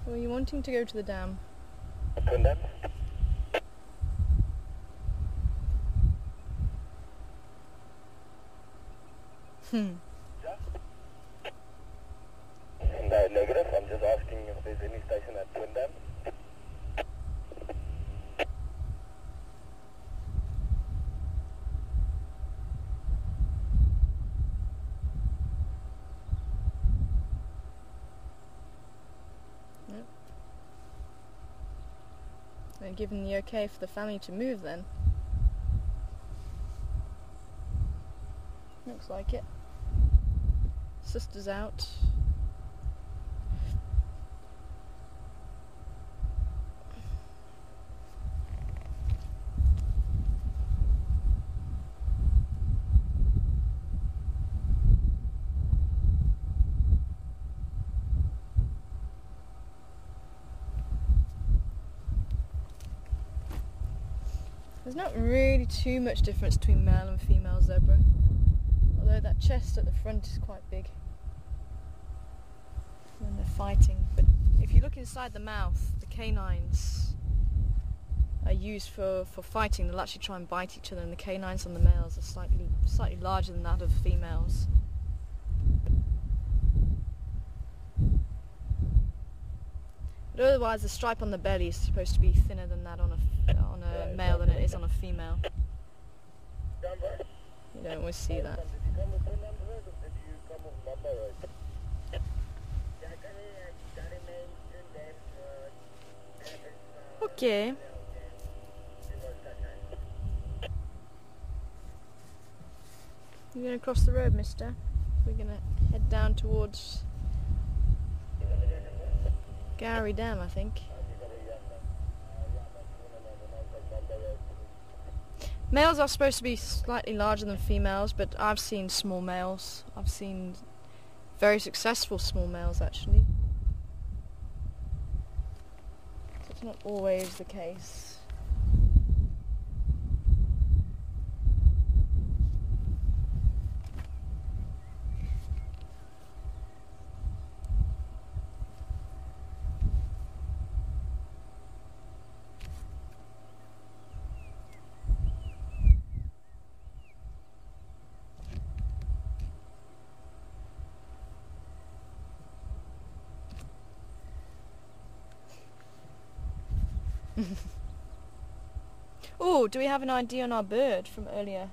Were you wanting to go to the dam? Condemn. No, negative. I'm just asking if there's any station at Twindam. Nope. They're giving the okay for the family to move then. Looks like it. Sister's out. There's not really too much difference between male and female zebra, although that chest at the front is quite big when they're fighting. But if you look inside the mouth, the canines are used for fighting. They'll actually try and bite each other, and the canines on the males are slightly larger than that of females. But otherwise, the stripe on the belly is supposed to be thinner than that on a male than it is on a female. You don't always see that. Okay. You're going to cross the road, mister. We're going to head down towards Gowrie Dam, I think. Males are supposed to be slightly larger than females, but I've seen small males. I've seen very successful small males, actually. So it's not always the case. Oh, do we have an ID on our bird from earlier?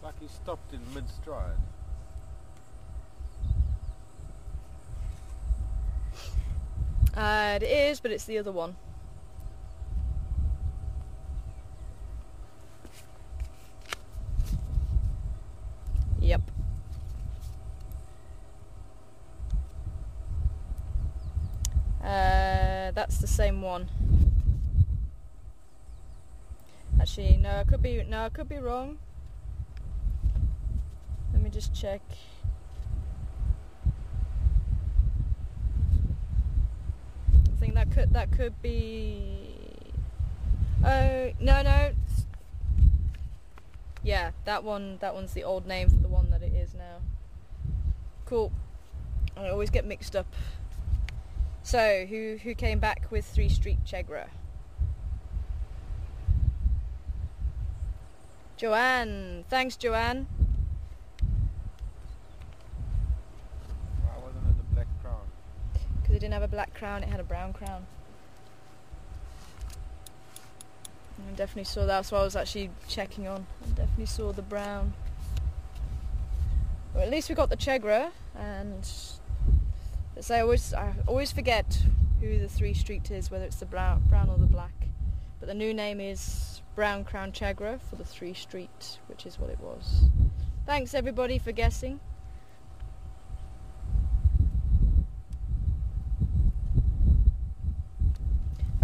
Like he stopped in mid-stride. It is, but it's the other one. Yep. That's the same one. Actually, no, I could be wrong. Let me just check. I think that could be. Oh no. Yeah, that one's the old name for the one that it is now. Cool. I always get mixed up. So, who came back with 3 Street Chegra? Joanne. Thanks, Joanne. Why wasn't it the black crown? Because it didn't have a black crown, it had a brown crown. I definitely saw that. That's what I was actually checking on. I definitely saw the brown. Well, at least we got the Chegra, and as I always forget who the 3 Street is, whether it's the brown or the black. But the new name is Brown Crown Chegra for the 3 Street, which is what it was. Thanks everybody for guessing.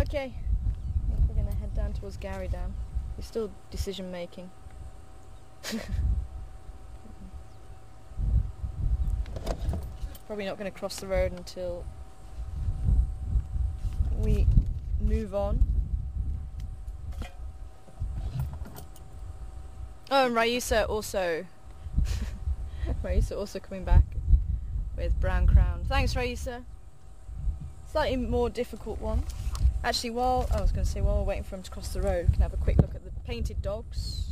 Okay. I think we're going to head down towards Gary Dam. He's still decision making. Probably not going to cross the road until we move on. Oh, and Raisa also coming back with Brown Crown. Thanks, Raisa. Slightly more difficult one. Actually, while we're waiting for him to cross the road, we can have a quick look at the painted dogs.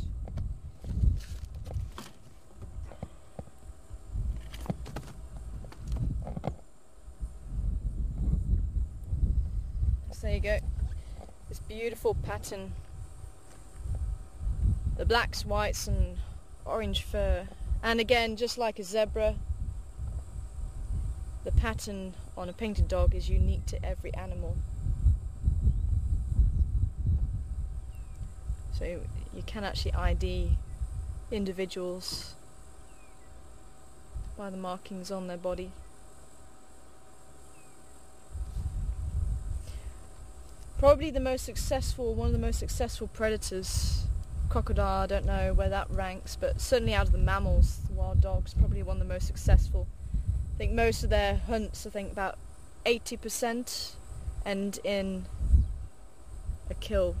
So there you go. This beautiful pattern. The blacks, whites and orange fur. And again, just like a zebra, the pattern on a painted dog is unique to every animal. So you can actually ID individuals by the markings on their body. Probably one of the most successful predators. Crocodile, I don't know where that ranks, but certainly out of the mammals, the wild dogs, probably one of the most successful. I think most of their hunts, about 80% end in a kill.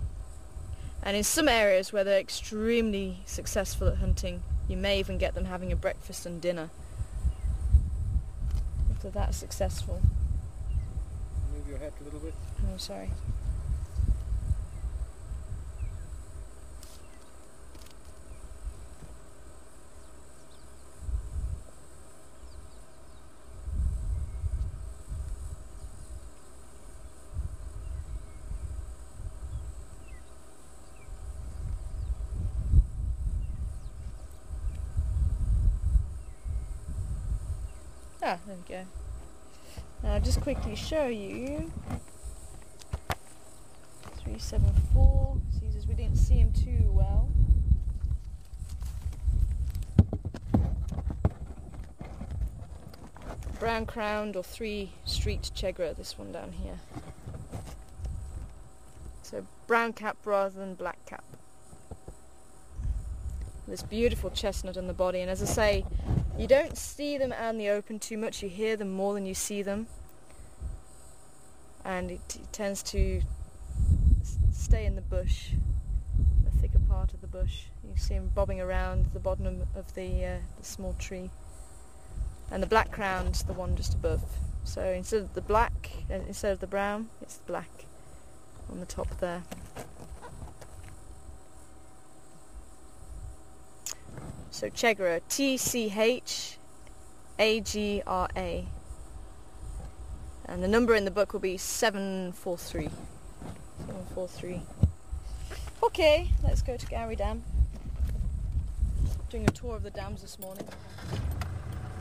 And in some areas where they're extremely successful at hunting, you may even get them having a breakfast and dinner if they're that successful. Move your head a little bit. Oh, sorry. Ah, there we go. Now I'll just quickly show you 374. Caesars, we didn't see him too well. Brown crowned or 3 Street Chegra, this one down here. So brown cap rather than black cap. This beautiful chestnut on the body, and as I say, you don't see them out in the open too much, you hear them more than you see them. And it tends to stay in the bush, the thicker part of the bush. You see them bobbing around the bottom of the small tree. And the black crown's the one just above. So instead of the black, instead of the brown, it's the black on the top there. So Tchegra, T-C-H-A-G-R-A. And the number in the book will be 743. 743. Okay, let's go to Gowrie Dam. Doing a tour of the dams this morning,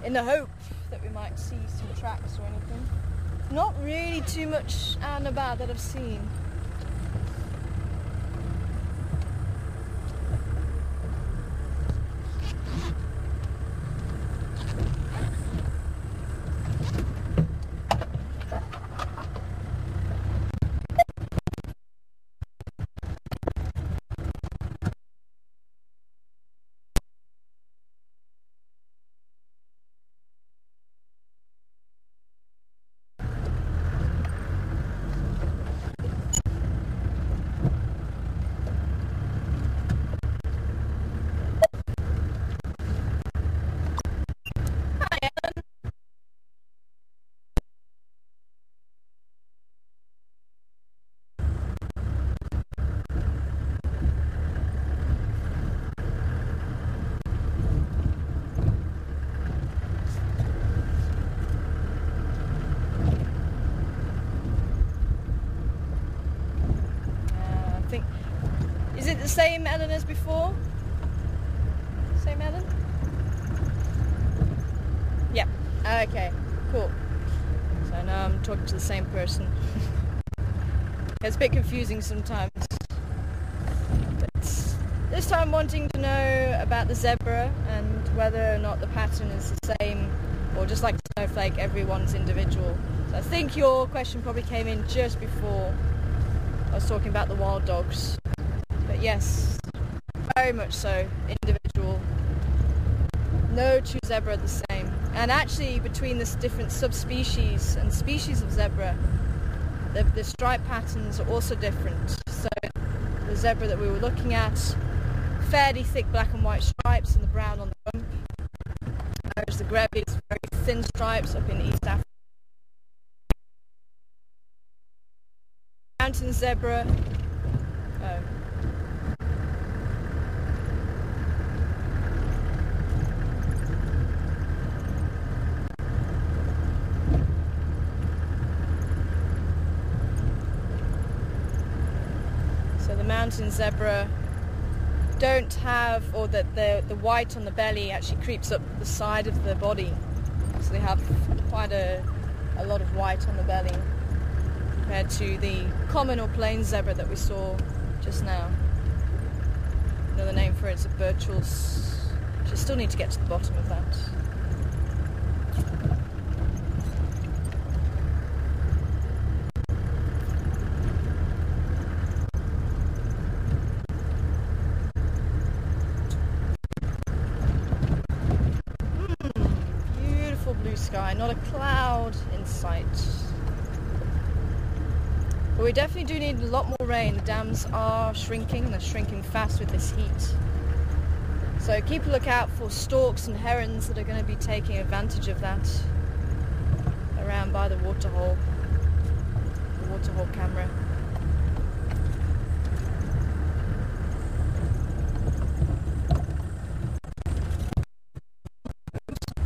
in the hope that we might see some tracks or anything. Not really too much out and about that I've seen. Is it the same Ellen as before? Same Ellen? Yep. Okay, cool. So now I'm talking to the same person. It's a bit confusing sometimes. But this time wanting to know about the zebra and whether or not the pattern is the same or just like the snowflake, everyone's individual. So I think your question probably came in just before I was talking about the wild dogs. But yes, very much so, individual. No two zebra are the same. And actually between the different subspecies and species of zebra, the stripe patterns are also different. So the zebra that we were looking at, fairly thick black and white stripes and the brown on the rump. Whereas the grevy's very thin stripes up in East Africa. Mountain zebra. Oh. Mountain zebra don't have, or that the white on the belly actually creeps up the side of the body, so they have quite a lot of white on the belly compared to the common or plain zebra that we saw just now. Another name for it is a Burchell's. I still need to get to the bottom of that. Sky, not a cloud in sight. But we definitely do need a lot more rain. The dams are shrinking, they're shrinking fast with this heat. So keep a lookout for storks and herons that are going to be taking advantage of that around by the waterhole camera.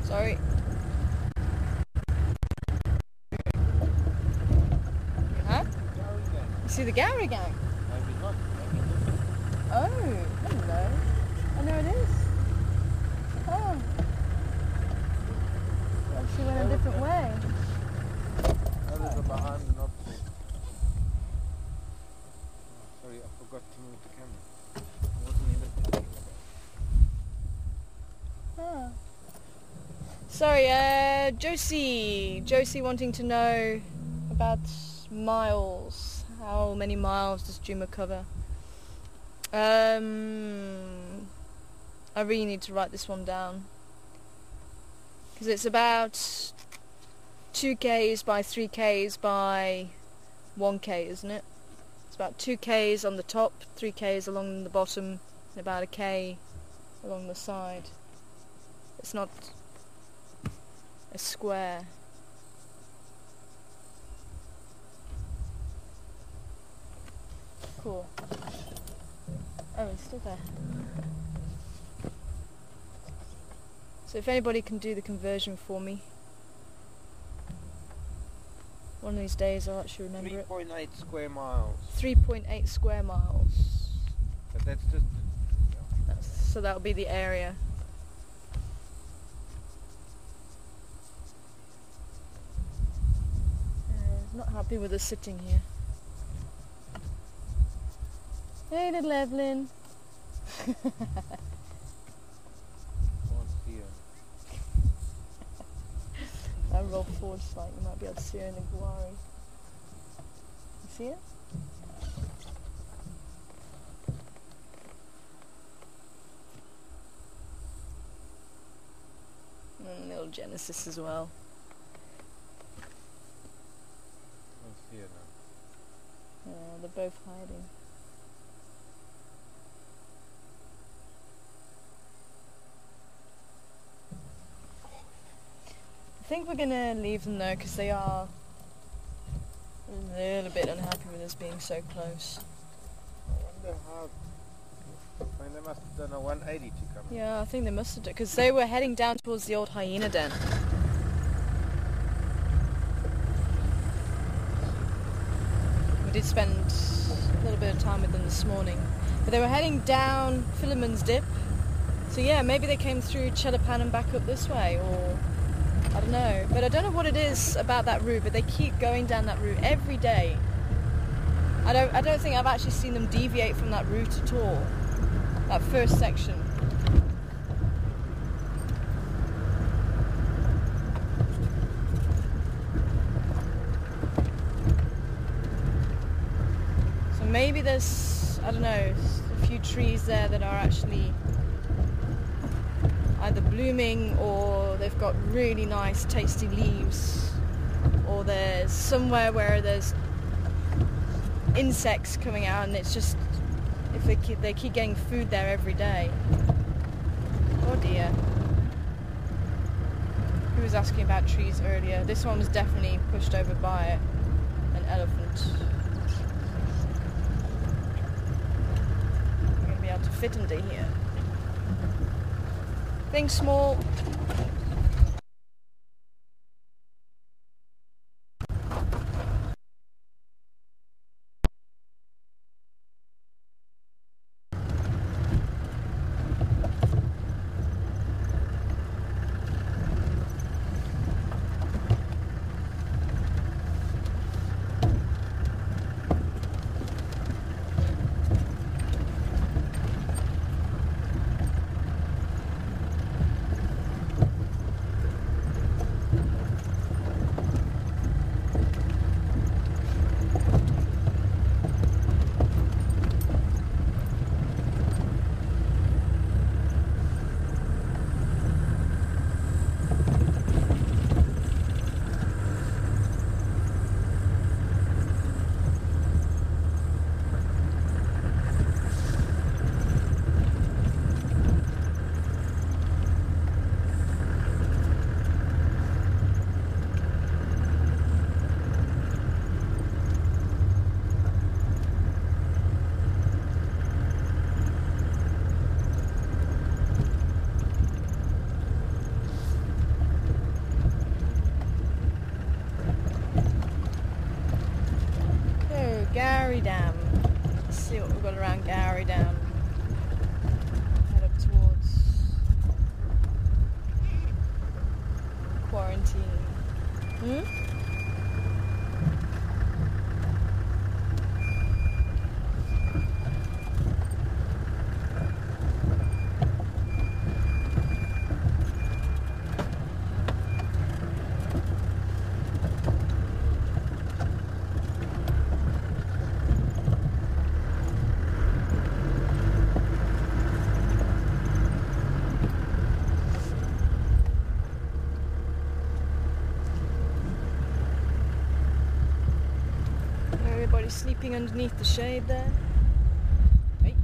Sorry. See the Gowrie Gang? Maybe not. Oh, hello. I know it is. Oh. She went a different way. Others are behind and opposite. Sorry, I forgot to move the camera. I wasn't even thinking about it. Sorry, Josie wanting to know about miles. How many miles does Juma cover? I really need to write this one down. Because it's about 2Ks by 3Ks by 1K, isn't it? It's about 2Ks on the top, 3Ks along the bottom, and about a K along the side. It's not a square. Cool. Oh, it's still there. So if anybody can do the conversion for me, one of these days I'll actually remember it. 3.8 square miles. 3.8 square miles. But that's just... So that'll be the area. Not happy with us sitting here. Hey little Evelyn. Can't see her. I roll forward slightly, you might be able to see her in the Guari. You see it? And little Genesis as well. Can't see her now. They're both hiding. I think we're gonna leave them though, because they are a little bit unhappy with us being so close. I wonder how... I mean, they must have done a 180 to come. Yeah, I think they must have done, because they were heading down towards the old hyena den. We did spend a little bit of time with them this morning, but they were heading down Philemon's Dip. So yeah, maybe they came through Chelapan and back up this way, or I don't know. But I don't know what it is about that route, but they keep going down that route every day. I don't think I've actually seen them deviate from that route at all. That first section. So maybe there's, I don't know, a few trees there that are actually either blooming or they've got really nice tasty leaves, or there's somewhere where there's insects coming out and it's just, if they keep getting food there every day. Oh dear. Who was asking about trees earlier? This one was definitely pushed over by an elephant. We're going to be able to fit under here. Think small. Gowrie Dam. Let's see what we've got around Gowrie Dam. Head up towards Quarantine. Everybody's sleeping underneath the shade there. Hey.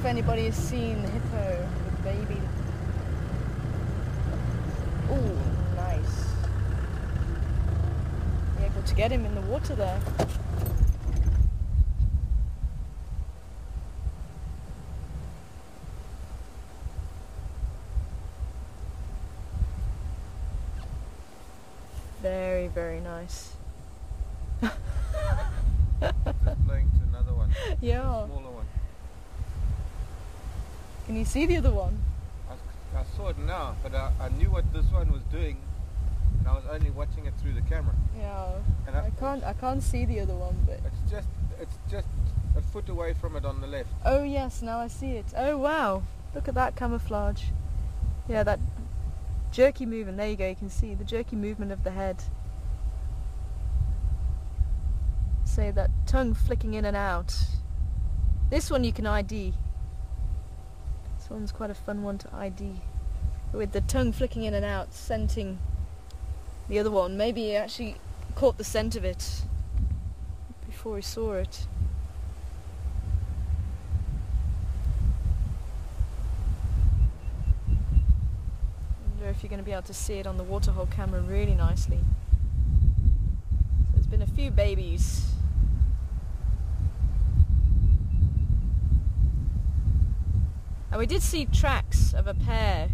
if anybody has seen the hippo with baby. Ooh, nice. You're able to get him in the water there. Very, very nice. Just blowing to another one. Yeah. A smaller one. Can you see the other one? I saw it now, but I knew what this one was doing, and I was only watching it through the camera. Yeah. And I can't see the other one, but It's just a foot away from it on the left. oh yes, now I see it. Oh wow, look at that camouflage. Yeah, that jerky movement. There you go. You can see the jerky movement of the head. Say that tongue flicking in and out. This one you can ID. This one's quite a fun one to ID. With the tongue flicking in and out, scenting the other one. Maybe he actually caught the scent of it before he saw it. I wonder if you're going to be able to see it on the waterhole camera really nicely. So there's been a few babies. And we did see tracks of a pair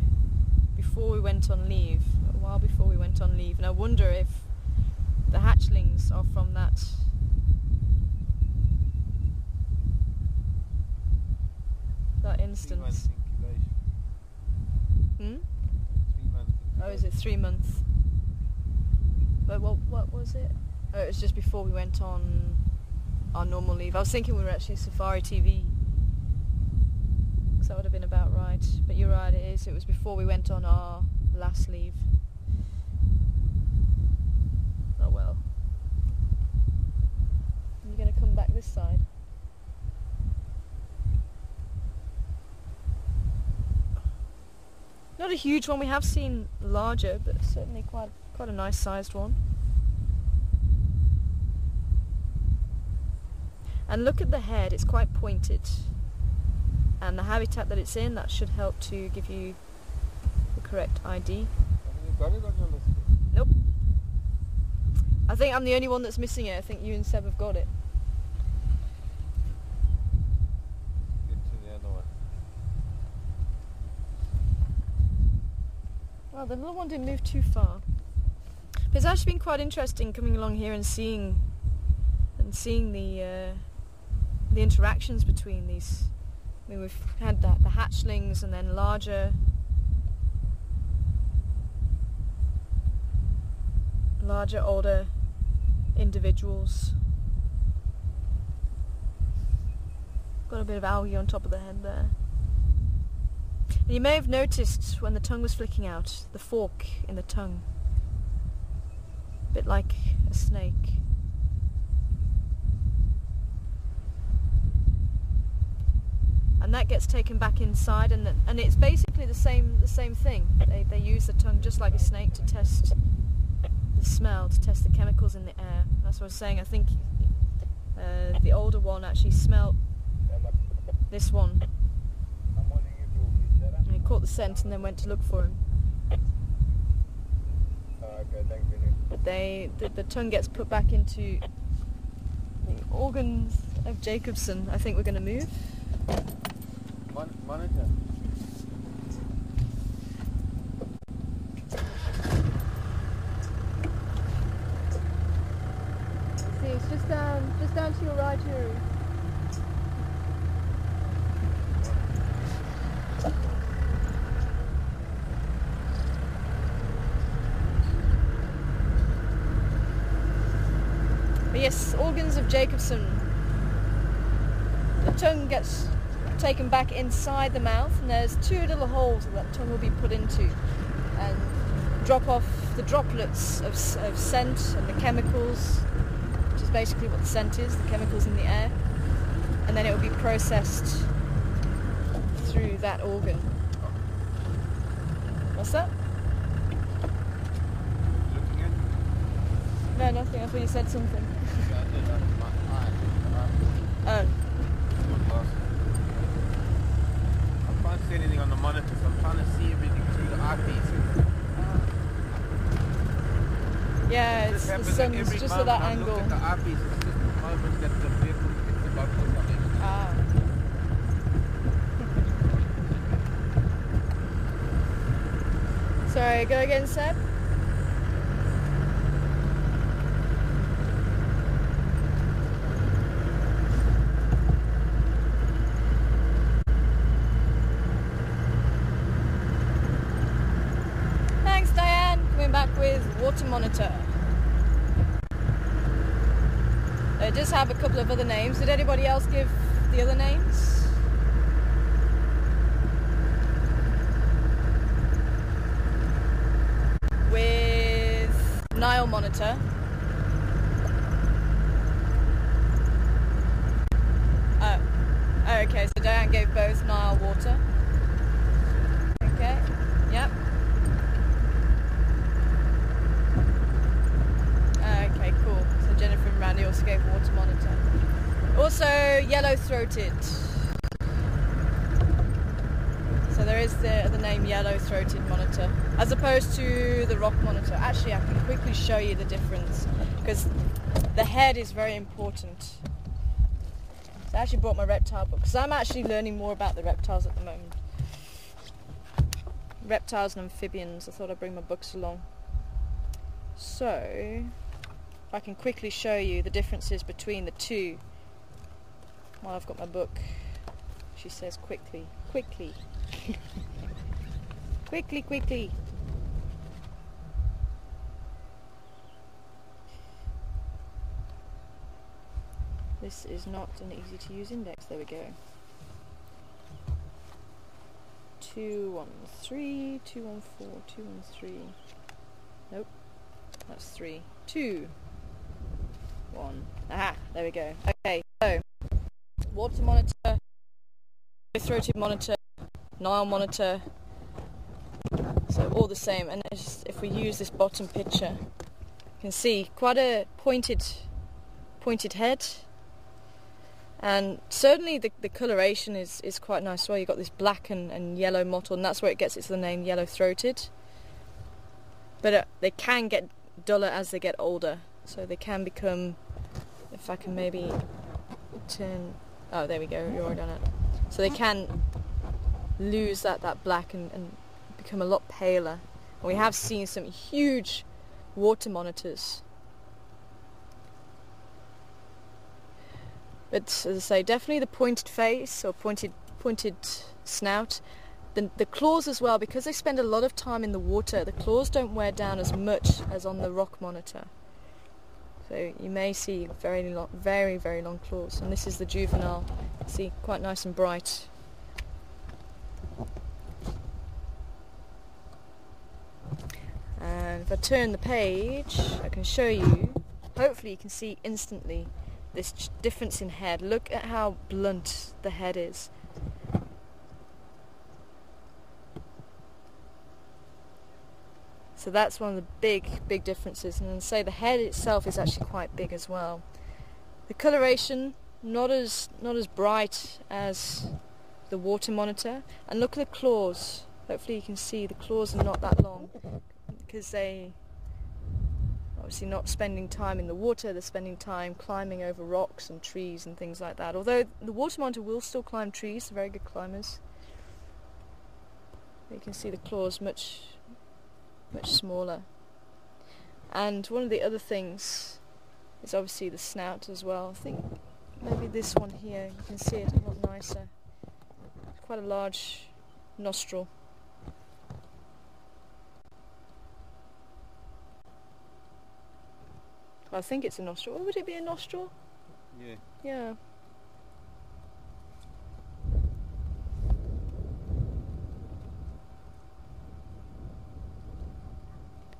before we went on leave, a while before we went on leave, and I wonder if the hatchlings are from that instance. 3 months incubation. 3 months incubation. Oh, is it 3 months? But what was it? Oh, it was just before we went on our normal leave. I was thinking we were actually Safari TV. That would have been about right, but you're right, it is. It was before we went on our last leave. Oh well. Are you going to come back this side? Not a huge one. We have seen larger, but certainly quite a nice sized one. And look at the head; it's quite pointed. And the habitat that it's in, that should help to give you the correct ID. Have you got it on your list? Nope. I think I'm the only one that's missing it. I think you and Seb have got it. Get to the other one. Well, the little one didn't move too far. But it's actually been quite interesting coming along here and seeing the interactions between these. I mean, we've had the hatchlings and then larger older individuals. Got a bit of algae on top of the head there. And you may have noticed when the tongue was flicking out, the fork in the tongue. A bit like a snake. And that gets taken back inside, and it's basically the same thing. They use the tongue just like a snake to test the smell, to test the chemicals in the air. That's what I was saying. I think the older one actually smelled this one, and he caught the scent and then went to look for him. Okay, thank you. But the tongue gets put back into the organs of Jacobson. I think we're going to move. Monitor. See, it's just down to your right here. But yes, organs of Jacobson. The tongue gets taken back inside the mouth, and there's 2 little holes that tongue will be put into, and drop off the droplets of scent and the chemicals, which is basically what the scent is, the chemicals in the air, and then it will be processed through that organ. What's that? Looking at it? No, nothing. I thought you said something. Yeah, I did. My eye. Oh. My glasses. see anything on the monitor, so I'm trying to see everything through the eyepieces. Yeah, it's the sun's just at that angle. Look at the eyepiece, it's just the moment that the vehicle hits the bump or something. Ah. Sorry, go again, Seb. Thanks, Diane. Coming back with water monitor. It does have a couple of other names. Did anybody else give the other names? With Nile monitor. Oh, okay, so Diane gave both Nile water. Okay, yep. Okay, cool. So Jennifer and Randy also gave water monitor. Also yellow-throated. So there is the name yellow-throated monitor, as opposed to the rock monitor. Actually, I can quickly show you the difference, because the head is very important. So I actually brought my reptile book, because I'm actually learning more about the reptiles at the moment. Reptiles and amphibians. I thought I'd bring my books along. So I can quickly show you the differences between the two while I've got my book. She says quickly. Quickly. Quickly. This is not an easy to use index. There we go. 213, 214, 213. Nope. That's 3. 2. 1. Aha, there we go. Okay, so water monitor, throated monitor, Nile monitor, so all the same. And if we use this bottom picture, you can see quite a pointed head, and certainly the coloration is quite nice as well. You've got this black and yellow mottled, and that's where it gets its name yellow-throated. But they can get duller as they get older, so they can become, if I can maybe turn, oh there we go, you're already on it. So they can lose that black and become a lot paler. And we have seen some huge water monitors. But as I say, definitely the pointed face or pointed snout. The claws as well, because they spend a lot of time in the water, the claws don't wear down as much as on the rock monitor. So you may see very long claws. And this is the juvenile. See, quite nice and bright. And if I turn the page, I can show you, hopefully you can see instantly this difference in head. Look at how blunt the head is. So that's one of the big differences. And say the head itself is actually quite big as well. The coloration not as bright as the water monitor. And look at the claws. Hopefully you can see the claws are not that long, because they obviously not spending time in the water, they're spending time climbing over rocks and trees and things like that. Although the water monitor will still climb trees, they're very good climbers. You can see the claws much smaller. And one of the other things is obviously the snout as well. I think maybe this one here, you can see it a lot nicer. It's quite a large nostril. I think it's a nostril. Or would it be a nostril? Yeah. Yeah.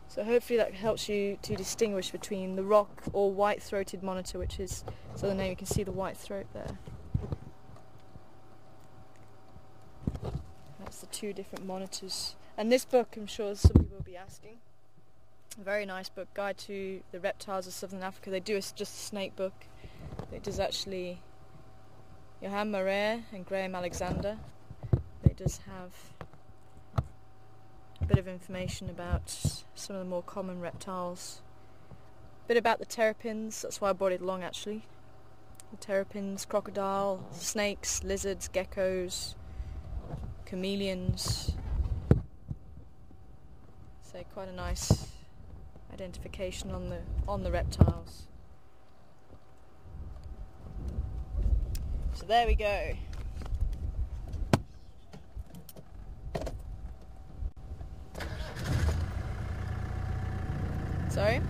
So hopefully that helps you to distinguish between the rock or white-throated monitor, which is, so the name, you can see the white throat there. That's the two different monitors. And this book, I'm sure some people will be asking. A very nice book, Guide to the Reptiles of Southern Africa. They do just a snake book. It does actually Johan Marais and Graham Alexander. it does have a bit of information about some of the more common reptiles. A bit about the terrapins, that's why I brought it along actually. The terrapins, crocodile, snakes, lizards, geckos, chameleons. So quite a nice identification on the reptiles. So there we go. Sorry?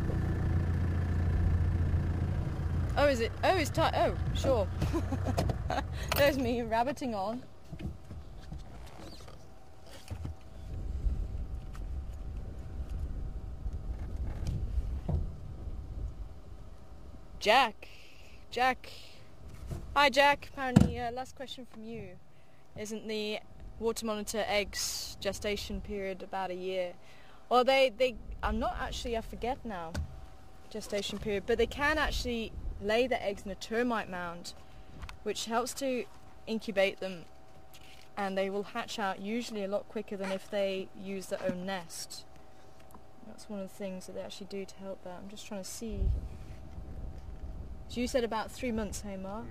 Oh, is it? Oh, it's time. Oh, sure. There's me rabbiting on. Jack. Hi, Jack. Apparently, last question from you. Isn't the water monitor eggs gestation period about a year? Well, I'm not actually, I forget now, gestation period, but they can actually lay the eggs in a termite mound, which helps to incubate them, and they will hatch out usually a lot quicker than if they use their own nest. That's one of the things that they actually do to help that. I'm just trying to see. So you said about 3 months, hey Mark?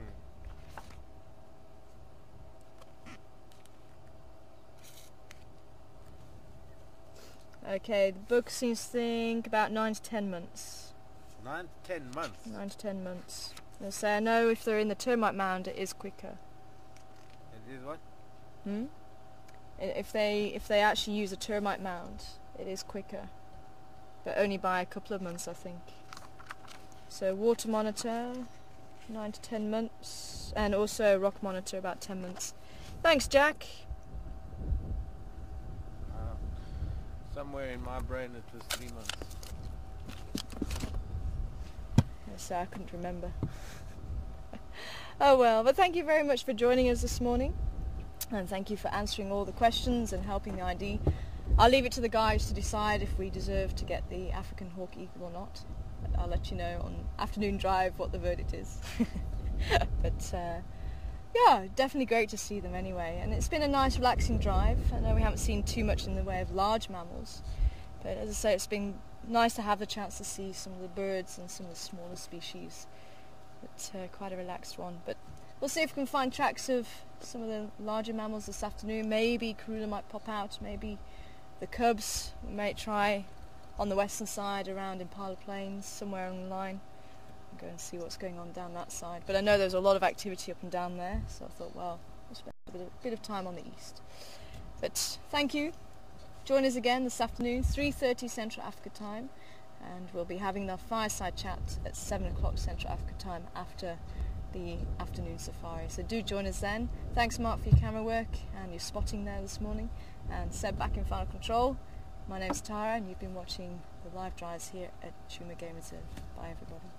Okay, the book seems to think about 9 to 10 months. 9 to 10 months? 9 to 10 months. They say I know if they're in the termite mound it is quicker. It is what? If they actually use a termite mound, it is quicker. But only by a couple of months, I think. So water monitor, 9 to 10 months. And also rock monitor, about 10 months. Thanks, Jack. Somewhere in my brain it was 3 months. So I couldn't remember. Oh well, but thank you very much for joining us this morning, and thank you for answering all the questions and helping the ID. I'll leave it to the guys to decide if we deserve to get the African hawk eagle or not. I'll let you know on afternoon drive what the verdict is. But yeah, definitely great to see them anyway, and it's been a nice relaxing drive. I know we haven't seen too much in the way of large mammals, but as I say, it's been nice to have the chance to see some of the birds and some of the smaller species. It's quite a relaxed one, but we'll see if we can find tracks of some of the larger mammals this afternoon. Maybe Karula might pop out, maybe the cubs. We might try on the western side around Impala Plains, somewhere on the line, and go and see what's going on down that side. But I know there's a lot of activity up and down there, so I thought, well, we'll spend a bit of time on the east. But thank you. Join us again this afternoon, 3:30 Central Africa time, and we'll be having the fireside chat at 7 o'clock Central Africa time after the afternoon safari. So do join us then. Thanks, Mark, for your camera work and your spotting there this morning. And Seb back in final control. My name's Tara, and you've been watching the live drives here at Chuma Game Reserve. Bye, everybody.